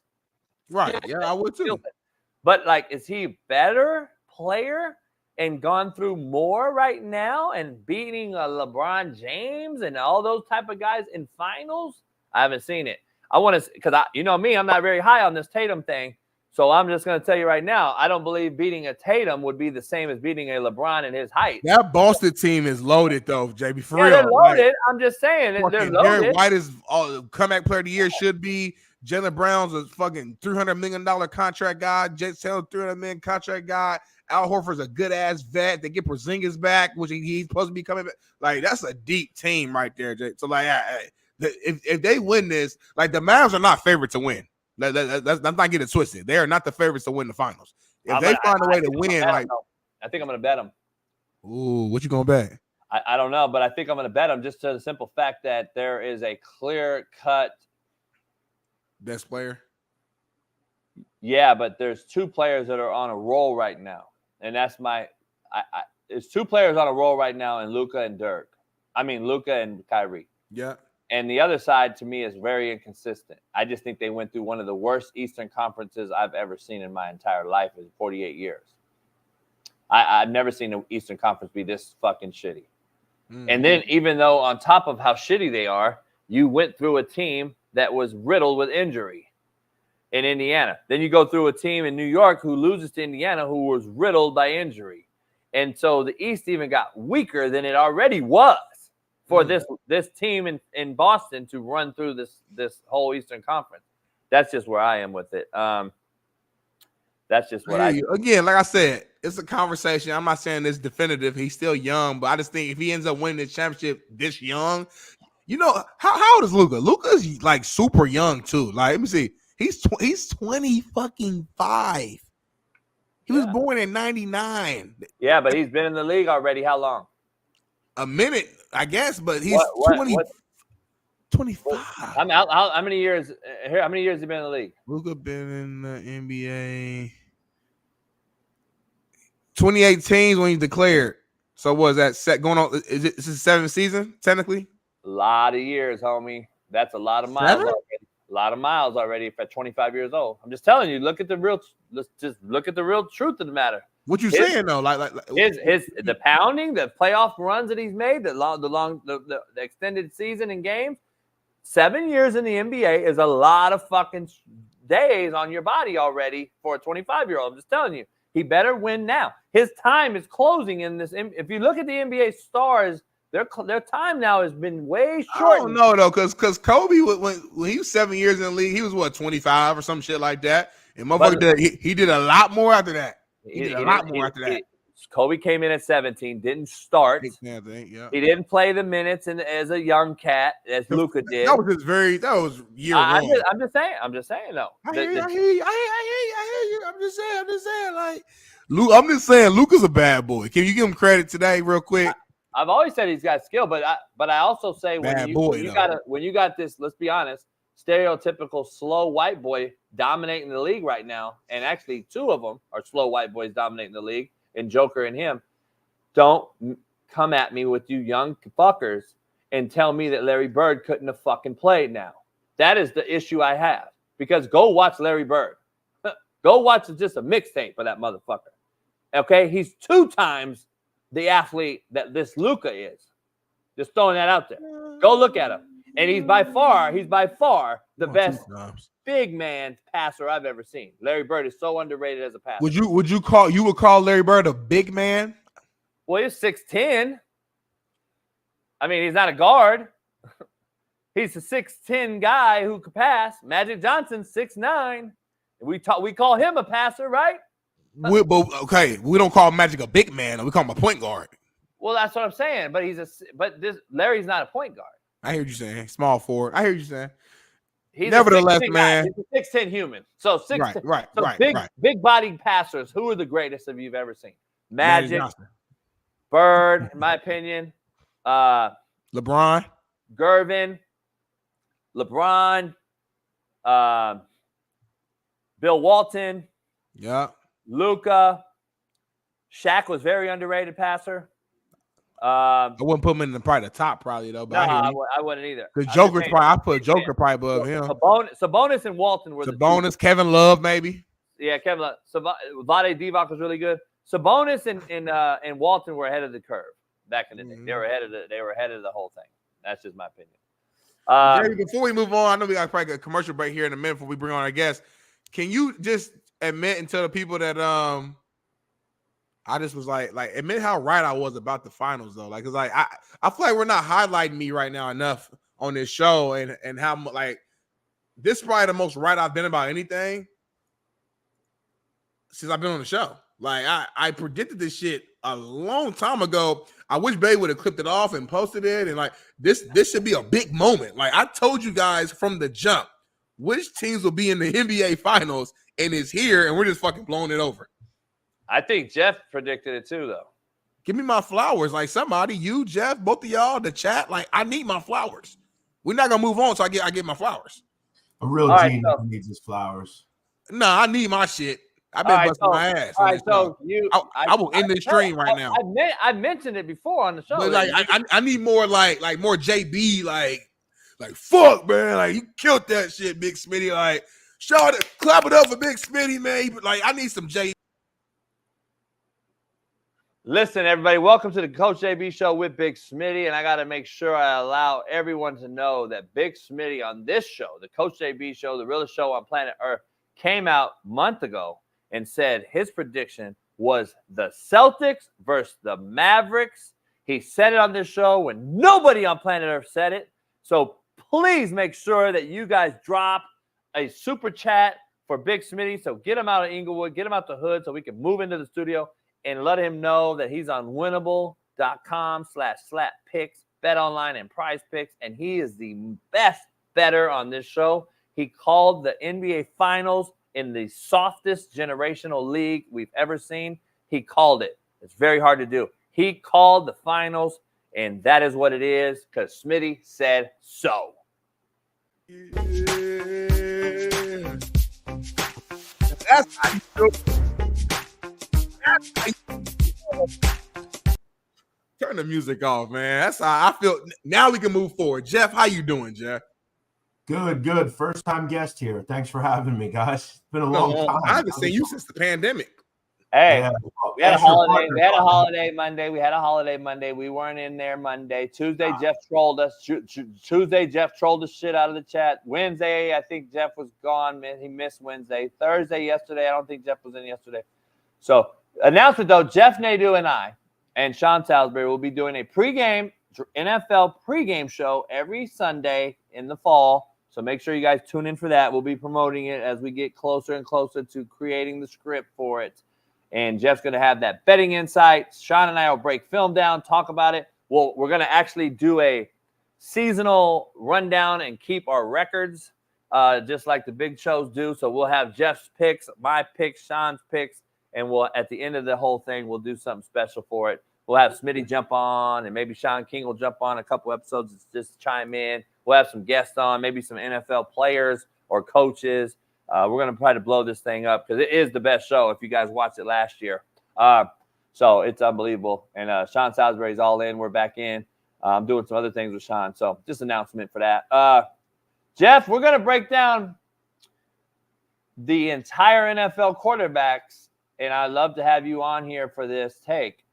Right. Yeah, I would too.
But is he a better player and gone through more right now and beating LeBron James and all those type of guys in finals? I haven't seen it. I want to, because you know me, I'm not very high on this Tatum thing. So I'm just going to tell you right now, I don't believe beating a Tatum would be the same as beating a LeBron in his height.
That Boston team is loaded, though, JB. For real.
They're loaded. I'm just saying. They're loaded.
Derek White is comeback player of the year should be. Jalen Brown's a fucking $300 million contract guy. Jay Taylor, $300 million contract guy. Al Horford's a good-ass vet. They get Porzingis back, which he's supposed to be coming back. That's a deep team right there, Jay. So, if they win this, the Mavs are not favorite to win. Let's not get it twisted. They are not the favorites to win the finals. If they find a way to win,
I think I'm going to bet them.
Ooh, what you going to bet?
I don't know, but I think I'm going to bet them just to the simple fact that there is a clear-cut
best player.
Yeah, but there's 2 players that are on a roll right now, and that's there's 2 players on a roll right now, in Luka and Dirk. I mean, Luka and Kyrie.
Yeah.
And the other side, to me, is very inconsistent. I just think they went through one of the worst Eastern Conferences I've ever seen in my entire life in 48 years. I've never seen the Eastern Conference be this fucking shitty. And then even though on top of how shitty they are, you went through a team that was riddled with injury in Indiana. Then you go through a team in New York who loses to Indiana who was riddled by injury. And so the East even got weaker than it already was for this team in Boston to run through this whole Eastern Conference. That's just where I am with it. That's just what
again, like I said, it's a conversation. I'm not saying it's definitive. He's still young, but I just think if he ends up winning the championship this young, you know, how old is Luka? Luka's like super young too. Like, let me see. He's 20 fucking 5. He was born in 99.
Yeah, but he's been in the league already. How long?
A minute, I guess, but he's 25.
How many years? How many years has he been in the league?
Luka been in the NBA 2018 when he declared. So was that set going on? Is it his 7th season technically?
A lot of years, homie. That's a lot of miles. Already. A lot of miles already for 25 years old. I'm just telling you. Let's just look at the real truth of the matter.
What you saying though? Like
the pounding, the playoff runs that he's made, the extended season and games. 7 years in the NBA is a lot of fucking days on your body already for a 25-year-old. I'm just telling you, he better win now. His time is closing in this. If you look at the NBA stars, their time now has been way short.
I don't know though, because Kobe when he was 7 years in the league, he was what 25 or some shit like that. And motherfucker, he did a lot more after that. He did a lot more after that.
Kobe came in at 17, didn't start.
Yeah.
He didn't play the minutes as a young cat as Luka did.
That was year one.
I'm just saying though.
I hear you. I'm just saying. Like, I'm just saying, Luka's a bad boy. Can you give him credit today, real quick?
I've always said he's got skill, but I also say when you got this, let's be honest, stereotypical slow white boy dominating the league right now, and actually 2 of them are slow white boys dominating the league, and Joker and him. Don't come at me with you young fuckers and tell me that Larry Bird couldn't have fucking played now. That is the issue I have. Because go watch Larry Bird. Go watch just a mixtape of that motherfucker. Okay? He's 2 times the athlete that this Luka is. Just throwing that out there. Go look at him. And he's by far the best big man passer I've ever seen. Larry Bird is so underrated as a passer.
Would you call Larry Bird a big man?
Well, he's 6'10". I mean, he's not a guard. He's a 6'10" guy who could pass. Magic Johnson, 6'9". We call him a passer, right?
We don't call Magic a big man. We call him a point guard.
Well, that's what I'm saying. But Larry's not a point guard.
I hear what you're saying. Small forward. I hear what you're saying.
Nevertheless, man, he's a 6'10" human. So 6'10".
Right.
Big bodied passers. Who are the greatest of you've ever seen? Magic, Bird, in my opinion.
LeBron,
Gervin, LeBron, Bill Walton.
Yeah.
Luka. Shaq was very underrated passer.
I wouldn't put him in probably the top, though. But
I wouldn't either.
Because I put Joker probably above him.
Sabonis and Walton were
Sabonis, Kevin Love, maybe.
Yeah, Kevin Love. Vlade Divac was really good. Sabonis and Walton were ahead of the curve back in the day. They were ahead of the whole thing. That's just my opinion.
Jerry, before we move on, I know we got probably a commercial break here in a minute before we bring on our guests. Can you just admit and tell the people that I just was like admit how right I was about the finals though. Like, cause like I feel like we're not highlighting me right now enough on this show and how like this is probably the most right I've been about anything since I've been on the show. Like I predicted this shit a long time ago. I wish Bay would have clipped it off and posted it. And like this should be a big moment. Like I told you guys from the jump which teams will be in the NBA finals, and it's here, and we're just fucking blowing it over.
I think Jeff predicted it too, though.
Give me my flowers. Like somebody, you, Jeff, both of y'all, the chat. Like I need my flowers. We're not gonna move on, so I get my flowers.
A real genius needs his flowers.
Nah, I need my shit. I've been busting my ass.
All right, so
I will end this stream right now.
I mentioned it before on the show.
But like I need more like more JB like fuck man, like you killed that shit, Big Smitty. Like shout it, clap it up for Big Smitty, man. Like I need some JB.
Listen, everybody, welcome to the Coach JB Show with Big Smitty, and I got to make sure I allow everyone to know that Big Smitty on this show, the Coach JB Show, the realest show on planet Earth, came out a month ago and said his prediction was the Celtics versus the Mavericks. He said it on this show when nobody on planet Earth said it. So please make sure that you guys drop a super chat for Big Smitty. So get him out of Inglewood, get him out the hood so we can move into the studio and let him know that he's on winnable.com/slap picks, Betonline and Prize Picks, and he is the best bettor on this show. He called the NBA Finals in the softest generational league we've ever seen. He called it. It's very hard to do. He called the finals, and that is what it is because Smitty said so.
Yeah. That's how you do it. Turn the music off, man. That's how I feel. Now we can move forward. Jeff, how you doing, Jeff?
Good. First time guest here. Thanks for having me, guys. It's been a long time.
I haven't seen you since the pandemic.
Hey,
Yeah.
we had a holiday. We had a holiday Monday. We weren't in there Monday. Tuesday, Jeff trolled us. Tuesday, Jeff trolled the shit out of the chat. Wednesday, I think Jeff was gone. Man, he missed Wednesday. Thursday, yesterday, I don't think Jeff was in yesterday. So, announcement though, Jeff Naudo and I and Shaun Salisbury will be doing a pregame NFL pregame show every Sunday in the fall. So make sure you guys tune in for that. We'll be promoting it as we get closer and closer to creating the script for it. And Jeff's going to have that betting insight. Shaun and I will break film down, talk about it. Well, we're going to actually do a seasonal rundown and keep our records just like the big shows do. So we'll have Jeff's picks, my picks, Shaun's picks, and we'll at the end of the whole thing, we'll do something special for it. We'll have Smitty jump on, and maybe Shaun King will jump on a couple episodes just chime in. We'll have some guests on, maybe some NFL players or coaches. We're going to try to blow this thing up because it is the best show if you guys watched it last year. So it's unbelievable. And Shaun Salisbury's all in. We're back in. I'm doing some other things with Shaun. So just an announcement for that. Jeff, we're going to break down the entire NFL quarterbacks, and I'd love to have you on here for this take.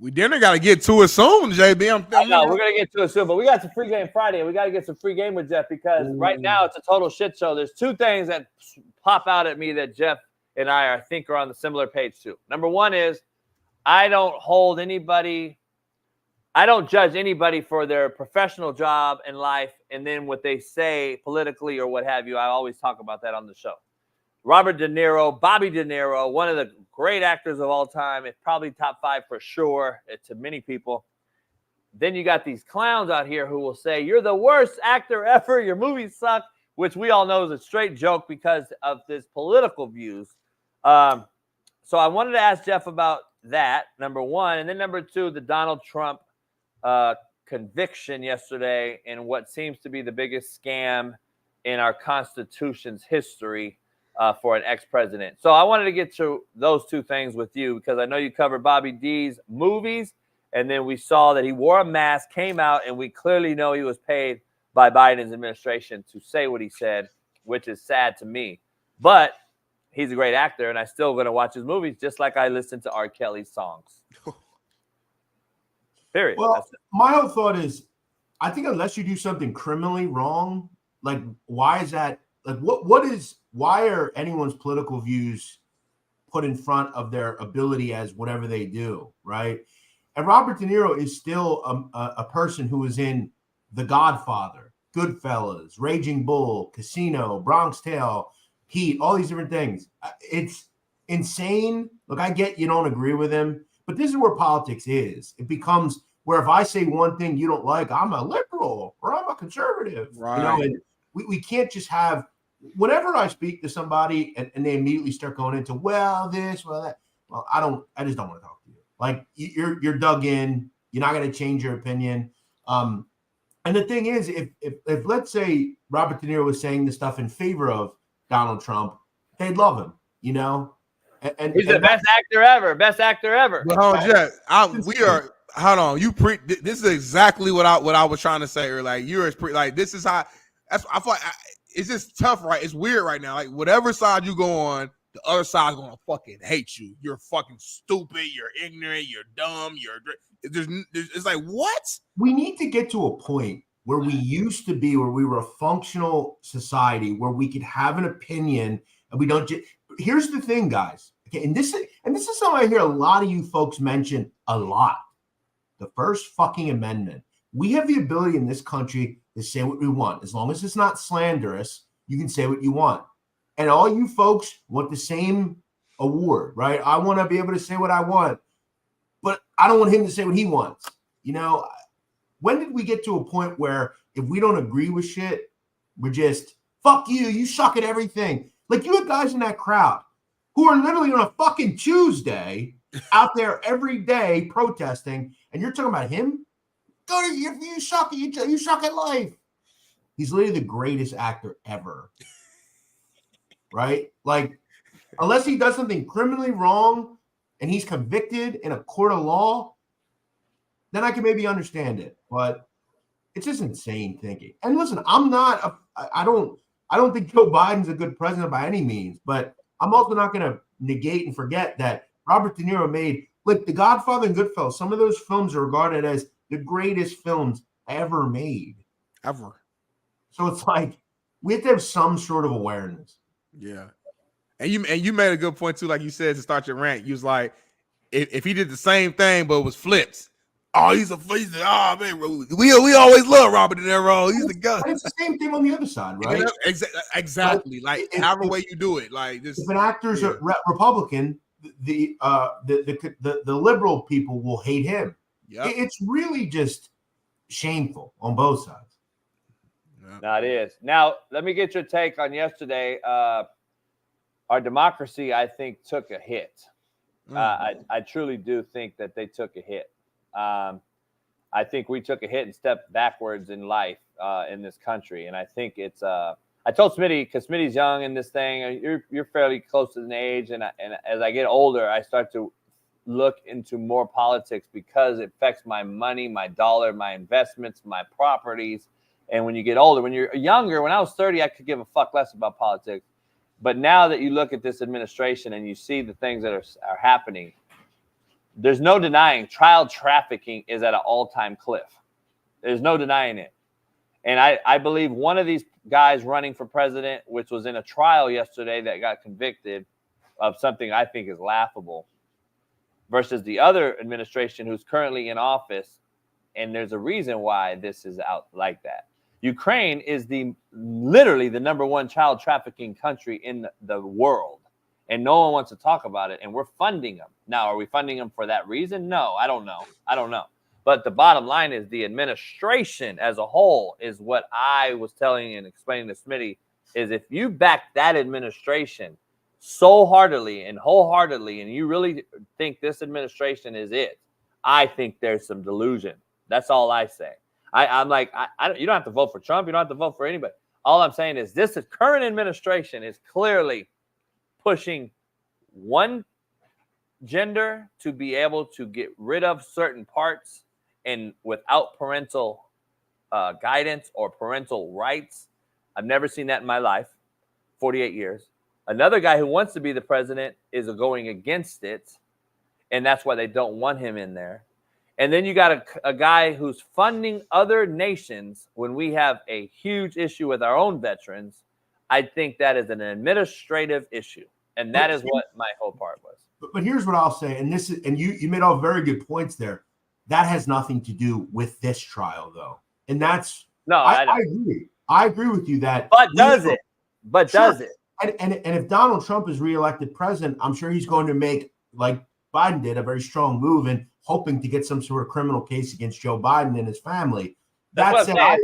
We dinner got to get to it soon, JB.
I know, we're going to get to it soon, but we got some free game Friday. We got to get some free game with Jeff because right now it's a total shit show. There's two things that pop out at me that Jeff and I think are on the similar page too. Number one is I don't judge anybody for their professional job and life and then what they say politically or what have you. I always talk about that on the show. Robert De Niro, Bobby De Niro, one of the great actors of all time. It's probably top 5 for sure to many people. Then you got these clowns out here who will say, you're the worst actor ever. Your movies suck, which we all know is a straight joke because of his political views. So I wanted to ask Jeff about that, number one. And then number two, the Donald Trump conviction yesterday in what seems to be the biggest scam in our Constitution's history. For an ex-president. So I wanted to get to those two things with you because I know you covered Bobby D's movies, and then we saw that he wore a mask, came out, and we clearly know he was paid by Biden's administration to say what he said, which is sad to me. But he's a great actor, and I'm still going to watch his movies just like I listen to R. Kelly's songs. Period.
Well, my whole thought is, I think unless you do something criminally wrong, like why is that? Like why are anyone's political views put in front of their ability as whatever they do, right? And Robert De Niro is still a person who is in The Godfather, Goodfellas, Raging Bull, Casino, Bronx Tale, Heat, all these different things. It's insane. Look, I get you don't agree with him, but this is where politics is. It becomes where if I say one thing you don't like, I'm a liberal or I'm a conservative.
Right.
You know, and we can't just have. Whenever I speak to somebody and they immediately start going into, well, this, well, that, well, I just don't want to talk to you. Like you're dug in, you're not going to change your opinion. And the thing is, if let's say Robert De Niro was saying the stuff in favor of Donald Trump, they'd love him, you know? And
he's the best actor ever. Best actor ever.
Well, Jeff, hold on. This is exactly what I was trying to say. Or like this is how I feel like it's just tough, right? It's weird right now. Like whatever side you go on, the other side's gonna fucking hate you. You're fucking stupid. You're ignorant. You're dumb. It's like, what?
We need to get to a point where we used to be, where we were a functional society, where we could have an opinion and we don't. Here's the thing, guys. Okay, and this is something I hear a lot of you folks mention a lot. The First fucking Amendment. We have the ability in this country to say what we want. As long as it's not slanderous, you can say what you want. And all you folks want the same award, right? I want to be able to say what I want, but I don't want him to say what he wants. You know, when did we get to a point where if we don't agree with shit, we're just, fuck you, you suck at everything? Like, you have guys in that crowd who are literally on a fucking Tuesday out there every day protesting, and you're talking about him? You suck at life. He's literally the greatest actor ever. Right? Like, unless he does something criminally wrong and he's convicted in a court of law, then I can maybe understand it. But it's just insane thinking. And listen, I don't think Joe Biden's a good president by any means, but I'm also not going to negate and forget that Robert De Niro made, like, The Godfather and Goodfellas. Some of those films are regarded as the greatest films ever made.
Ever. So
it's like, we have to have some sort of awareness.
Yeah. And you made a good point too, like you said, to start your rant. You was like, if he did the same thing but it was flips. Oh, oh man, we always love Robert De Niro. He's the guy.
It's the same thing on the other side, right?
Exactly. Like however way you do it. Like this,
if an actor's a Republican, the liberal people will hate him.
Yeah.
It's really just shameful on both sides.
No, it is. Now, let me get your take on yesterday. Our democracy, I think, took a hit. I truly do think that they took a hit. I think we took a hit and stepped backwards in life in this country. And I think it's I told Smitty, because Smitty's young in this thing, you're fairly close to an age. And as I get older, I start to look into more politics because it affects my money, my dollar, my investments, my properties. And when you get older, when you're younger, when I was 30, I could give a fuck less about politics. But now that you look at this administration and you see the things that are happening, there's no denying child trafficking is at an all-time cliff. There's no denying it. And I believe one of these guys running for president, which was in a trial yesterday that got convicted of something I think is laughable, versus the other administration who's currently in office. And there's a reason why this is out like that. Ukraine is literally the #1 child trafficking country in the world. And no one wants to talk about it. And we're funding them. Now, are we funding them for that reason? No, I don't know. But the bottom line is the administration as a whole is what I was telling and explaining to Smitty is if you back that administration so heartily and wholeheartedly, and you really think this administration is it, I think there's some delusion. That's all I say. I'm like, you don't have to vote for Trump. You don't have to vote for anybody. All I'm saying is this current administration is clearly pushing one gender to be able to get rid of certain parts and without parental guidance or parental rights. I've never seen that in my life, 48 years. Another guy who wants to be the president is going against it, and that's why they don't want him in there. And then you got a guy who's funding other nations when we have a huge issue with our own veterans. I think that is an administrative issue. And that is what my whole part was.
But here's what I'll say, and you made all very good points there. That has nothing to do with this trial, though. And that's I agree. I agree with you that.
But does it? But does it?
And if Donald Trump is reelected president, I'm sure he's going to make, like Biden did, a very strong move and hoping to get some sort of criminal case against Joe Biden and his family. That said, I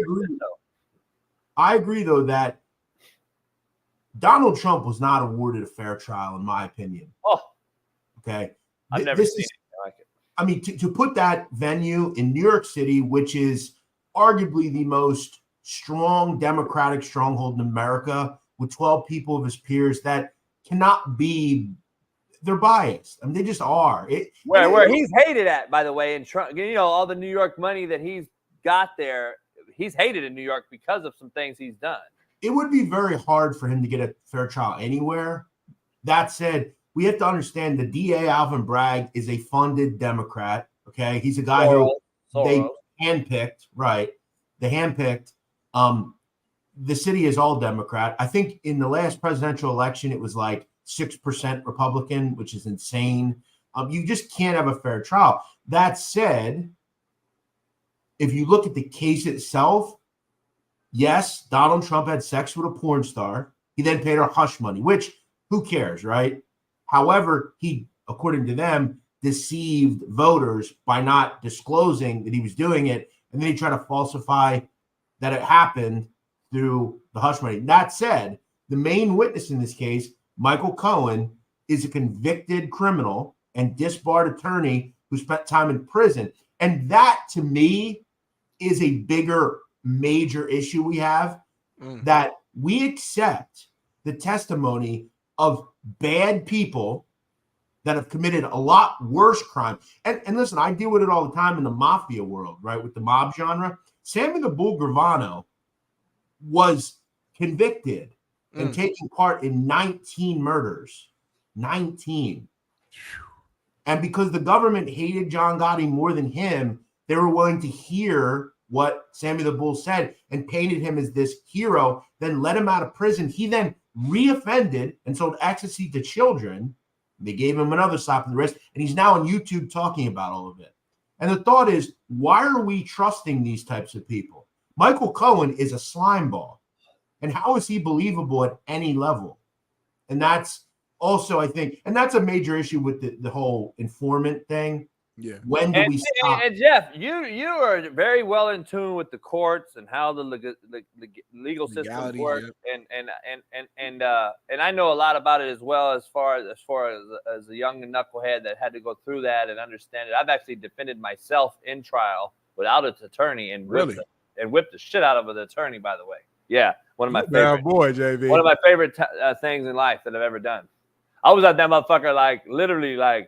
agree, though, that Donald Trump was not awarded a fair trial, in my opinion.
Oh,
okay.
I've never seen anything like it.
I mean, to put that venue in New York City, which is arguably the most strong Democratic stronghold in America, with 12 people of his peers that cannot be, they're biased. I mean, they just are.
Where he's hated at, by the way, and Trump, all the New York money that he's got there, he's hated in New York because of some things he's done.
It would be very hard for him to get a fair trial anywhere. That said, we have to understand the DA, Alvin Bragg, is a funded Democrat. Okay. He's a guy who they handpicked, right? They handpicked. The city is all Democrat. I think in the last presidential election, it was like 6% Republican, which is insane. You just can't have a fair trial. That said, if you look at the case itself, yes, Donald Trump had sex with a porn star. He then paid her hush money, which who cares, right? However, he, according to them, deceived voters by not disclosing that he was doing it. And then he tried to falsify that it happened through the hush money. That said, the main witness in this case, Michael Cohen, is a convicted criminal and disbarred attorney who spent time in prison. And that, to me, is a bigger, major issue we have, that we accept the testimony of bad people that have committed a lot worse crime. And listen, I deal with it all the time in the mafia world, right, with the mob genre. Sammy the Bull Gravano was convicted and taking part in 19 murders. 19. And because the government hated John Gotti more than him, they were willing to hear what Sammy the Bull said and painted him as this hero, then let him out of prison. He then reoffended and sold ecstasy to children. They gave him another slap in the wrist, and he's now on YouTube talking about all of it. And the thought is, why are we trusting these types of people? Michael Cohen is a slime ball. And how is he believable at any level? And that's also, I think, and that's a major issue with the whole informant thing.
Yeah.
When do we stop?
And Jeff, you are very well in tune with the courts and how the legal systems work, and I know a lot about it as well, as far as a young knucklehead that had to go through that and understand it. I've actually defended myself in trial without an attorney and whipped the shit out of an attorney. By the way, yeah, one of my favorite
JV.
One of my favorite things in life that I've ever done. I was at that motherfucker literally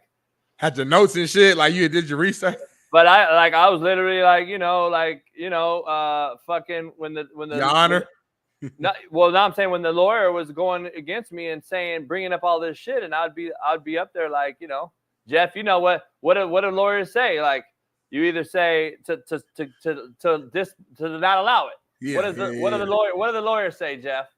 had your notes and shit, like you did your research.
But I was literally fucking when the
Your Honor.
Now I'm saying when the lawyer was going against me and bringing up all this shit, and I'd be up there Jeff, you know what do lawyers say? Like, you either say to not allow it.
Yeah,
what do the lawyers say, Jeff?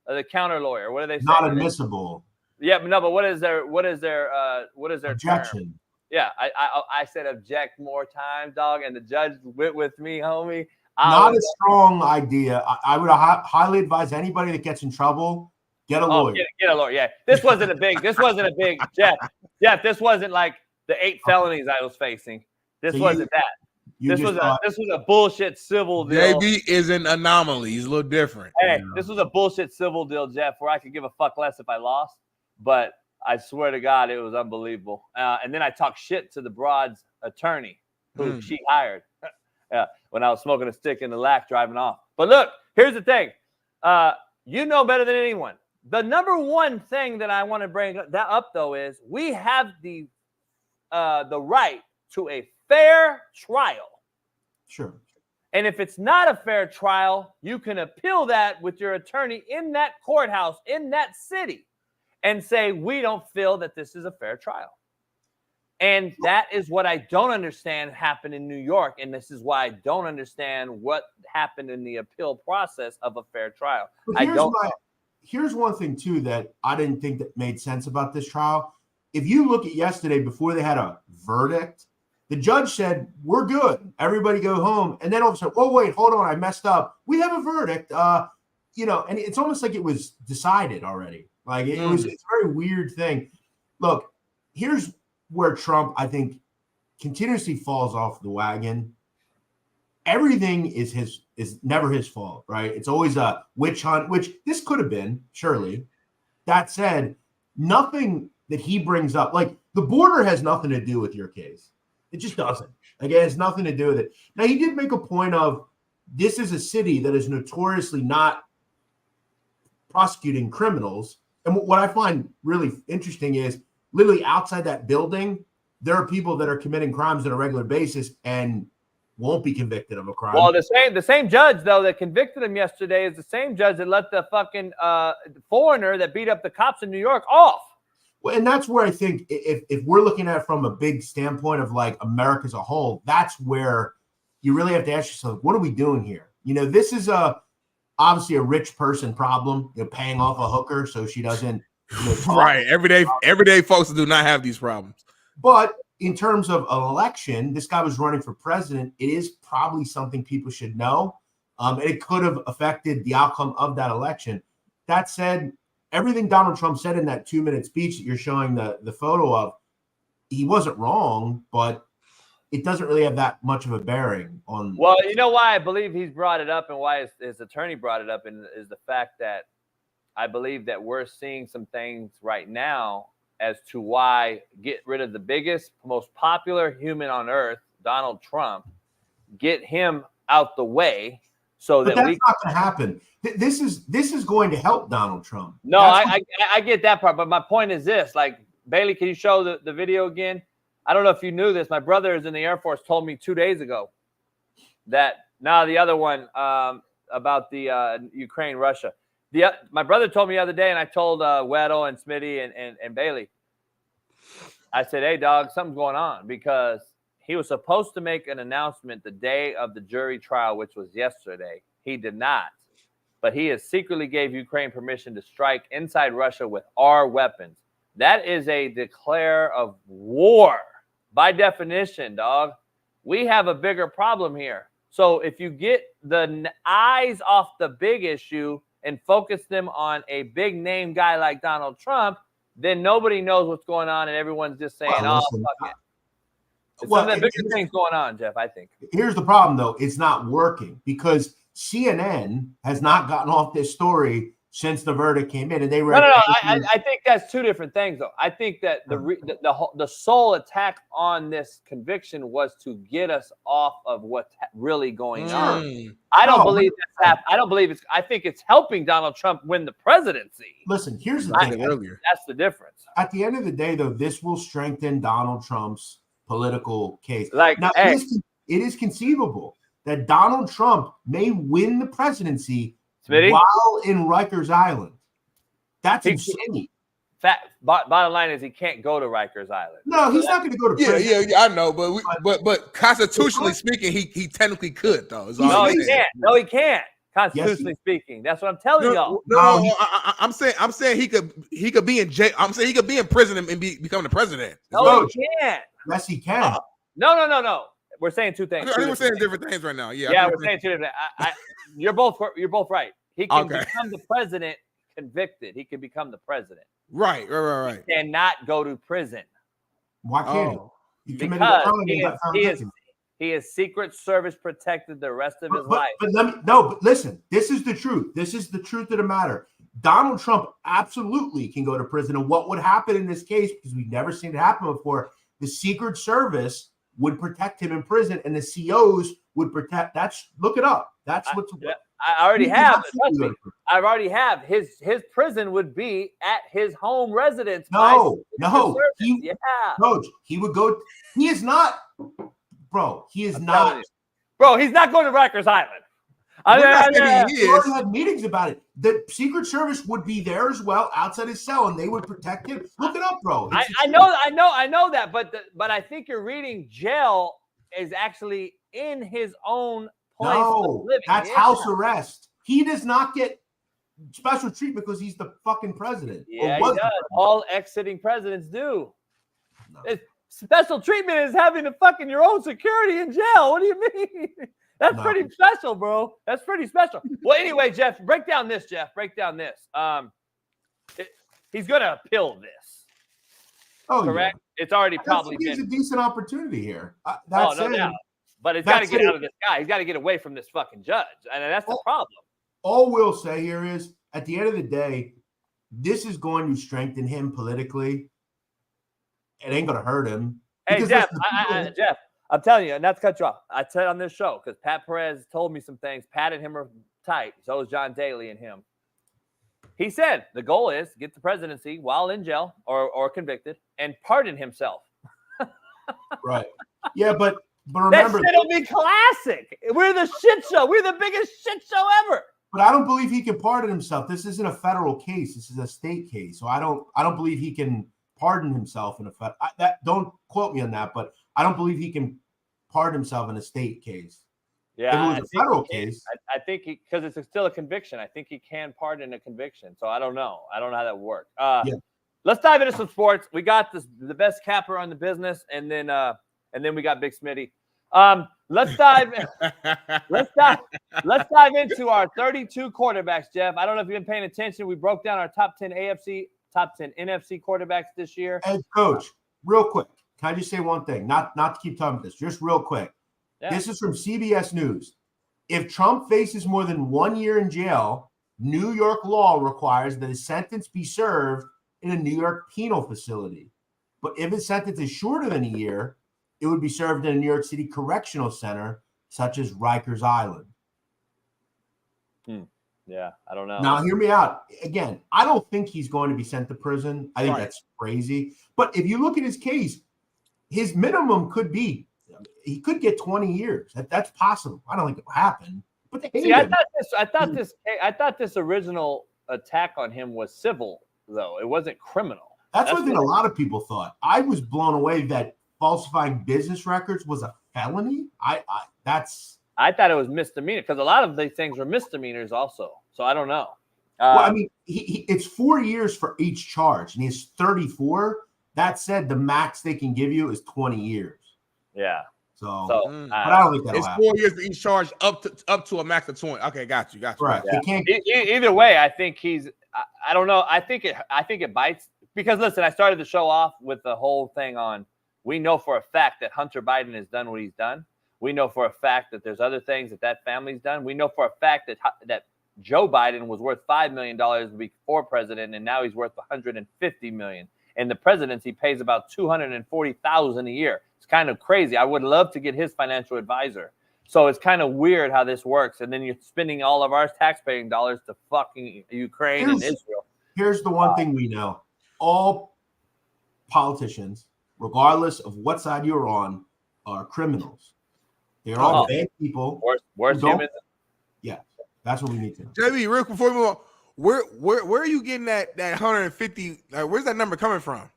The counter lawyer. What do they say?
Not admissible.
Yeah, but what is their
objection?
Term? Yeah, I said object more times, dog, and the judge went with me, homie.
Not a strong idea. I would highly advise anybody that gets in trouble, get a lawyer.
Get a lawyer. Yeah, this wasn't a big Jeff. Jeff, this wasn't like the 8 felonies I was facing. This wasn't that. This was a bullshit civil deal.
JB is an anomaly. He's a little different.
Hey, this was a bullshit civil deal, Jeff, where I could give a fuck less if I lost. But I swear to God, it was unbelievable. And then I talked shit to the broad's attorney, who she hired when I was smoking a stick in the lack driving off. But look, here's the thing. You know better than anyone. The number one thing that I want to bring up, though, is we have the right to a fair trial.
Sure.
And if it's not a fair trial, you can appeal that with your attorney in that courthouse, in that city, and say, we don't feel that this is a fair trial. And that is what I don't understand happened in New York. And this is why I don't understand what happened in the appeal process of a fair trial.
Here's one thing, too, that I didn't think that made sense about this trial. If you look at yesterday, before they had a verdict, the judge said, we're good. Everybody go home. And then all of a sudden, oh, wait, hold on. I messed up. We have a verdict. And it's almost like it was decided already. Like it's a very weird thing. Look, here's where Trump, I think, continuously falls off the wagon. Everything is never his fault, right? It's always a witch hunt, which this could have been, surely. That said, nothing that he brings up, like the border has nothing to do with your case. It just doesn't. Like, it has nothing to do with it. Now, he did make a point of this is a city that is notoriously not prosecuting criminals. And what I find really interesting is literally outside that building, there are people that are committing crimes on a regular basis and won't be convicted of a crime.
Well, the same judge, though, that convicted him yesterday is the same judge that let the fucking foreigner that beat up the cops in New York off.
Well, and that's where I think if we're looking at it from a big standpoint of like America as a whole, that's where you really have to ask yourself, what are we doing here? This is obviously a rich person problem, paying off a hooker so she doesn't
right. Everyday folks do not have these problems.
But in terms of an election, this guy was running for president. It is probably something people should know. And it could have affected the outcome of that election. That said, everything Donald Trump said in that 2-minute speech that you're showing the photo of, he wasn't wrong, but it doesn't really have that much of a bearing on.
Well, you know why I believe he's brought it up and why his attorney brought it up is the fact that I believe that we're seeing some things right now as to why get rid of the biggest, most popular human on earth, Donald Trump, get him out the way so
but
that
that's not going to happen. This is going to help Donald Trump.
No, I get that part, but my point is this: like, Bailey, can you show the video again? I don't know if you knew this. My brother is in the Air Force. Told me 2 days ago that the other one about the Ukraine Russia. My brother told me the other day, and I told Weddle and Smitty and Bailey. I said, "Hey, dog, something's going on," because he was supposed to make an announcement the day of the jury trial, which was yesterday. He did not. But he has secretly gave Ukraine permission to strike inside Russia with our weapons. That is a declare of war. By definition, dog. We have a bigger problem here. So if you get the eyes off the big issue and focus them on a big name guy like Donald Trump, then nobody knows what's going on and everyone's just saying, fuck it. Some of the bigger things going on, Jeff, I think.
Here's the problem, though. It's not working because CNN has not gotten off this story since the verdict came in, and they were.
No. I think that's two different things, though. I think that the sole attack on this conviction was to get us off of what's really going on. I don't believe that's happening. I don't believe it's. I think it's helping Donald Trump win the presidency.
Listen, here's the thing.
That's the difference.
At the end of the day, though, this will strengthen Donald Trump's political case. It is conceivable that Donald Trump may win the presidency while in Rikers Island. That's insane.
Bottom line is he can't go to Rikers Island.
No, he's not going to go to prison.
Yeah, I know, but constitutionally speaking, he technically could though.
No, he can't. No, he can't. Constitutionally speaking, that's what I'm telling y'all.
No, I'm saying he could be in jail. I'm saying he could be in prison and become the president.
No, he can't.
Yes, he can.
No. We're saying two things.
I think we're saying different things right now. Yeah,
we're saying two different. You're both right. He can become the president convicted. He can become the president.
Right.
He cannot go to prison.
Why can't he?
Because he is Secret Service protected the rest of his life.
But listen, this is the truth. This is the truth of the matter. Donald Trump absolutely can go to prison. And what would happen in this case, because we've never seen it happen before, the Secret Service would protect him in prison, and the COs would protect. Look it up. That's what's.
I already have. I already have. His prison would be at his home residence.
No. Coach, he would go. He is not, bro. He is not.
Bro, he's not going to Rikers Island.
We already had meetings about it. The Secret Service would be there as well, outside his cell, and they would protect him. Look it up, bro.
I know that, but I think you're reading jail is actually in his own place of living.
That's house arrest. He does not get special treatment because he's the fucking president.
Yeah, he does. All ex-sitting presidents do. No. Special treatment is having to fucking your own security in jail. What do you mean? That's pretty special, bro. That's pretty special. Well, anyway, Jeff, break down this. He's going to appeal this. Correct? Yeah. It's already probably been.
It's a decent opportunity here.
No doubt. But he's got to get out of this guy. He's got to get away from this fucking judge. And that's the problem.
All we'll say here is, at the end of the day, this is going to strengthen him politically. It ain't going to hurt him.
Hey, Jeff, Jeff, I'm telling you, and not to cut you off. I said on this show, because Pat Perez told me some things, patted him tight. So is John Daly and him. He said the goal is get the presidency while in jail or convicted and pardon himself.
Right. Yeah, but remember.
That shit'll be classic. We're the shit show. We're the biggest shit show ever.
But I don't believe he can pardon himself. This isn't a federal case. This is a state case. So I don't believe he can pardon himself in a don't quote me on that, but I don't believe he can pardon himself in a state case.
Yeah,
if it was a federal case,
I think because it's still a conviction. I think he can pardon a conviction. So I don't know. I don't know how that works. Let's dive into some sports. We got the best capper on the business, and then we got Big Smitty. Let's dive into our 32 quarterbacks, Jeff. I don't know if you've been paying attention. We broke down our top 10 AFC, top 10 NFC quarterbacks this year.
Hey, Coach, real quick, can I just say one thing? Not to keep talking about this, just real quick.
Yeah.
This is from CBS News. If Trump faces more than 1 year in jail, New York law requires that his sentence be served in a New York penal facility. But if his sentence is shorter than a year, it would be served in a New York City correctional center, such as Rikers Island.
Yeah, I don't know.
Now, hear me out. Again, I don't think he's going to be sent to prison. I think that's crazy. But if you look at his case, his minimum could be, he could get 20 years. That's possible. I don't think it'll happen. But
see, I thought this original attack on him was civil, though. It wasn't criminal.
That's one thing a lot of people thought. I was blown away that falsifying business records was a felony. I
thought it was misdemeanor because a lot of these things were misdemeanors also. So I don't know.
Well, I mean, it's 4 years for each charge, and he's 34. That said, the max they can give you is 20 years.
Yeah.
So but I don't think that'll happen.
4 years for each charge, up to a max of 20. Okay, got you.
Right.
Yeah. Either way, I think he's. I don't know. I think it bites because listen, I started the show off with the whole thing on. We know for a fact that Hunter Biden has done what he's done. We know for a fact that there's other things that family's done. We know for a fact that Joe Biden was worth $5 million before president, and now he's worth $150 million. And the presidency pays about $240,000 a year. It's kind of crazy. I would love to get his financial advisor. So it's kind of weird how this works. And then you're spending all of our taxpaying dollars to fucking Ukraine and Israel.
Here's the one thing we know. All politicians, regardless of what side you're on, are criminals. They're all bad people.
Worse humans.
Yeah, that's what we need to know.
JB, real quick before we move on, where are you getting that 150? Where's that number coming from?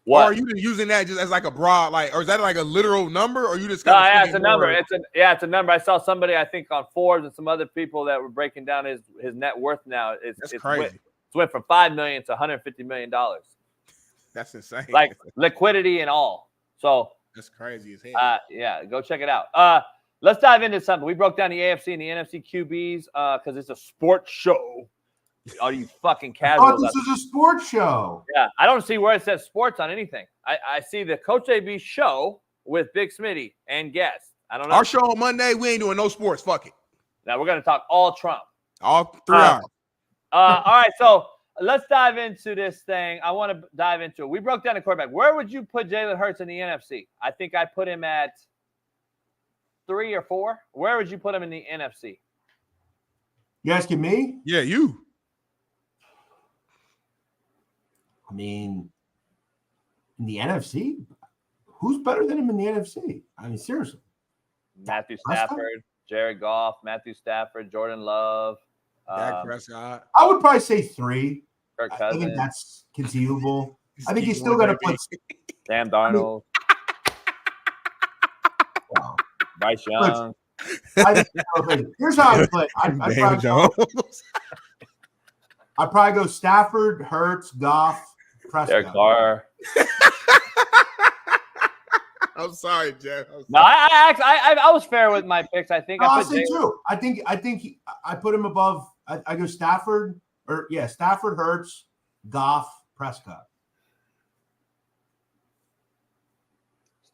What?
Or are you just using that just as like a broad, or is that like a literal number, or you just?
No, yeah, it's a number. It's a number. I saw somebody, I think, on Forbes and some other people that were breaking down his net worth now.
That's crazy.
It went from $5 million to $150 million.
That's insane.
Like liquidity and all. So
that's crazy as hell.
Yeah, go check it out. Let's dive into something. We broke down the AFC and the NFC QBs because it's a sports show. All you fucking casuals.
Oh, this is a sports show.
Yeah, I don't see where it says sports on anything. I see the Coach AB show with Big Smitty and guests. I don't know.
Our show on Monday, we ain't doing no sports. Fuck it.
Now we're going to talk all Trump.
All 3 hours.
All right, so let's dive into this thing. I want to dive into it. We broke down the quarterback. Where would you put Jalen Hurts in the NFC? I think I put him at 3 or 4. Where would you put him in the NFC?
You asking me?
Yeah, you.
I mean, in the NFC, who's better than him in the NFC? I mean, seriously.
Matthew Stafford, Jared Goff, Matthew Stafford, Jordan Love.
Dak Prescott.
I would probably say 3.
Kirk
I
Cousins.
think that's conceivable. I think he's still got to put
Sam Darnold.
Wow.
Bryce Young.
Here's how I play. I'd probably go Stafford, Hurts, Goff, Prescott.
Derek Carr.
I'm sorry, Jeff.
No, I was fair with my picks. I think
I say 2. I think I put him above. I go Stafford Stafford, Hurts, Goff, Prescott.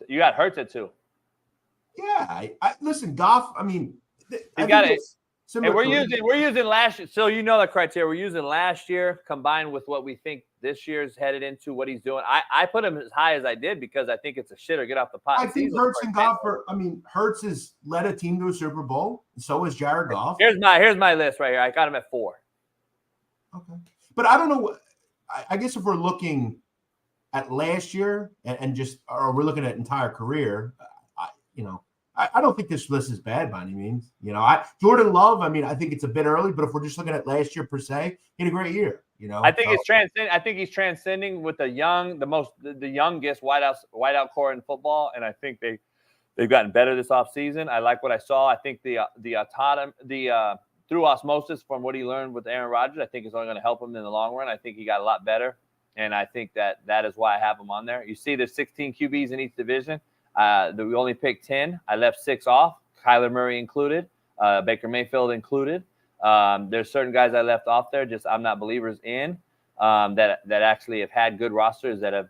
You got Hurts at 2.
Yeah, I listen, Goff. I mean,
you got it. And we're using last year, so you know the criteria. We're using last year combined with what we think this year's headed into, what he's doing. I put him as high as I did because I think it's a shit or get off the pot.
I think Hurts and Goff Hurts has led a team to a Super Bowl. And so has Jared Goff.
Here's my list right here. I got him at 4.
Okay, but I don't know. I guess if we're looking at last year or we're looking at entire career, I don't think this list is bad by any means. Jordan Love, I mean, I think it's a bit early, but if we're just looking at last year per se, he had a great year. You know,
I think it's transcend. I think he's transcending with the youngest wideout core in football, and I think they've gotten better this offseason. I like what I saw. I think through osmosis from what he learned with Aaron Rodgers, I think is only going to help him in the long run. I think he got a lot better, and I think that is why I have him on there. You see, there's 16 QBs in each division. We only picked 10. I left 6 off, Kyler Murray included, Baker Mayfield included. There's certain guys I left off there, just I'm not believers in, that actually have had good rosters that have,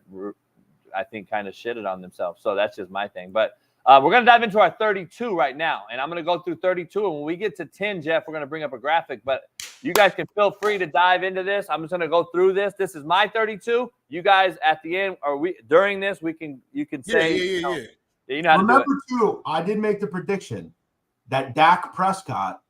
I think, kind of shitted on themselves. So that's just my thing. But we're going to dive into our 32 right now, and I'm going to go through 32. And when we get to 10, Jeff, we're going to bring up a graphic. But you guys can feel free to dive into this. I'm just going to go through this. This is my 32. You guys at the end, or during this, you can say.
Yeah.
You know how
Remember,
to do it.
too, I did make the prediction that Dak Prescott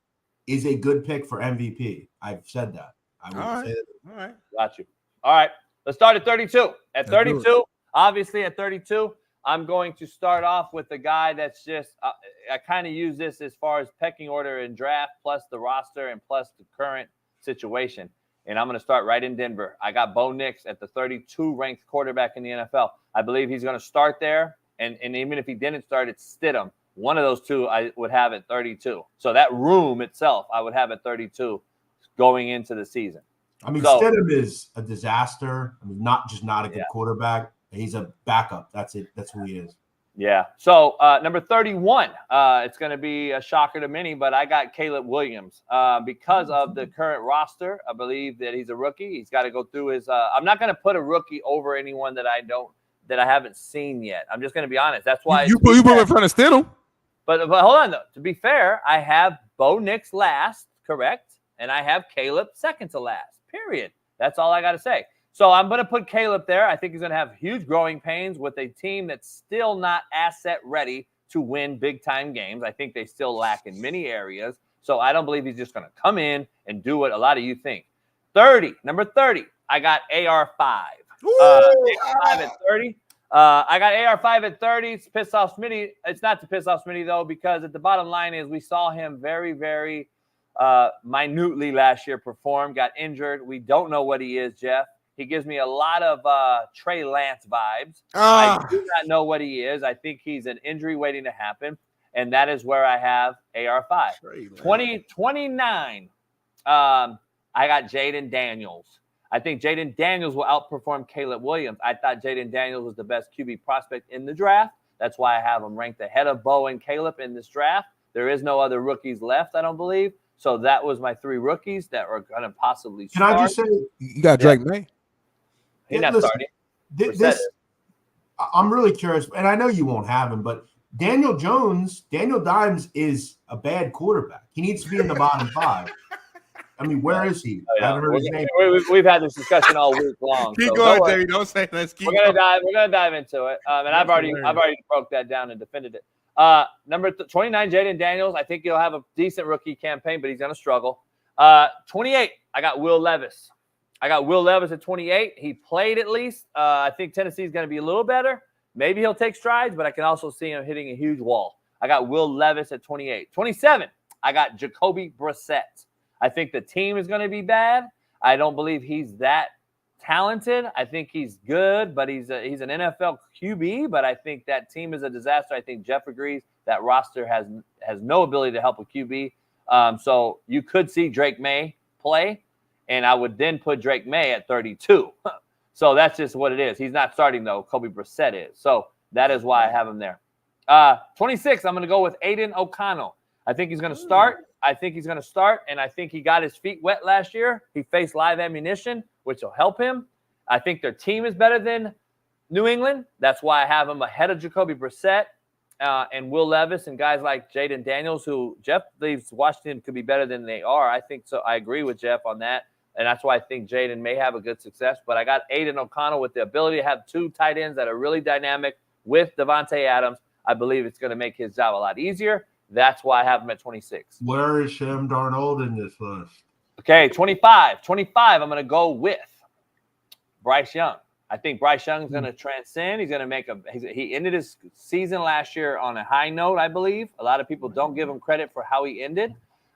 is a good pick for MVP. I've said that. I would say that.
All right.
Got you. All right. Let's start at 32. At 32, obviously at 32, I'm going to start off with the guy that's just I kind of use this as far as pecking order in draft, plus the roster and plus the current situation. And I'm going to start right in Denver. I got Bo Nix at the 32 ranked quarterback in the NFL. I believe he's going to start there. And even if he didn't start, it's Stidham. One of those two I would have at 32. So that room itself, I would have at 32 going into the season.
I mean, Stidham is a disaster. I mean, not a good quarterback. He's a backup. That's it. That's who he is.
Yeah. So number 31, it's going to be a shocker to many, but I got Caleb Williams because of the current roster. I believe that he's a rookie. He's got to go through his. I'm not going to put a rookie over anyone that I haven't seen yet. I'm just going to be honest. That's why
you put him in front of Stidham.
But hold on though. To be fair, I have Bo Nix last, correct, and I have Caleb second to last. Period. That's all I got to say. So I'm going to put Caleb there. I think he's going to have huge growing pains with a team that's still not asset ready to win big-time games. I think they still lack in many areas. So I don't believe he's just going to come in and do what a lot of you think. Number 30, I got AR5. AR5 at 30. I got AR5 at 30. It's piss off Smitty. It's not to piss off Smitty, though, because at the bottom line is we saw him very, very minutely last year perform, got injured. We don't know what he is, Jeff. He gives me a lot of Trey Lance vibes. I do not know what he is. I think he's an injury waiting to happen, and that is where I have AR5. 29, I got Jaden Daniels. I think Jaden Daniels will outperform Caleb Williams. I thought Jaden Daniels was the best QB prospect in the draft. That's why I have him ranked ahead of Bo and Caleb in this draft. There is no other rookies left, I don't believe. So that was my 3 rookies that were going to possibly start.
Can I just say,
you got Drake May?
He's not starting.
I'm really curious, and I know you won't have him, but Daniel Dimes is a bad quarterback. He needs to be in the bottom 5. I mean, where is he? I haven't heard his name.
We've had this discussion all week long.
Keep going, Terry. Don't say that.
We're gonna dive into it. And I've already broke that down and defended it. Number 29, Jaden Daniels. I think he'll have a decent rookie campaign, but he's gonna struggle. 28, I got Will Levis. I got Will Levis at 28. He played at least. I think Tennessee is going to be a little better. Maybe he'll take strides, but I can also see him hitting a huge wall. I got Will Levis at 28. 27, I got Jacoby Brissett. I think the team is going to be bad. I don't believe he's that talented. I think he's good, but he's an NFL QB, but I think that team is a disaster. I think Jeff agrees that roster has no ability to help a QB. So you could see Drake May play. And I would then put Drake May at 32. So that's just what it is. He's not starting, though. Kobe Brissett is. So that is why I have him there. 26, I'm going to go with Aiden O'Connell. I think he's going to start. And I think he got his feet wet last year. He faced live ammunition, which will help him. I think their team is better than New England. That's why I have him ahead of Jacoby Brissett and Will Levis and guys like Jaden Daniels, who Jeff believes Washington could be better than they are. I think so. I agree with Jeff on that. And that's why I think Jaden may have a good success. But I got Aiden O'Connell with the ability to have 2 tight ends that are really dynamic with Devontae Adams. I believe it's going to make his job a lot easier. That's why I have him at 26.
Where is Sam Darnold in this list?
Okay, 25. 25, I'm going to go with Bryce Young. I think Bryce Young is going to transcend. He's going to he ended his season last year on a high note, I believe. A lot of people don't give him credit for how he ended.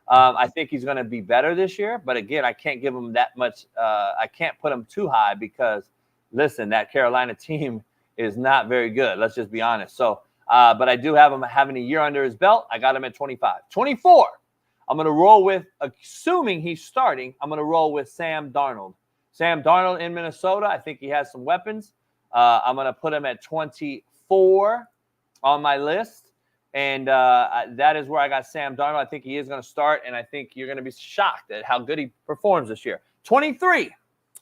I think he's going to be better this year. But again, I can't give him that much. I can't put him too high because, listen, that Carolina team is not very good. Let's just be honest. So, but I do have him having a year under his belt. I got him at 25. 24, I'm going to roll with, assuming he's starting, I'm going to roll with Sam Darnold. Sam Darnold in Minnesota, I think he has some weapons. I'm going to put him at 24 on my list. And that is where I got Sam Darnold. I think he is going to start, and I think you're going to be shocked at how good he performs this year. 23,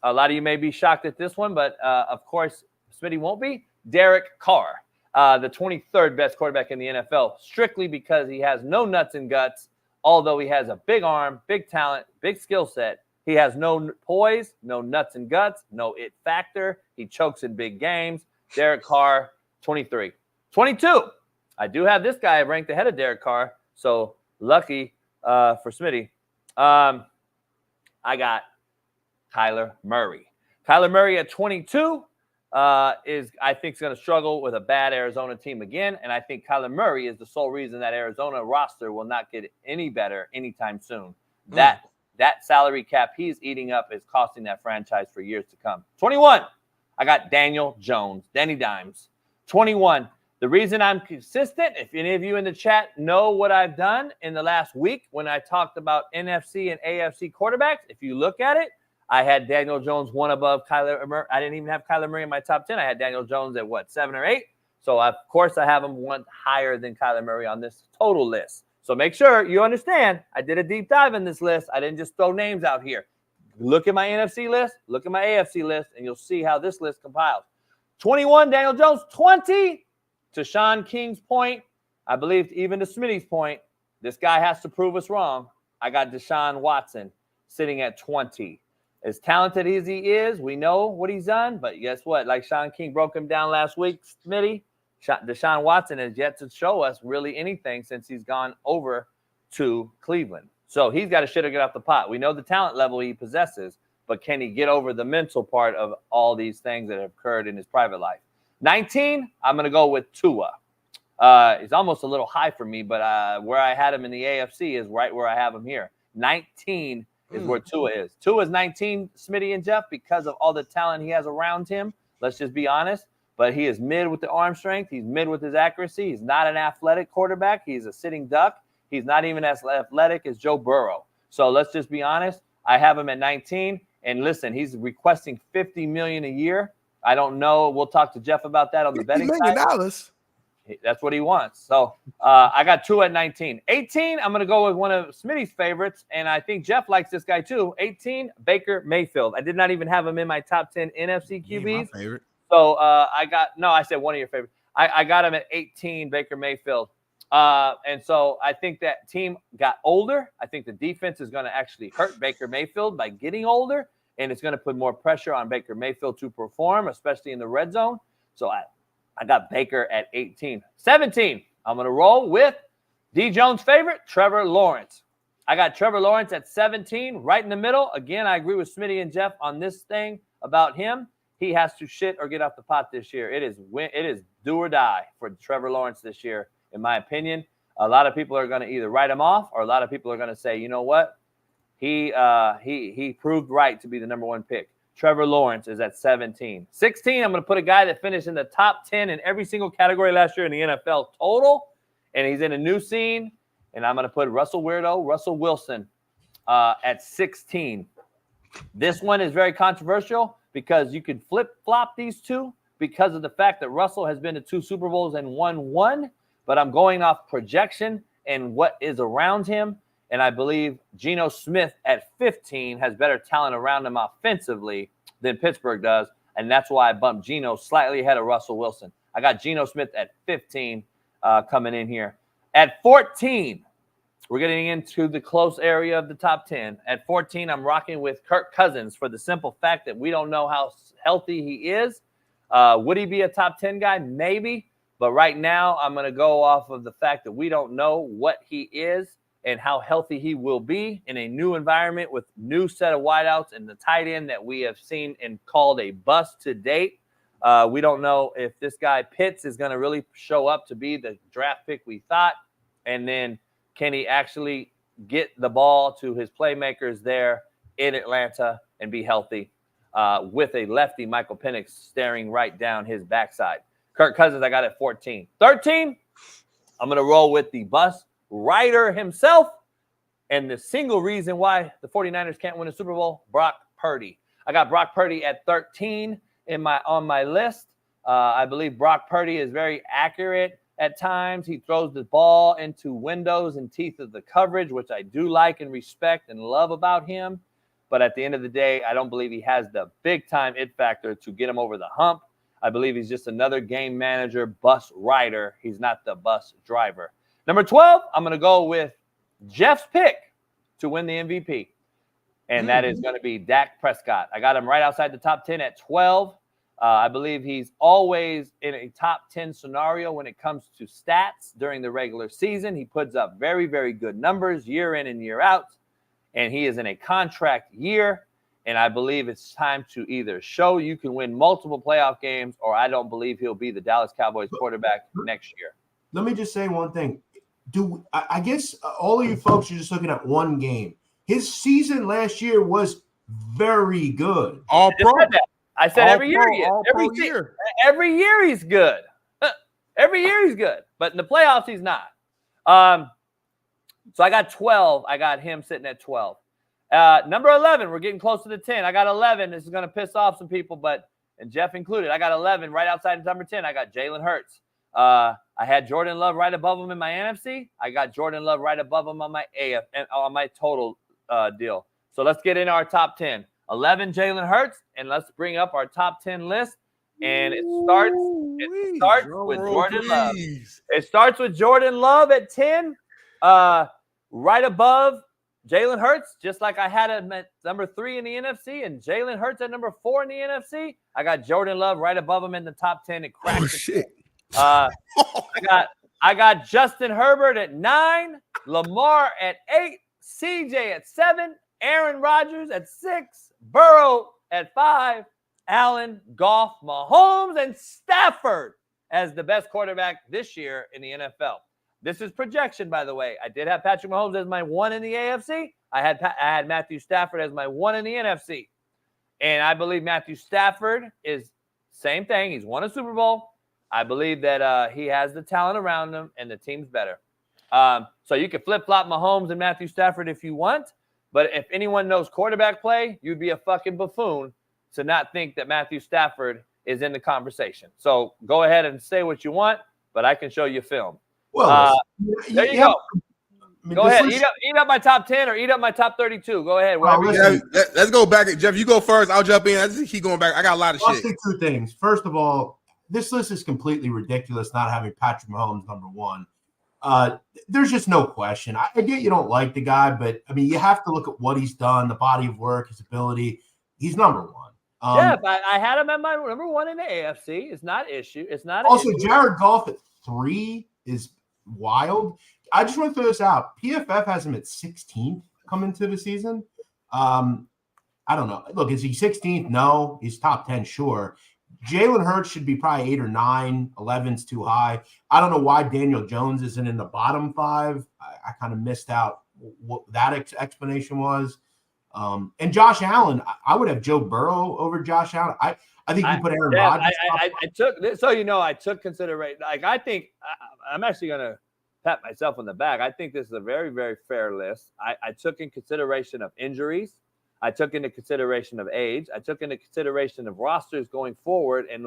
a lot of you may be shocked at this one, but of course, Smitty won't be. Derek Carr, the 23rd best quarterback in the NFL, strictly because he has no nuts and guts, although he has a big arm, big talent, big skill set. He has no poise, no nuts and guts, no it factor. He chokes in big games. Derek Carr, 23. 22, I do have this guy ranked ahead of Derek Carr, so lucky for Smitty. I got Kyler Murray. Kyler Murray at 22 is, I think, is going to struggle with a bad Arizona team again, and I think Kyler Murray is the sole reason that Arizona roster will not get any better anytime soon. That salary cap he's eating up is costing that franchise for years to come. 21, I got Daniel Jones, Danny Dimes. 21, the reason I'm consistent, if any of you in the chat know what I've done in the last week when I talked about NFC and AFC quarterbacks, if you look at it, I had Daniel Jones one above Kyler Murray. I didn't even have Kyler Murray in my top 10. I had Daniel Jones at, 7 or 8? So, of course, I have him one higher than Kyler Murray on this total list. So make sure you understand, I did a deep dive in this list. I didn't just throw names out here. Look at my NFC list, look at my AFC list, and you'll see how this list compiles. 21, Daniel Jones. 20, to Shaun King's point, I believe even to Smitty's point, this guy has to prove us wrong. I got Deshaun Watson sitting at 20. As talented as he is, we know what he's done, but guess what? Like Shaun King broke him down last week, Smitty, Deshaun Watson has yet to show us really anything since he's gone over to Cleveland. So he's got to shit or get off the pot. We know the talent level he possesses, but can he get over the mental part of all these things that have occurred in his private life? 19, I'm going to go with Tua. It's almost a little high for me, but where I had him in the AFC is right where I have him here. 19 is where Tua is. Tua is 19, Smitty and Jeff, because of all the talent he has around him. Let's just be honest. But he is mid with the arm strength. He's mid with his accuracy. He's not an athletic quarterback. He's a sitting duck. He's not even as athletic as Joe Burrow. So let's just be honest. I have him at 19. And listen, he's requesting $50 million a year. I don't know. We'll talk to Jeff about that on the betting side. $50 million. That's what he wants. So I got Tua at 19. 18, I'm going to go with one of Smitty's favorites, and I think Jeff likes this guy too. 18, Baker Mayfield. I did not even have him in my top 10 NFC QBs.
My favorite.
So I said one of your favorites. I got him at 18, Baker Mayfield. And so I think that team got older. I think the defense is going to actually hurt Baker Mayfield by getting older, and it's going to put more pressure on Baker Mayfield to perform, especially in the red zone. So I got Baker at 18. 17, I'm going to roll with D. Jones' favorite, Trevor Lawrence. I got Trevor Lawrence at 17, right in the middle. Again, I agree with Smitty and Jeff on this thing about him. He has to shit or get off the pot this year. It is do or die for Trevor Lawrence this year, in my opinion. A lot of people are going to either write him off, or a lot of people are going to say, you know what? He proved right to be the number one pick. Trevor Lawrence is at 17. 16, I'm going to put a guy that finished in the top 10 in every single category last year in the NFL total, and he's in a new scene, and I'm going to put Russell Wilson at 16. This one is very controversial because you could flip-flop these two because of the fact that Russell has been to 2 Super Bowls and won 1, but I'm going off projection and what is around him. And I believe Geno Smith at 15 has better talent around him offensively than Pittsburgh does. And that's why I bumped Geno slightly ahead of Russell Wilson. I got Geno Smith at 15 coming in here. At 14, we're getting into the close area of the top 10. At 14, I'm rocking with Kirk Cousins for the simple fact that we don't know how healthy he is. Would he be a top 10 guy? Maybe. But right now, I'm going to go off of the fact that we don't know what he is and how healthy he will be in a new environment with new set of wideouts and the tight end that we have seen and called a bust to date. We don't know if this guy Pitts is going to really show up to be the draft pick we thought. And then can he actually get the ball to his playmakers there in Atlanta and be healthy with a lefty, Michael Penix, staring right down his backside. Kirk Cousins, I got at 14. 13, I'm going to roll with the bus rider himself. And the single reason why the 49ers can't win a Super Bowl, Brock Purdy. I got Brock Purdy at 13 on my list. I believe Brock Purdy is very accurate at times. He throws the ball into windows and teeth of the coverage, which I do like and respect and love about him. But at the end of the day, I don't believe he has the big-time it factor to get him over the hump. I believe he's just another game manager, bus rider. He's not the bus driver. Number 12, I'm going to go with Jeff's pick to win the MVP. And that is going to be Dak Prescott. I got him right outside the top 10 at 12. I believe he's always in a top 10 scenario when it comes to stats during the regular season. He puts up very, very good numbers year in and year out. And he is in a contract year. And I believe it's time to either show you can win multiple playoff games, or I don't believe he'll be the Dallas Cowboys quarterback next year.
Let me just say one thing. I guess all of you folks are just looking at one game. His season last year was very good.
All pro. I said every year he is. Every year he's good. Every year he's good. But in the playoffs, he's not. So I got 12. I got him sitting at 12. Number 11, we're getting close to the 10. I got 11. This is going to piss off some people, and Jeff included. I got 11 right outside of number 10. I got Jalen Hurts. I had Jordan Love right above him in my NFC. I got Jordan Love right above him on my AF and on my total deal. So let's get in our top 10. 11, Jalen Hurts, and let's bring up our top 10 list. And it starts with Jordan Love. It starts with Jordan Love at 10, right above Jalen Hurts, just like I had him at number 3 in the NFC, and Jalen Hurts at number 4 in the NFC. I got Jordan Love right above him in the top 10. It cracked. Oh, shit. I got Justin Herbert at 9, Lamar at 8, CJ at 7, Aaron Rodgers at 6, Burrow at 5, Allen, Goff, Mahomes, and Stafford as the best quarterback this year in the NFL. This is projection, by the way. I did have Patrick Mahomes as my 1 in the AFC. I had Matthew Stafford as my 1 in the NFC. And I believe Matthew Stafford is same thing. He's won a Super Bowl. I believe that he has the talent around him and the team's better. So you can flip-flop Mahomes and Matthew Stafford if you want. But if anyone knows quarterback play, you'd be a fucking buffoon to not think that Matthew Stafford is in the conversation. So go ahead and say what you want, but I can show you film.
Well,
there you go. Go ahead. Eat up my top 10 or eat up my top 32. Go ahead.
Let's go back. Jeff, you go first. I'll jump in. Let's keep going back. I got a lot of shit.
I'll say two things. First of all, this list is completely ridiculous not having Patrick Mahomes number 1. There's just no question. I get you don't like the guy, but, I mean, you have to look at what he's done, the body of work, his ability. He's number 1.
Yeah, but I had him at my number 1 in the AFC. It's not an issue. It's not
also Jared Goff at 3 is wild. I just want to throw this out. PFF has him at 16th coming to the season. I don't know. Look, is he 16th? No. He's top 10, sure. Jalen Hurts should be probably 8 or 9. 11's too high. I don't know why Daniel Jones isn't in the bottom 5. I kind of missed out what that explanation was. And Josh Allen, I would have Joe Burrow over Josh Allen. I think you put Aaron Rodgers.
I took consideration. Like, I think I'm actually going to pat myself on the back. I think this is a very, very fair list. I took in consideration of injuries. I took into consideration of age. I took into consideration of rosters going forward and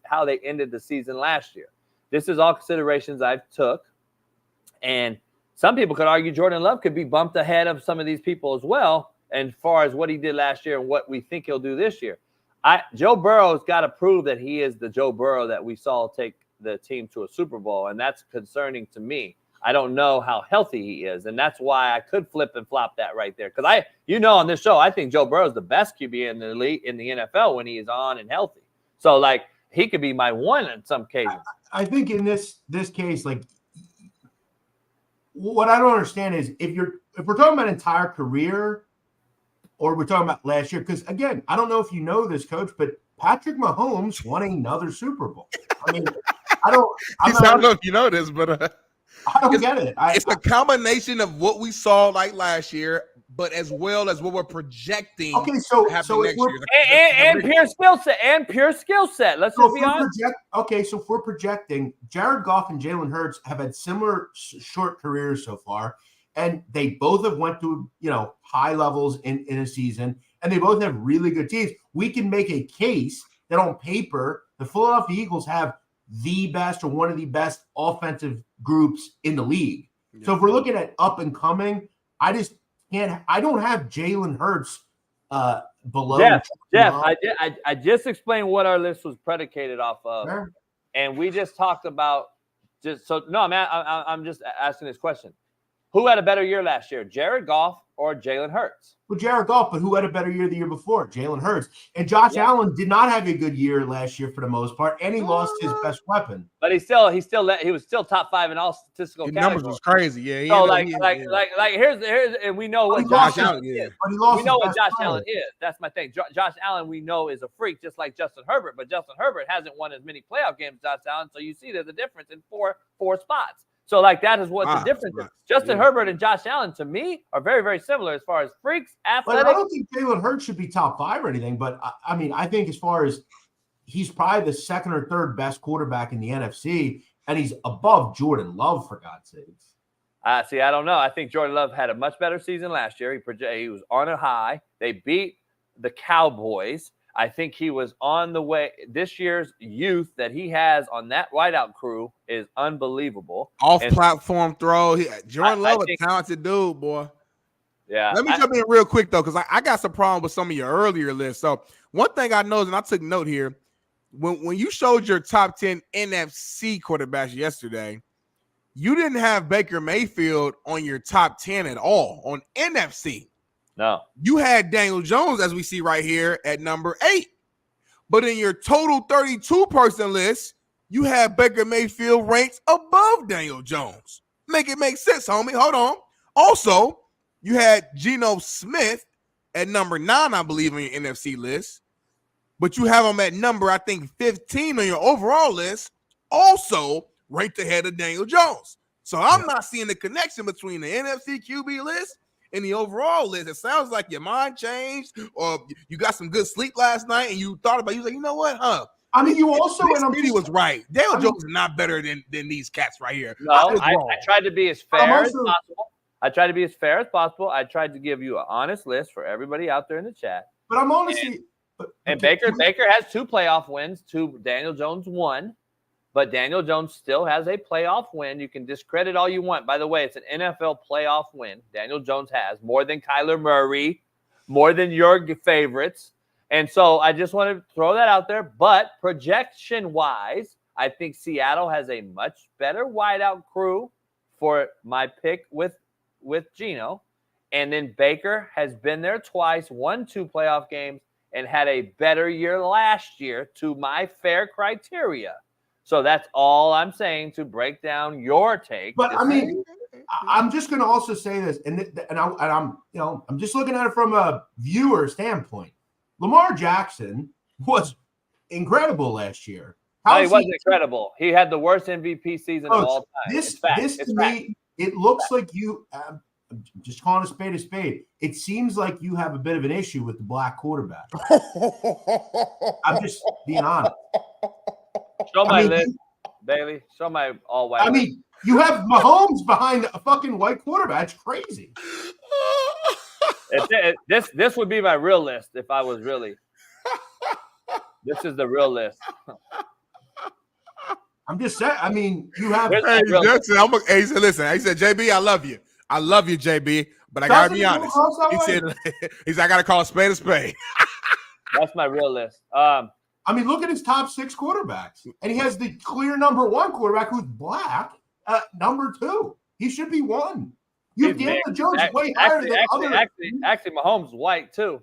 how they ended the season last year. This is all considerations I took. And some people could argue Jordan Love could be bumped ahead of some of these people as well, as far as what he did last year and what we think he'll do this year. Joe Burrow's got to prove that he is the Joe Burrow that we saw take the team to a Super Bowl, and that's concerning to me. I don't know how healthy he is, and that's why I could flip and flop that right there. Because on this show, I think Joe Burrow is the best QB in the league in the NFL when he is on and healthy. So, like, he could be my 1 in some cases.
I think in this case, like, what I don't understand is if we're talking about entire career, or we're talking about last year, because again, I don't know if you know this, Coach, but Patrick Mahomes won another Super Bowl. I mean, I don't know if you know this, but I don't get it.
It's a combination of what we saw like last year, but as well as what we're projecting.
Okay, so
next
if we're,
year.
And pure skill set. Let's just be honest.
So if we're projecting, Jared Goff and Jalen Hurts have had similar short careers so far, and they both have went to high levels in a season, and they both have really good teams. We can make a case that on paper, the Philadelphia Eagles have the best or one of the best offensive groups in the league. Yeah. So if we're looking at up and coming, I just can't. I don't have Jalen Hurts below.
Jeff, I just explained what our list was predicated off of, sure. And we just talked about I'm just asking this question: who had a better year last year, Jared Goff or Jalen Hurts?
Well, Jared Goff, but who had a better year the year before? Jalen Hurts. And Josh Allen did not have a good year last year for the most part, and he lost his best weapon.
But he was still top 5 in all statistical categories.
Numbers was crazy. Yeah.
So here's and we know what Josh Allen is. We know what Josh Allen is. That's my thing. Josh Allen, we know, is a freak, just like Justin Herbert. But Justin Herbert hasn't won as many playoff games as Josh Allen. So you see there's a difference in four spots. So, that is what the difference is. Justin Herbert and Josh Allen, to me, are very, very similar as far as freaks, athletic.
But I don't think Jalen Hurts should be top 5 or anything. But, I think as far as he's probably the second or third best quarterback in the NFC, and he's above Jordan Love, for God's sakes.
I don't know. I think Jordan Love had a much better season last year. He was on a high. They beat the Cowboys. I think he was on the way. This year's youth that he has on that wideout crew is unbelievable.
Off-platform throw. Jordan Love, a talented dude, boy.
Yeah.
Let me jump in real quick, though, because I got some problem with some of your earlier lists. So one thing I know, and I took note here, when you showed your top 10 NFC quarterbacks yesterday, you didn't have Baker Mayfield on your top 10 at all on NFC.
No.
You had Daniel Jones, as we see right here, at number 8. But in your total 32-person list, you have Baker Mayfield ranked above Daniel Jones. Make it make sense, homie. Hold on. Also, you had Geno Smith at number 9, I believe, on your NFC list. But you have him at number, I think, 15 on your overall list, also ranked ahead of Daniel Jones. So I'm not seeing the connection between the NFC QB list in the overall list. It sounds like your mind changed, or you got some good sleep last night and you thought about it. You was like, you know what,
you also,
and he was right. Daniel Jones is not better than these cats right here.
No, I tried to be as fair as possible. I tried to give you an honest list for everybody out there in the chat.
But I'm honestly,
and Baker has 2 playoff wins. Daniel Jones 1. But Daniel Jones still has a playoff win. You can discredit all you want. By the way, it's an NFL playoff win. Daniel Jones has more than Kyler Murray, more than your favorites. And so I just want to throw that out there. But projection-wise, I think Seattle has a much better wideout crew for my pick with Geno. And then Baker has been there twice, won 2 playoff games, and had a better year last year to my fair criteria. So that's all I'm saying to break down your take.
But I'm just going to also say this, and I'm just looking at it from a viewer standpoint. Lamar Jackson was incredible last year.
He wasn't incredible. He had the worst MVP season of all time.
This to me, it looks like you. I'm just calling a spade a spade. It seems like you have a bit of an issue with the black quarterback. I'm just being honest.
Show my list, Bailey. Show my all white.
You have Mahomes behind a fucking white quarterback. It's crazy.
This would be my real list if I was really. This is the real list.
I'm just saying. You have.
He said, listen. He said, JB, I love you. I love you, JB. But I gotta be honest. He said, I gotta call a spade a spade.
That's my real list.
Look at his top 6 quarterbacks. And he has the clear number 1 quarterback who's black, number 2. He should be 1. You have Daniel Jones way higher than other.
Actually, Mahomes is white, too, if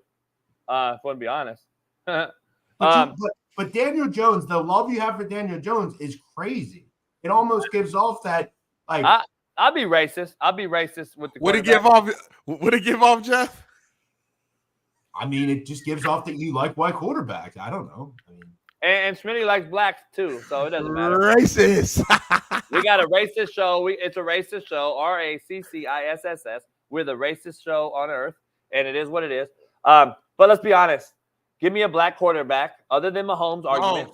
I want to be honest.
But Daniel Jones, the love you have for Daniel Jones is crazy. It almost gives off that,
I'll be racist. I'll be racist with the
Would it give off, Jeff?
It just gives off that you like white quarterbacks. I don't know.
And Smitty likes blacks too, so it doesn't matter.
Racist.
We got a racist show. It's a racist show. RACCISSS. We're the racist show on earth, and it is what it is. But let's be honest. Give me a black quarterback other than Mahomes' argument.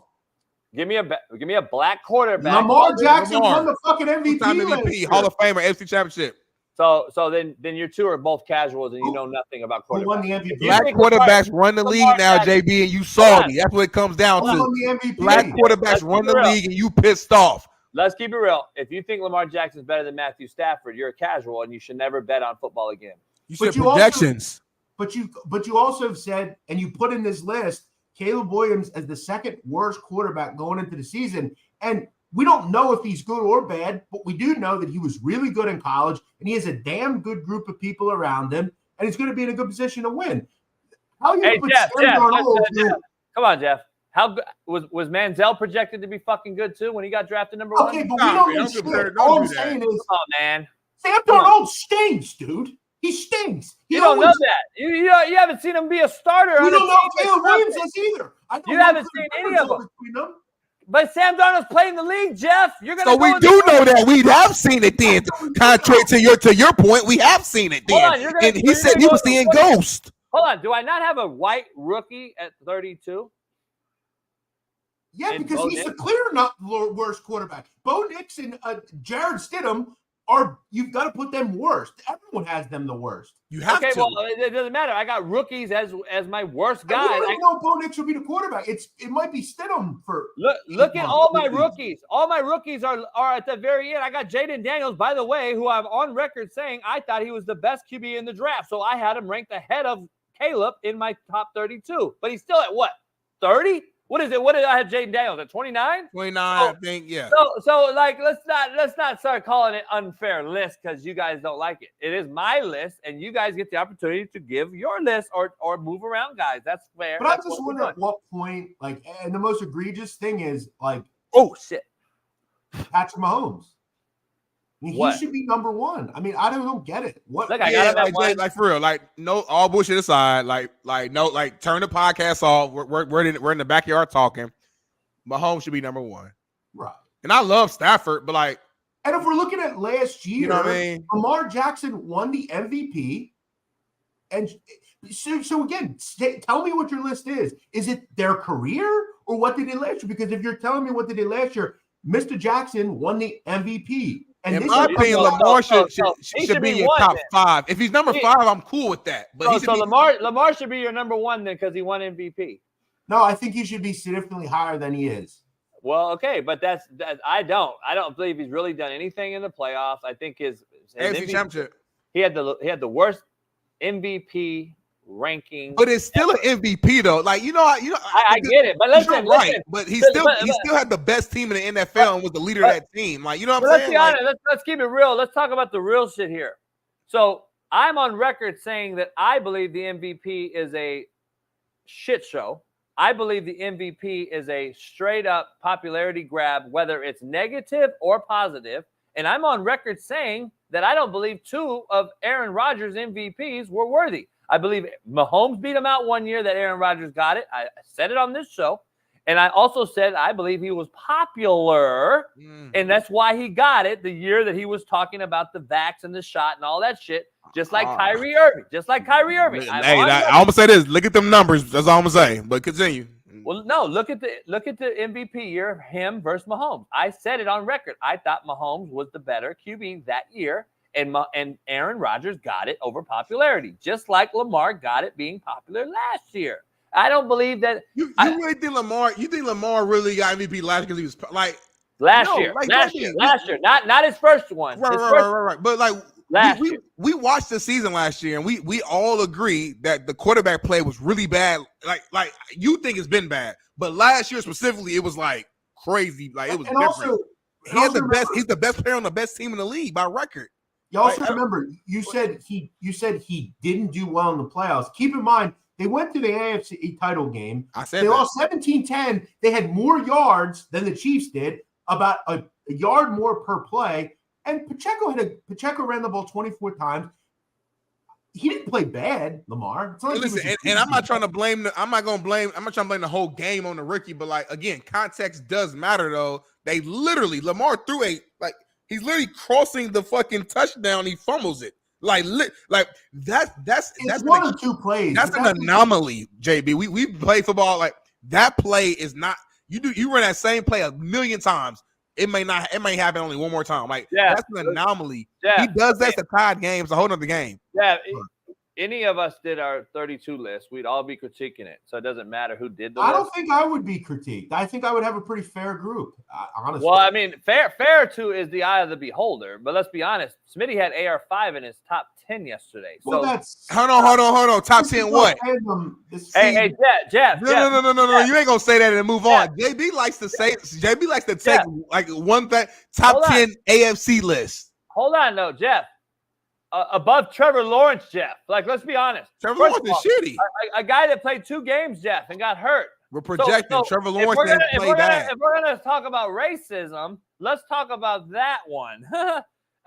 Give me a black quarterback.
Lamar Jackson won the fucking MVP.
MVP, Hall of Famer, AFC Championship.
So then you two are both casuals and you know nothing about quarterbacks.
Who won the MVP?
Black quarterbacks run the league now, JB, and you salty. That's what it comes down
Who
to.
won the MVP?
Black quarterbacks run the league, and you pissed off.
Let's keep it real. If you think Lamar Jackson's better than Matthew Stafford, you're a casual and you should never bet on football again.
You said projections.
But you also have said, and you put in this list, Caleb Williams as the second worst quarterback going into the season. And we don't know if he's good or bad, but we do know that he was really good in college, and he has a damn good group of people around him, and he's going to be in a good position to win. How you put
Jeff,
Darnold?
Come on, Jeff. How good was Manziel projected to be fucking good too when he got drafted number 1?
Okay, but we don't need shit. All I'm saying is,
come on, man.
Sam Darnold stinks, dude. He stinks.
You don't know that. You haven't seen him be a starter.
You don't know Caleb Williams is either.
You haven't seen any of them. But Sam Darnold's playing the league, Jeff. You're gonna.
So we do know that. We have seen it then. Contrary to your point, we have seen it then. And he said he was seeing ghost.
Hold on. Do I not have a white rookie at 32?
Yeah, because he's the clear not worst quarterback. Bo Nix and Jared Stidham are, you've got to put them worst. Everyone has them the worst.
You have
okay,
to.
Well, it doesn't matter. I got rookies as my worst guy.
I don't know Bo Nix will be the quarterback. It might be Stidham for.
Look at all my rookies. All my rookies are at the very end. I got Jaden Daniels, by the way, who I'm on record saying I thought he was the best QB in the draft. So I had him ranked ahead of Caleb in my top 32. But he's still at what? 30? What is it? What did I have Jaden Daniels at 29?
29, I think, yeah.
So like let's not start calling it unfair list because you guys don't like it. It is my list, and you guys get the opportunity to give your list or move around, guys. That's fair.
But I just wonder at what point, like, and the most egregious thing is like,
oh shit,
Patrick Mahomes. I mean,
What?
he should be number one. I mean, I don't get it. What?
Look, I got him at one.
like for real, like no, all bullshit aside, like no, like turn the podcast off. We're in the backyard talking. Mahomes should be number one,
right?
And I love Stafford, but like,
and if we're looking at last year,
you know what I mean?
Lamar Jackson won the MVP, and so again, tell me what your list is. Is it their career or what they did last year? Because if you're telling me what they did last year, Mr. Jackson won the MVP. And
in my opinion, Lamar should be in your top 5. If he's number 5, I'm cool with that. But
Lamar should be your number 1 then because he won MVP.
No, I think he should be significantly higher than he is.
Well, okay, but that's I don't believe he's really done anything in the playoffs. I think his
AFC Championship.
He had the worst MVP ranking,
but it's still an MVP though. Like
I get it, but listen,
but he still had the best team in the NFL and was the leader of that team. Like, you know what I'm saying?
Let's be honest. Let's keep it real. Let's talk about the real shit here. So I'm on record saying that I believe the MVP is a shit show. I believe the MVP is a straight up popularity grab, whether it's negative or positive. And I'm on record saying that I don't believe 2 of Aaron Rodgers' MVPs were worthy. I believe Mahomes beat him out one year that Aaron Rodgers got it. I said it on this show. And I also said I believe he was popular, and that's why he got it the year that he was talking about the vax and the shot and all that shit, just like Kyrie Irving.
Hey, I'm going to say this. Look at them numbers. That's all I'm going to say. But continue.
Well, no, look at the MVP year of him versus Mahomes. I said it on record. I thought Mahomes was the better QB that year. And Aaron Rodgers got it over popularity, just like Lamar got it being popular last year. I don't believe that.
You really think Lamar? You think Lamar really got MVP last year because he was like
last year, not his first one.
Right. But like we watched the season last year, and we all agree that the quarterback play was really bad. Like you think it's been bad, but last year specifically, it was like crazy. Like it was different. He's the best player on the best team in the league by record.
You also remember you said he didn't do well in the playoffs. Keep in mind they went to the AFC title game. They lost 17-10. They had more yards than the Chiefs did, about a yard more per play. And Pacheco ran the ball 24 times. he didn't play bad, Lamar. It's not like
Listen, and I'm not trying to blame I'm not trying to blame the whole game on the rookie, but like again, context does matter though. They literally Lamar threw he's literally crossing the fucking touchdown, he fumbles it. That's
one or two plays.
That's an anomaly, JB. We play football, like that play is not you run that same play a million times. It may happen only one more time. Like that's an anomaly.
Yeah.
He does that to tied games, a whole nother game.
Yeah. Any of us did our 32 list, we'd all be critiquing it. So it doesn't matter who did the list.
I don't think I would be critiqued. I think I would have a pretty fair group, honestly.
Well, I mean, fair too is the eye of the beholder. But let's be honest. Smitty had AR5 in his top 10 yesterday.
Well,
so
that's
hold on. Top 10 what?
Hey, Jeff.
No. You ain't gonna say that and move on. JB likes to take like one thing. Top 10 AFC list.
Hold on, though, Jeff. Above Trevor Lawrence, Jeff. Like, let's be honest.
Trevor Lawrence is shitty.
A guy that played 2 games, Jeff, and got hurt.
We're projecting Trevor Lawrence didn't play bad.
If we're gonna talk about racism, let's talk about that one.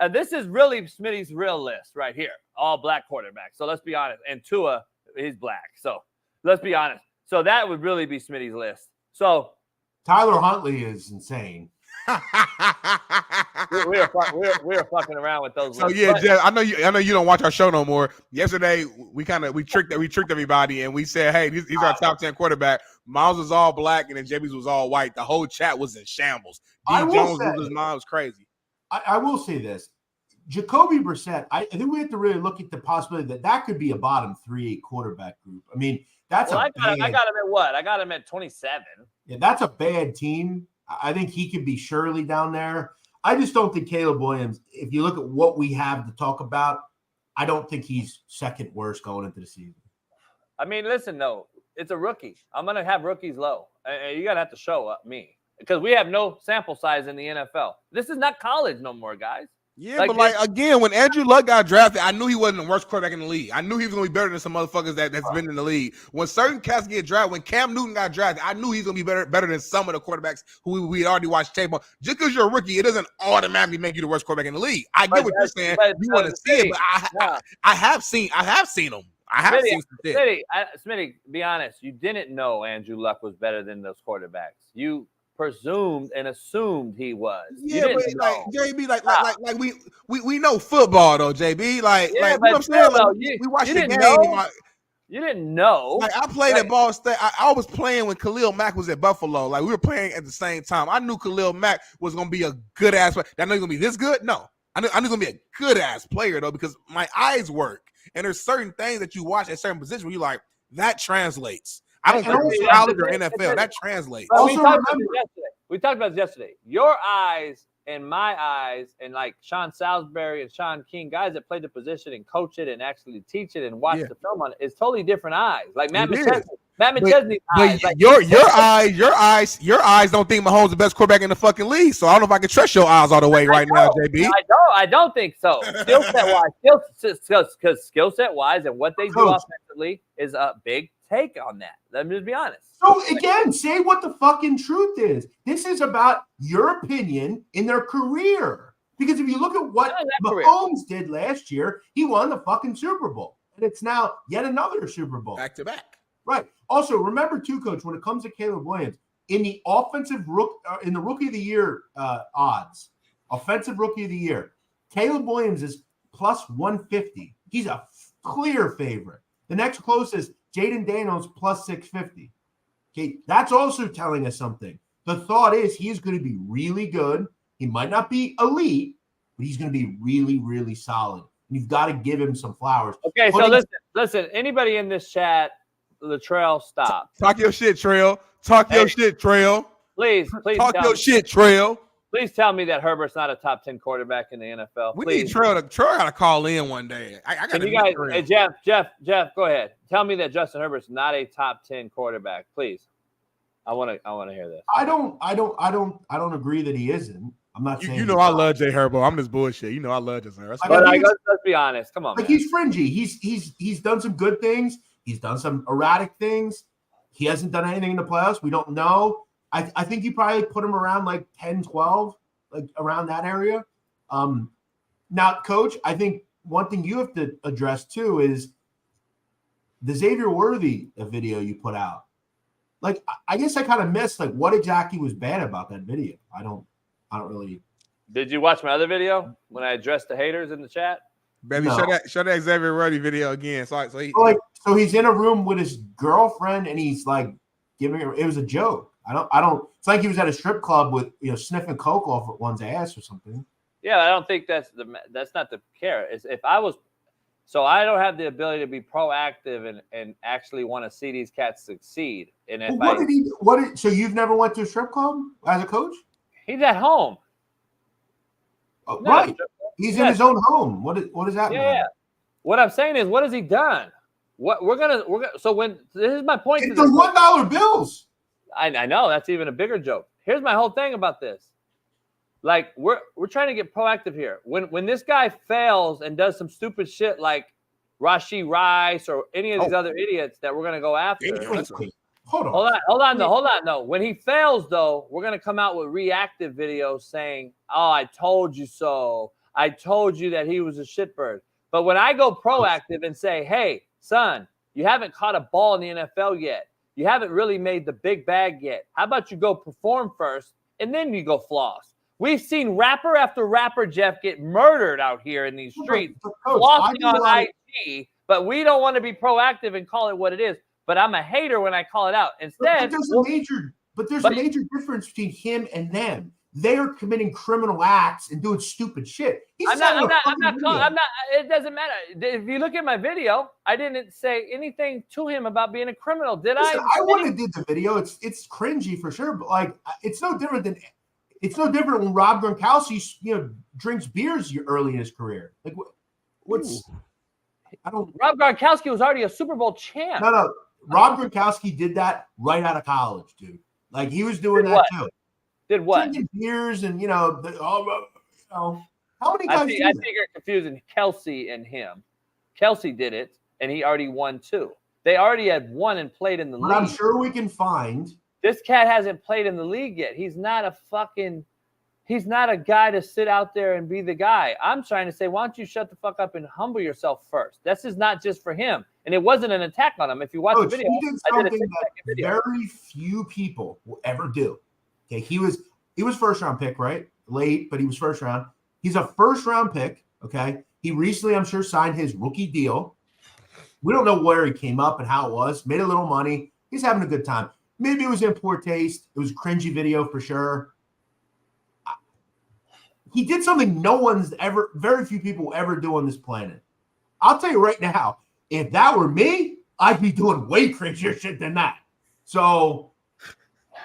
And this is really Smitty's real list right here. All black quarterbacks. So let's be honest. And Tua, he's black. So let's be honest. So that would really be Smitty's list. So
Tyler Huntley is insane.
we are fucking around with those.
So yeah, Jeff, I know you don't watch our show no more. Yesterday we tricked everybody and we said, hey, these are our top 10 quarterback. Miles was all black and then JB's was all white. The whole chat was in shambles. D Jones was mine was crazy.
I will say this. Jacoby Brissett, I think we have to really look at the possibility that could be a bottom 3 quarterback group. I mean, I got him
at what? I got him at 27.
Yeah, that's a bad team. I think he could be surely down there. I just don't think Caleb Williams, if you look at what we have to talk about, I don't think he's second worst going into the season.
I mean, listen, though, it's a rookie. I'm going to have rookies low. And you're going to have to show up me because we have no sample size in the NFL. This is not college no more, guys.
Yeah, but again, when Andrew Luck got drafted, I knew he wasn't the worst quarterback in the league. I knew he was going to be better than some motherfuckers that's been in the league. When certain cats get drafted, when Cam Newton got drafted, I knew he's going to be better than some of the quarterbacks who we already watched tape on. Just because you're a rookie, it doesn't automatically make you the worst quarterback in the league. I get what you're saying. You want to see it, but I have seen him. I have seen some shit.
Smitty, be honest. You didn't know Andrew Luck was better than those quarterbacks. You presumed and assumed he was.
Yeah, but like JB, we know football though, JB. You know what I'm saying? We watched the game.
You didn't know.
Like I played at Ball State. I was playing when Khalil Mack was at Buffalo. Like we were playing at the same time. I knew Khalil Mack was gonna be a good ass player. I know he's gonna be this good. No, I knew he's gonna be a good ass player though because my eyes work. And there's certain things that you watch at certain positions where you're like, that translates. I don't care if it's college or NFL. That translates.
We talked about this yesterday. Your eyes and my eyes and like Sean Salisbury and Sean King, guys that played the position and coach it and actually teach it and watch the film on it, it's totally different eyes. Like Matt McChesney's eyes.
But your eyes don't think Mahomes is the best quarterback in the fucking league. So I don't know if I can trust your eyes all the way right now, JB.
I don't think so. Skill set wise and what they do offensively is a big take on that. Let me just be honest.
So again, say what the fucking truth is. This is about your opinion in their career. Because if you look at what Mahomes did last year, he won the fucking Super Bowl. And it's now yet another Super Bowl.
Back to back.
Right. Also, remember too, Coach, when it comes to Caleb Williams, in the in the Rookie of the Year odds, offensive Rookie of the Year, Caleb Williams is plus 150. He's a clear favorite. The next closest, Jaden Daniels, plus 650. Okay, that's also telling us something. The thought is he is going to be really good. He might not be elite, but he's going to be really, really solid. And you've got to give him some flowers.
Okay, so listen. Anybody in this chat, Latrell, stop.
Talk your shit, Trail. Talk your shit, Trail.
Please.
Talk your shit, Trail.
Please tell me that Herbert's not a top 10 quarterback in the NFL.
We need Trail got to call in one day. I got
you guys, hey, Jeff, go ahead. Tell me that Justin Herbert's not a top 10 quarterback, please. I want to hear this.
I don't agree that he isn't. I'm not saying.
You know I love Jay Herbo. I'm just bullshit. You know I love Justin Herbert.
Let's be honest. Come on.
Like, man. He's fringy. He's done some good things. He's done some erratic things. He hasn't done anything in the playoffs. We don't know. I think you probably put him around like 10, 12, like around that area. Now, Coach, I think one thing you have to address too is the Xavier Worthy video you put out. Like, I guess I kind of missed like what exactly was bad about that video. I don't really.
Did you watch my other video when I addressed the haters in the chat?
Baby,
No.
show that Xavier Worthy video again. So
he's in a room with his girlfriend and he's like giving her. It was a joke. I don't. It's like he was at a strip club with sniffing coke off one's ass or something.
Yeah, I don't think that's not the care. It's if I was, so I don't have the ability to be proactive and actually want to see these cats succeed. And if
So you've never went to a strip club as a coach?
He's at home.
Right. He's in his own home. What does that mean?
Yeah. What I'm saying is, what has he done? What we're gonna. So when this is my point.
It's the $1 bills.
I know that's even a bigger joke. Here's my whole thing about this. Like we're trying to get proactive here. When this guy fails and does some stupid shit like Rashee Rice or any of these other idiots that we're gonna go after.
Hold
on. No. When he fails, though, we're gonna come out with reactive videos saying, "Oh, I told you so. I told you that he was a shitbird." But when I go proactive and say, "Hey, son, you haven't caught a ball in the NFL yet. You haven't really made the big bag yet. How about you go perform first and then you go floss?" We've seen rapper after rapper, Jeff, get murdered out here in these streets, flossing on IG, but we don't want to be proactive and call it what it is. But I'm a hater when I call it out. Instead,
there's a major difference between him and them. They are committing criminal acts and doing stupid shit.
I'm not. It doesn't matter. If you look at my video, I didn't say anything to him about being a criminal, did I?
I wouldn't have did the video. It's cringy for sure, but like it's no different when Rob Gronkowski drinks beers early in his career. Like what's
Rob Gronkowski was already a Super Bowl champ.
No. Rob Gronkowski did that right out of college, dude. Like he was doing that too.
Did what?
Drinking beers and how many guys?
I think you're confusing Kelsey and him. Kelsey did it, and he already won too. They already had won and played in the league.
I'm sure we can find.
This cat hasn't played in the league yet. He's not a guy to sit out there and be the guy. I'm trying to say, why don't you shut the fuck up and humble yourself first? This is not just for him. And it wasn't an attack on him. If you watch the video,
he did something that very few people will ever do. Okay, he was first round pick, right? Late, but he was first round. He's a first round pick. Okay, he recently, I'm sure, signed his rookie deal. We don't know where he came up and how it was. Made a little money. He's having a good time. Maybe it was in poor taste. It was a cringy video for sure. He did something very few people will ever do on this planet. I'll tell you right now, if that were me, I'd be doing way cringier shit than that. So,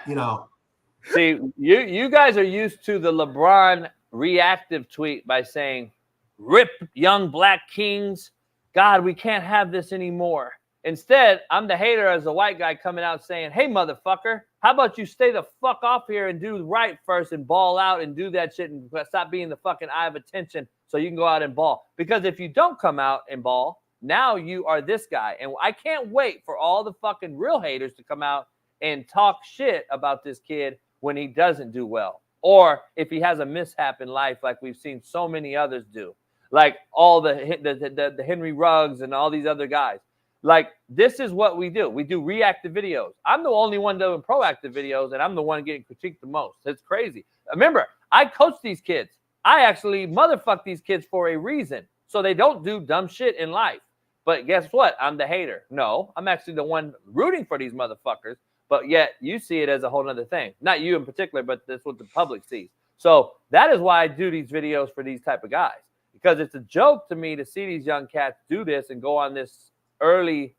See, you guys are used to the LeBron reactive tweet by saying, "Rip young black kings. God, we can't have this anymore." Instead, I'm the hater as a white guy coming out saying, "Hey, motherfucker, how about you stay the fuck off here and do right first and ball out and do that shit and stop being the fucking eye of attention so you can go out and ball." Because if you don't come out and ball, now you are this guy. And I can't wait for all the fucking real haters to come out and talk shit about this kid when he doesn't do well. Or if he has a mishap in life like we've seen so many others do. Like all the Henry Ruggs and all these other guys. Like, this is what we do. We do reactive videos. I'm the only one doing proactive videos, and I'm the one getting critiqued the most. It's crazy. Remember, I coach these kids. I actually motherfuck these kids for a reason, so they don't do dumb shit in life. But guess what? I'm the hater. No, I'm actually the one rooting for these motherfuckers, but yet you see it as a whole other thing. Not you in particular, but that's what the public sees. So that is why I do these videos for these type of guys, because it's a joke to me to see these young cats do this and go on this early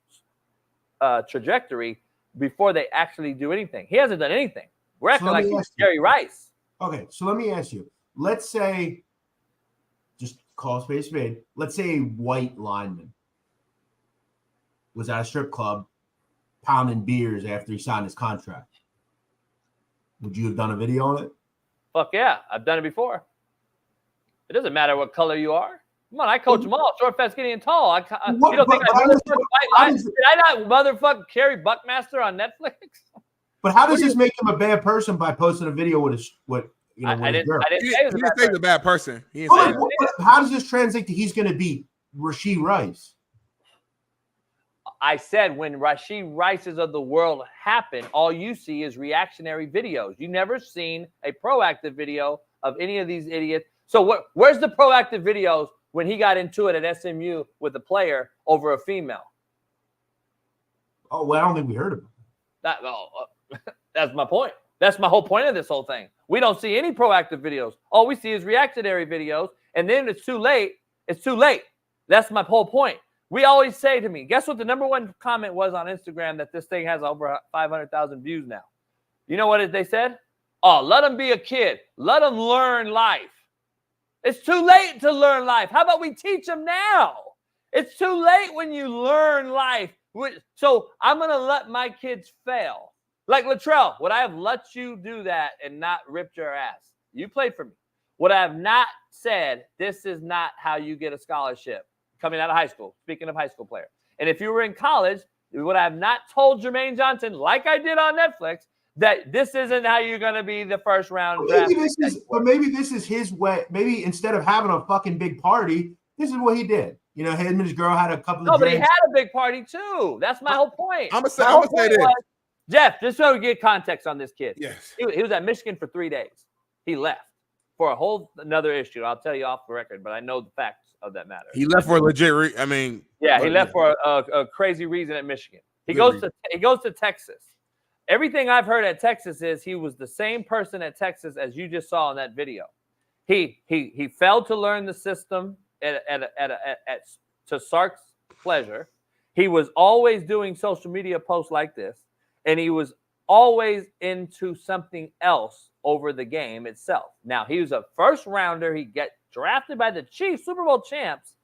trajectory before they actually do anything. He hasn't done anything. We're acting like he's Jerry Rice.
Okay, so let me ask you. Let's say, just call a spade. Let's say a white lineman was at a strip club pounding beers after he signed his contract. Would you have done a video on it?
Fuck yeah, I've done it before. It doesn't matter what color you are. Come on, I coach them all. Short, fat, skinny, and tall. You don't think did I not motherfucking Carrie Buckmaster on Netflix?
But how does this make him a bad person by posting a video with with his girl.
I didn't say
He didn't say he's a bad person. He didn't
Well,
say
like,
that.
how does this translate to he's going to be Rashee Rice?
I said when Rashee Rices of the world happen, all you see is reactionary videos. You never seen a proactive video of any of these idiots. So where's the proactive videos when he got into it at SMU with a player over a female?
Oh, well, I don't think we heard of him.
That's my point. That's my whole point of this whole thing. We don't see any proactive videos. All we see is reactionary videos, and then it's too late. It's too late. That's my whole point. We always say to me, guess what the number one comment was on Instagram that this thing has over 500,000 views now? You know what they said? Oh, let him be a kid. Let him learn life. It's too late to learn life. How about we teach them now? It's too late when you learn life. So I'm going to let my kids fail. Like Latrell, would I have let you do that and not ripped your ass? You played for me. Would I have not said, this is not how you get a scholarship coming out of high school, speaking of high school player. And if you were in college, would I have not told Jermaine Johnson, like I did on Netflix, that this isn't how you're going to be the first round draft?
Maybe this is his way. Maybe instead of having a fucking big party, this is what he did. You know, him and his girl had a couple of
No, but he
drinks.
had a big party too. That's my whole point.
I'm gonna say this.
Jeff, just so we get context on this kid.
Yes.
He was at Michigan for 3 days. He left for a whole another issue. I'll tell you off the record, but I know the facts of that matter.
He left for a legit
he left for a crazy reason at Michigan. He goes to Texas. Everything I've heard at Texas is he was the same person at Texas as you just saw in that video. He failed to learn the system to Sark's pleasure. He was always doing social media posts like this, and he was always into something else over the game itself. Now, he was a first rounder. He got drafted by the Chiefs, Super Bowl champs,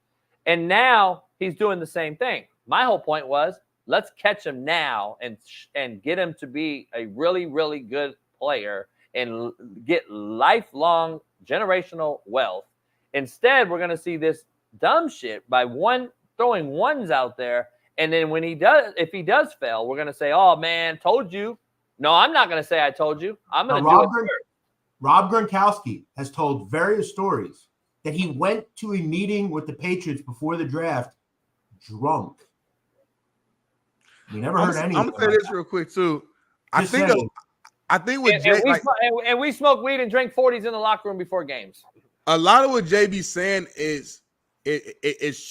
and now he's doing the same thing. My whole point was, let's catch him now and get him to be a really, really good player and get lifelong generational wealth. Instead, we're going to see this dumb shit by throwing ones out there. And then if he does fail, we're going to say, oh, man, told you. No, I'm not going to say I told you. I'm going to do it first.
Rob Gronkowski has told various stories that he went to a meeting with the Patriots before the draft drunk. We never heard anything.
I'm gonna say this real quick too. I think with Jay,
and we smoked weed and drank 40s in the locker room before games.
A lot of what JB's saying is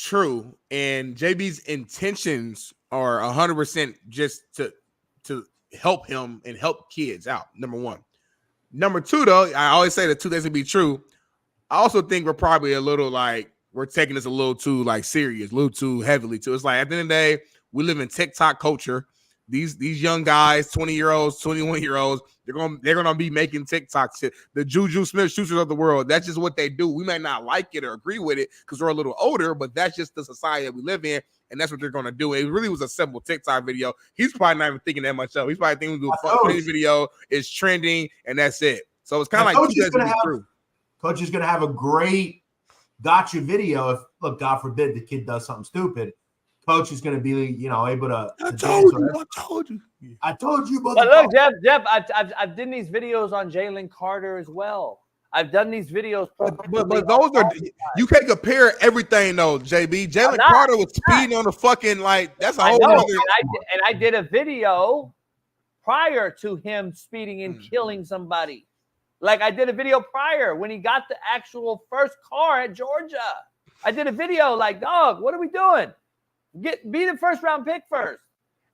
true, and JB's intentions are 100% just to help him and help kids out. Number one. Number two, though, I always say the two things to be true. I also think we're probably a little we're taking this a little too serious, a little too heavily too. It's like at the end of the day, we live in TikTok culture. These young guys, 20-year-olds, 21-year-olds, they're gonna be making TikTok shit. The Juju Smith-Schusters of the world, that's just what they do. We may not like it or agree with it because we're a little older, but that's just the society that we live in, and that's what they're gonna do. It really was a simple TikTok video. He's probably not even thinking that much of. He's probably thinking a funny video is trending, and that's it. So it's kind of like
Coach is gonna have a great gotcha video if, look, God forbid the kid does something stupid. Coach is going to be, able to.
I told you.
But look, Jeff, I've done these videos on Jalen Carter as well. I've done these videos.
But those are, you can't compare everything though, JB. Jalen Carter was speeding on the fucking that's a whole other.
And I did a video prior to him speeding and killing somebody. Like I did a video prior when he got the actual first car at Georgia. I did a video like, dog, what are we doing? Be the first round pick first.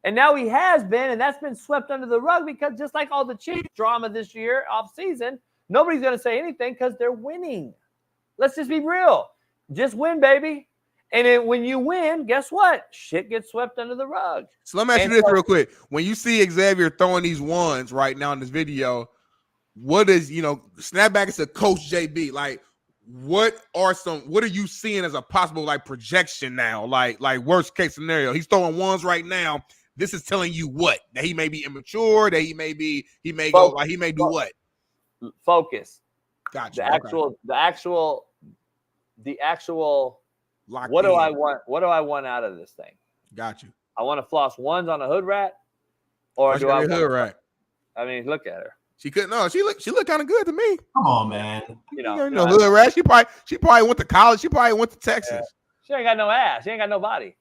And now he has been, and that's been swept under the rug because just like all the Chiefs drama this year off season, nobody's going to say anything because they're winning. Let's just be real. Just win, baby. And then when you win, guess what? Shit gets swept under the rug.
So let me ask you this real quick. When you see Xavier throwing these ones right now in this video, what is, snap back to Coach JB, what are you seeing as a possible projection now? Like worst case scenario. He's throwing ones right now. This is telling you what? That he may be immature, that he may do what?
Focus.
Gotcha.
The actual what do I want? What do I want out of this thing?
Got you.
I want to floss ones on a hood rat, or do I
hood rat?
I mean, look at her.
She couldn't. No, she looked kind of good to me.
Come on, man.
You
You
know,
know, hood rat. She probably went to college. She probably went to Texas.
she ain't got no ass. She ain't got no body.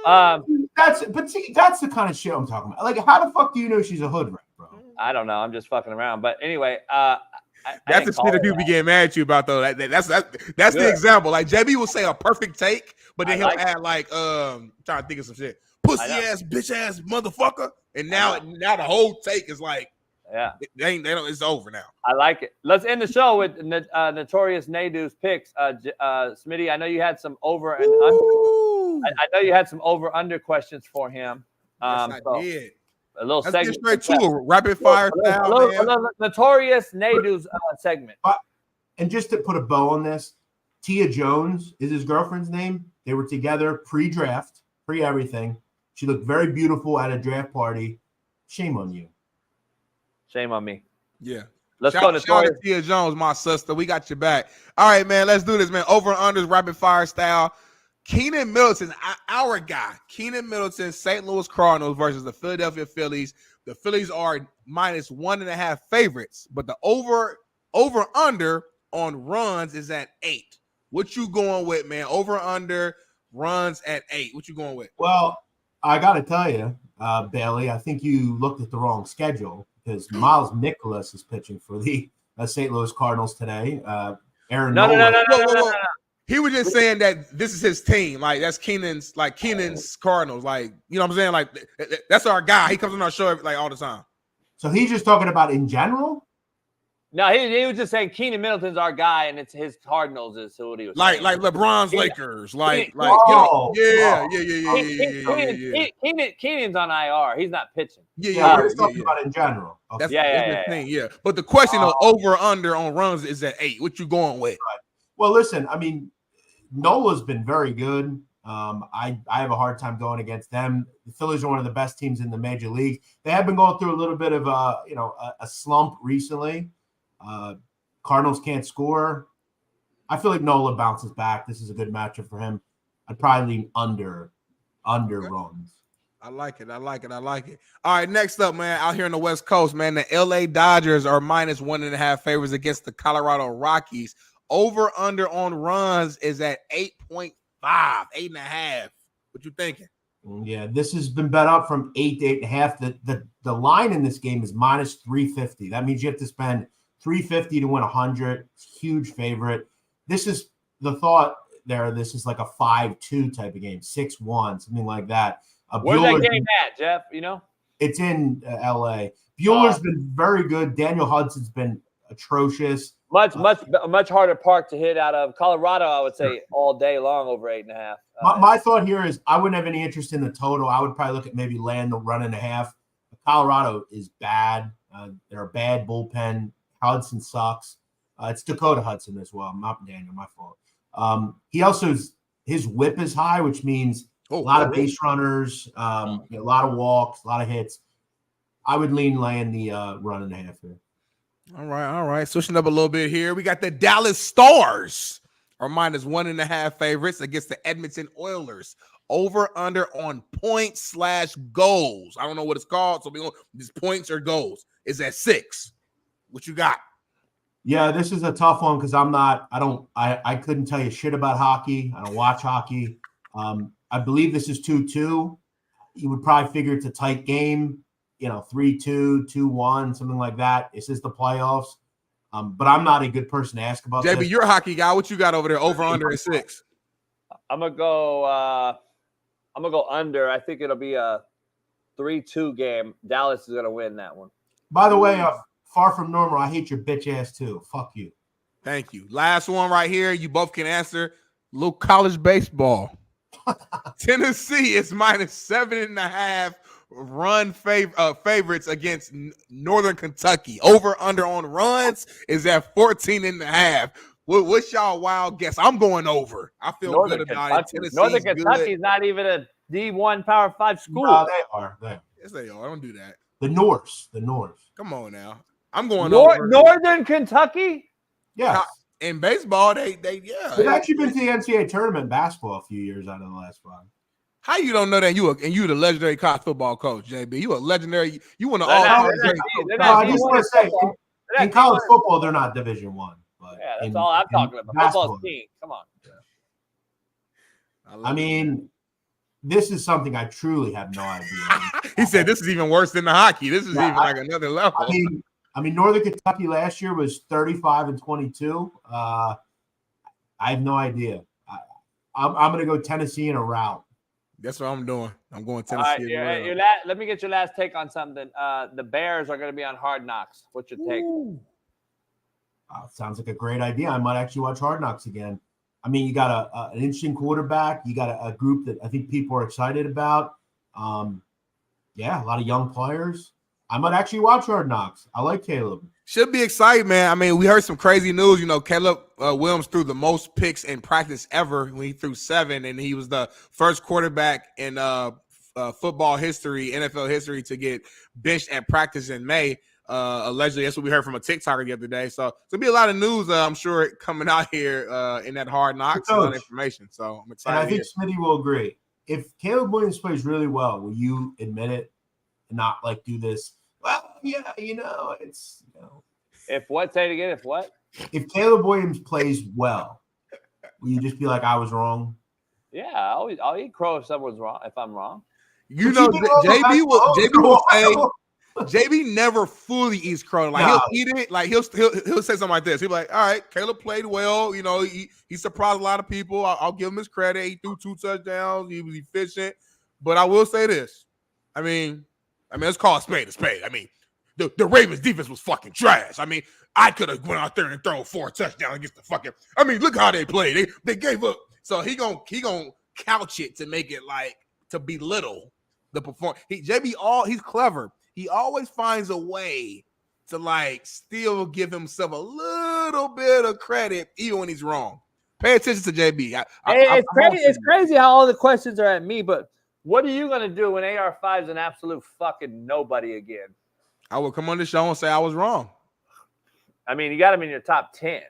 That's the kind of shit I'm talking about. Like, how the fuck do you know she's a hood rat, bro?
I don't know. I'm just fucking around. But anyway,
that's the shit that people be getting mad at you about, though. That's the example. Like JB will say a perfect take, but then he'll add like trying to think of some shit, pussy ass, bitch ass, motherfucker, and now the whole take is like, it's over now.
I like it. Let's end the show with Notorious Nadu's picks. Smitty, I know you had some over and under. I know you had some over under questions for him.
Yes, I did.
A little
Let's
segment.
get straight to a rapid fire style, man.
Notorious Nadu's segment.
And just to put a bow on this, Tia Jones is his girlfriend's name. They were together pre-draft, pre-everything. She looked very beautiful at a draft party. Shame on you.
Shame on me.
Yeah.
Let's
shout
go to
to Tia Jones, my sister. We got your back. All right, man. Let's do this, man. Over and unders, rapid fire style. Keynan Middleton, our guy. Keynan Middleton, St. Louis Cardinals versus the Philadelphia Phillies. The Phillies are -1.5 favorites, but the over under on runs is at 8. What you going with, man? Over under runs at 8. What you going with?
Well, I got to tell you, Bailey, I think you looked at the wrong schedule because Miles Nicholas is pitching for the St. Louis Cardinals today.
No.
He was just saying that this is his team. Like, that's Keenan's Cardinals. Like, you know what I'm saying? Like, that's our guy. He comes on our show like all the time.
So he's just talking about in general?
No, he was just saying Keynan Middleton's our guy, and it's his Cardinals is what he was
like
saying.
Like LeBron's Lakers. Keenan's on IR. He's not pitching.
We're just talking about in general. Okay.
That's the thing, yeah. But the question of over under on runs is at 8. What you going with?
Right. Well, listen, I mean, Nola's been very good. I have a hard time going against them. The Phillies are one of the best teams in the major league. They have been going through a little bit of a slump recently. Cardinals can't score. I feel like Nola bounces back. This is a good matchup for him. I'd probably lean under runs.
I like it. All right, next up, man, out here on the West Coast, man, the LA Dodgers are -1.5 favorites against the Colorado Rockies. Over under on runs is at 8.5, 8.5. What you thinking?
Yeah, this has been bet up from 8 to 8.5. The line in this game is -350. That means you have to spend $350 to win 100. It's a huge favorite. This is the thought there. This is like a 5-2 type of game, 6-1, something like that.
Where's that game at, Jeff? You know?
It's in LA. Bueller's been very good. Daniel Hudson's been atrocious.
Much harder park to hit out of Colorado, I would say, all day long over 8.5.
My thought here is I wouldn't have any interest in the total. I would probably look at maybe laying the 1.5. Colorado is bad. They're a bad bullpen. Hudson sucks. It's Dakota Hudson as well. Not Daniel, my fault. He also his whip is high, which means a lot of base runners, a lot of walks, a lot of hits. I would lean laying the 1.5 here.
All right. Switching up a little bit here. We got the Dallas Stars are -1.5 favorites against the Edmonton Oilers. Over under on points/goals. I don't know what it's called, so these points or goals is at 6. What you got?
Yeah, this is a tough one because I couldn't tell you shit about hockey. I don't watch hockey. I believe this is 2-2. You would probably figure it's a tight game. 3-2, 2-1, something like that. This is the playoffs. But I'm not a good person to ask about
JB,
this.
you're a hockey guy. What you got over there? Over under at 6.
I'm gonna go under. I think it'll be a 3-2 game. Dallas is gonna win that one.
By the way, far from normal, I hate your bitch ass too. Fuck you.
Thank you. Last one right here. You both can answer. Little college baseball. Tennessee is -7.5 run favorites against Northern Kentucky. Over under on runs is at 14.5. What's y'all wild guess? I'm going over. I feel
Northern
good about
Kentucky.
it. Tennessee's
Northern Kentucky
good.
is not even a D1 Power 5 school.
No, they are.
Yes, they are. Don't do that.
The Norse.
Come on now. I'm going over.
Northern Kentucky?
Yeah.
In baseball, they've
actually been to the NCAA tournament in basketball a few years out of the last 5.
How you don't know that you the legendary college football coach, JB? You a legendary. You want to
No,
all.
I just want to say, in college football, they're not Division One.
Yeah, that's all I'm talking about. Football's team. Come on.
I mean, this is something I truly have no idea.
He said this is even worse than the hockey. This is even like another level.
I mean, Northern Kentucky last year was 35-22. I have no idea. I'm going to go Tennessee in a rout.
That's what I'm doing. I'm going Tennessee.
All right, let me get your last take on something. The Bears are going to be on Hard Knocks. What's your take?
Sounds like a great idea. I might actually watch Hard Knocks again. I mean, you got an interesting quarterback. You got a group that I think people are excited about. Yeah, a lot of young players. I might actually watch Hard Knocks. I like Caleb.
Should be excited, man. I mean, we heard some crazy news. You know, Caleb Williams threw the most picks in practice ever when he threw 7, and he was the first quarterback in football history, NFL history, to get benched at practice in May. Allegedly, that's what we heard from a TikToker the other day. So there'll be a lot of news, I'm sure, coming out here in that Hard Knocks and information. So I'm excited.
And I think Smitty will agree. If Caleb Williams plays really well, will you admit it and not like do this? Well, yeah, it's
If what? Say it again. If what?
If Caleb Williams plays well, will you just be like, I was wrong?
Yeah, I'll eat crow if someone's wrong. If I'm wrong,
JB will say. JB never fully eats crow. Like he'll eat it. Like he'll say something like this. He'll be like, "All right, Caleb played well. You know, he surprised a lot of people. I'll give him his credit. He threw 2 touchdowns. He was efficient. But I will say this. I mean, let's call a spade a spade. I mean, the Ravens defense was fucking trash. I mean, I could have went out there and thrown 4 touchdowns against the fucking. I mean, look how they played. They gave up. So he gonna couch it to make it like to belittle the performance. He's clever. He always finds a way to like still give himself a little bit of credit even when he's wrong. Pay attention to JB.
It's crazy how all the questions are at me, but what are you going to do when AR5 is an absolute fucking nobody again?
I will come on the show and say I was wrong.
I mean, you got him in your top 10.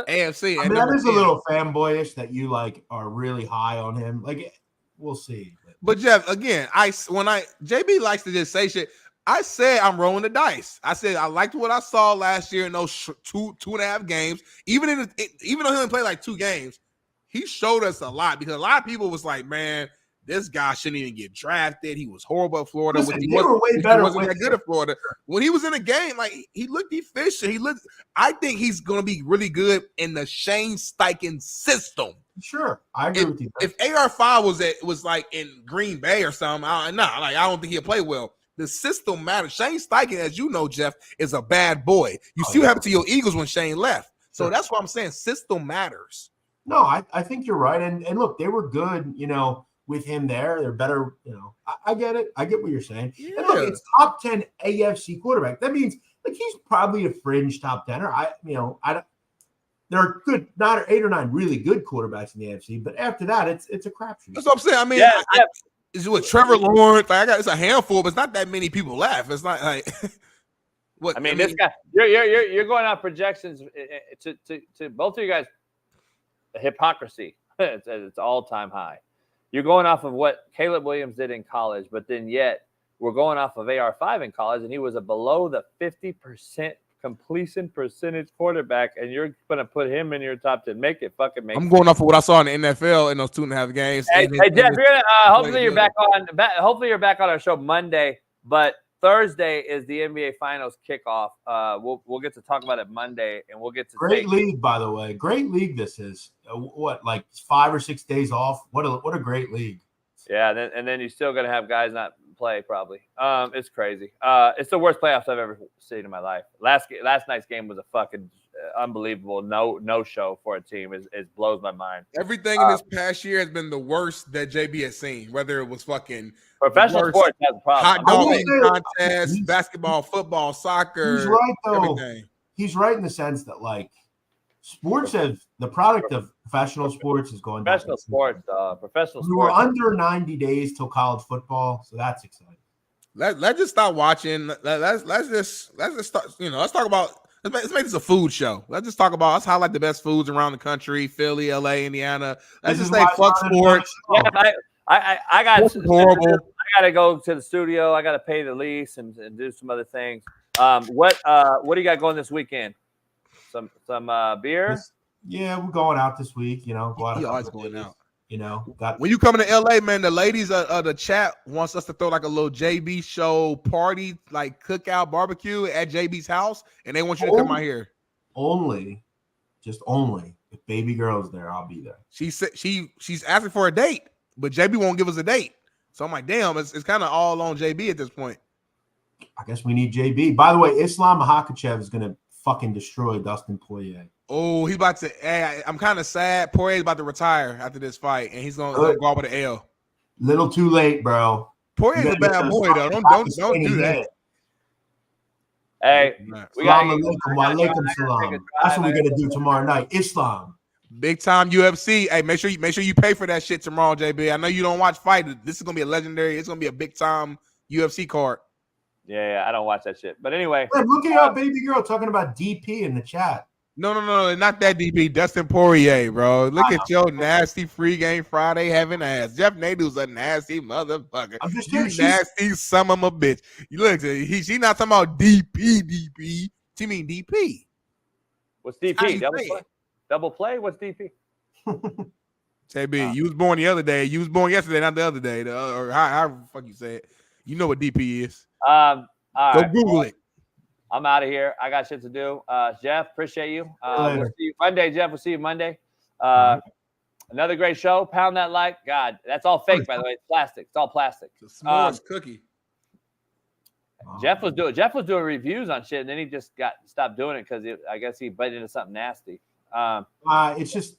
AFC.
I mean, that is a little fanboyish that you like are really high on him. Like, we'll see.
But Jeff, again, JB likes to just say shit. I said I'm rolling the dice. I said I liked what I saw last year in those 2.5 games. Even though he only played like 2 games, he showed us a lot because a lot of people was like, man, this guy shouldn't even get drafted. He was horrible at Florida.
Listen, he wasn't that good
at Florida. When he was in a game, like he looked efficient. I think he's going to be really good in the Shane Steichen system.
Sure, I agree with you.
If AR5 was like in Green Bay or something, I don't think he'll play well. The system matters. Shane Steichen, as you know, Jeff, is a bad boy. You see what happened to your Eagles when Shane left. So that's what I'm saying. System matters.
No, I think you're right. And look, they were good, with him there. They're better, I get it. I get what you're saying. Yeah. And look, it's top 10 AFC quarterback. That means like he's probably a fringe top 10er. There are good, not 8 or 9 really good quarterbacks in the AFC, but after that, it's a crapshoot.
That's what I'm saying. I mean, is with Trevor Lawrence? It's a handful, but it's not that many people left. It's not like
what. This guy, you're going off projections to both of you guys. Hypocrisy. It's all-time high. You're going off of what Caleb Williams did in college, but then yet we're going off of AR5 in college, and he was a below the 50% completion percentage quarterback, and you're going to put him in your top 10. Make
I'm going off of what I saw in the NFL in those 2.5 games.
Hey, Jeff, hopefully you're back on. Hopefully you're back on our show Monday, but Thursday is the NBA Finals kickoff. We'll get to talk about it Monday, and we'll get to
great league, by the way. Great league. This is like 5 or 6 days off. What a great league.
Yeah, and then you're still gonna have guys not play probably. It's crazy. It's the worst playoffs I've ever seen in my life. Last night's game was a fucking unbelievable no show for a team. It blows my mind.
Everything in this past year has been the worst that JB has seen. Whether it was fucking
professional sports has a problem.
Hot dog eating contest, basketball, football, soccer.
He's right though.
Everything.
He's right in the sense that like sports the product of professional sports is going down.
Professional sports.
We were under 90 days till college football, so that's exciting.
Let's just stop watching. Let's just start. Let's talk about. Let's make this a food show. Let's just talk about. Let's highlight the best foods around the country: Philly, LA, Indiana. Let's just say fuck sports.
Yeah, I got
horrible.
I got to go to the studio. I got to pay the lease and do some other things. What do you got going this weekend? Some beer?
Yeah, we're going out this week. You know, go out.
He always going out.
You know,
when you coming to LA, man, the ladies of the chat wants us to throw like a little JB show party, like cookout barbecue at JB's house, and they want you to come out here.
Just only if baby girl's there, I'll be there.
She said she's asking for a date, but JB won't give us a date. So I'm like, damn, it's kind of all on JB at this point.
I guess we need JB. By the way, Islam Makhachev is gonna fucking destroy Dustin Poirier.
Oh, he's about to. Hey, I'm kind of sad. Poirier's about to retire after this fight, and he's gonna go out with an L.
Little too late, bro.
Poirier's a bad boy, though. Don't do that.
Hey,
salam alaikum, salam. That's what we're gonna do tomorrow night. Islam.
Big time UFC. Hey, make sure you pay for that shit tomorrow, JB. I know you don't watch fight. This is gonna be a legendary. It's gonna be a big time UFC card.
Yeah, I don't watch that shit. But anyway,
hey, look at our baby girl talking about DP in the chat.
No, not that DP. Dustin Poirier, bro. Look at your nasty free game Friday having ass. Jeff Nadu's a nasty motherfucker. You nasty son of a bitch. You look, she not talking about DP. She mean DP.
What's DP? Double play? What's DP?
JB, you was born the other day. You was born yesterday, not the other day. Or how the fuck you say it. You know what DP is.
All
Go
right.
Google it.
I'm out of here. I got shit to do. Jeff, appreciate you. We'll see you Monday, Jeff. We'll see you Monday. Another great show. Pound that like. God, that's all fake, by the way. It's plastic. It's all plastic.
It's a s'mores cookie.
Jeff was doing reviews on shit, and then he just stopped doing it because I guess he bit into something nasty.
It's just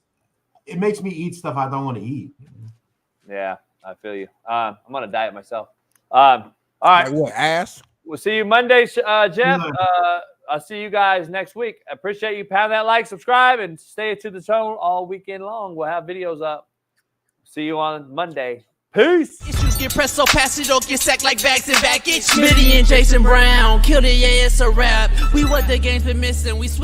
it makes me eat stuff I don't want to eat.
Yeah, I feel you. I'm on a diet myself. All right.
Like what, ass?
We'll see you Monday, Jeff. I'll see you guys next week. I appreciate you. Pound that like, subscribe, and stay to the channel all weekend long. We'll have videos up. See you on Monday. Peace.
Issues get pressed so fast you don't get sacked like bags and baggage. Smitty and Jason Brown, kill the ass a rap. We what the game's been missing. We switch.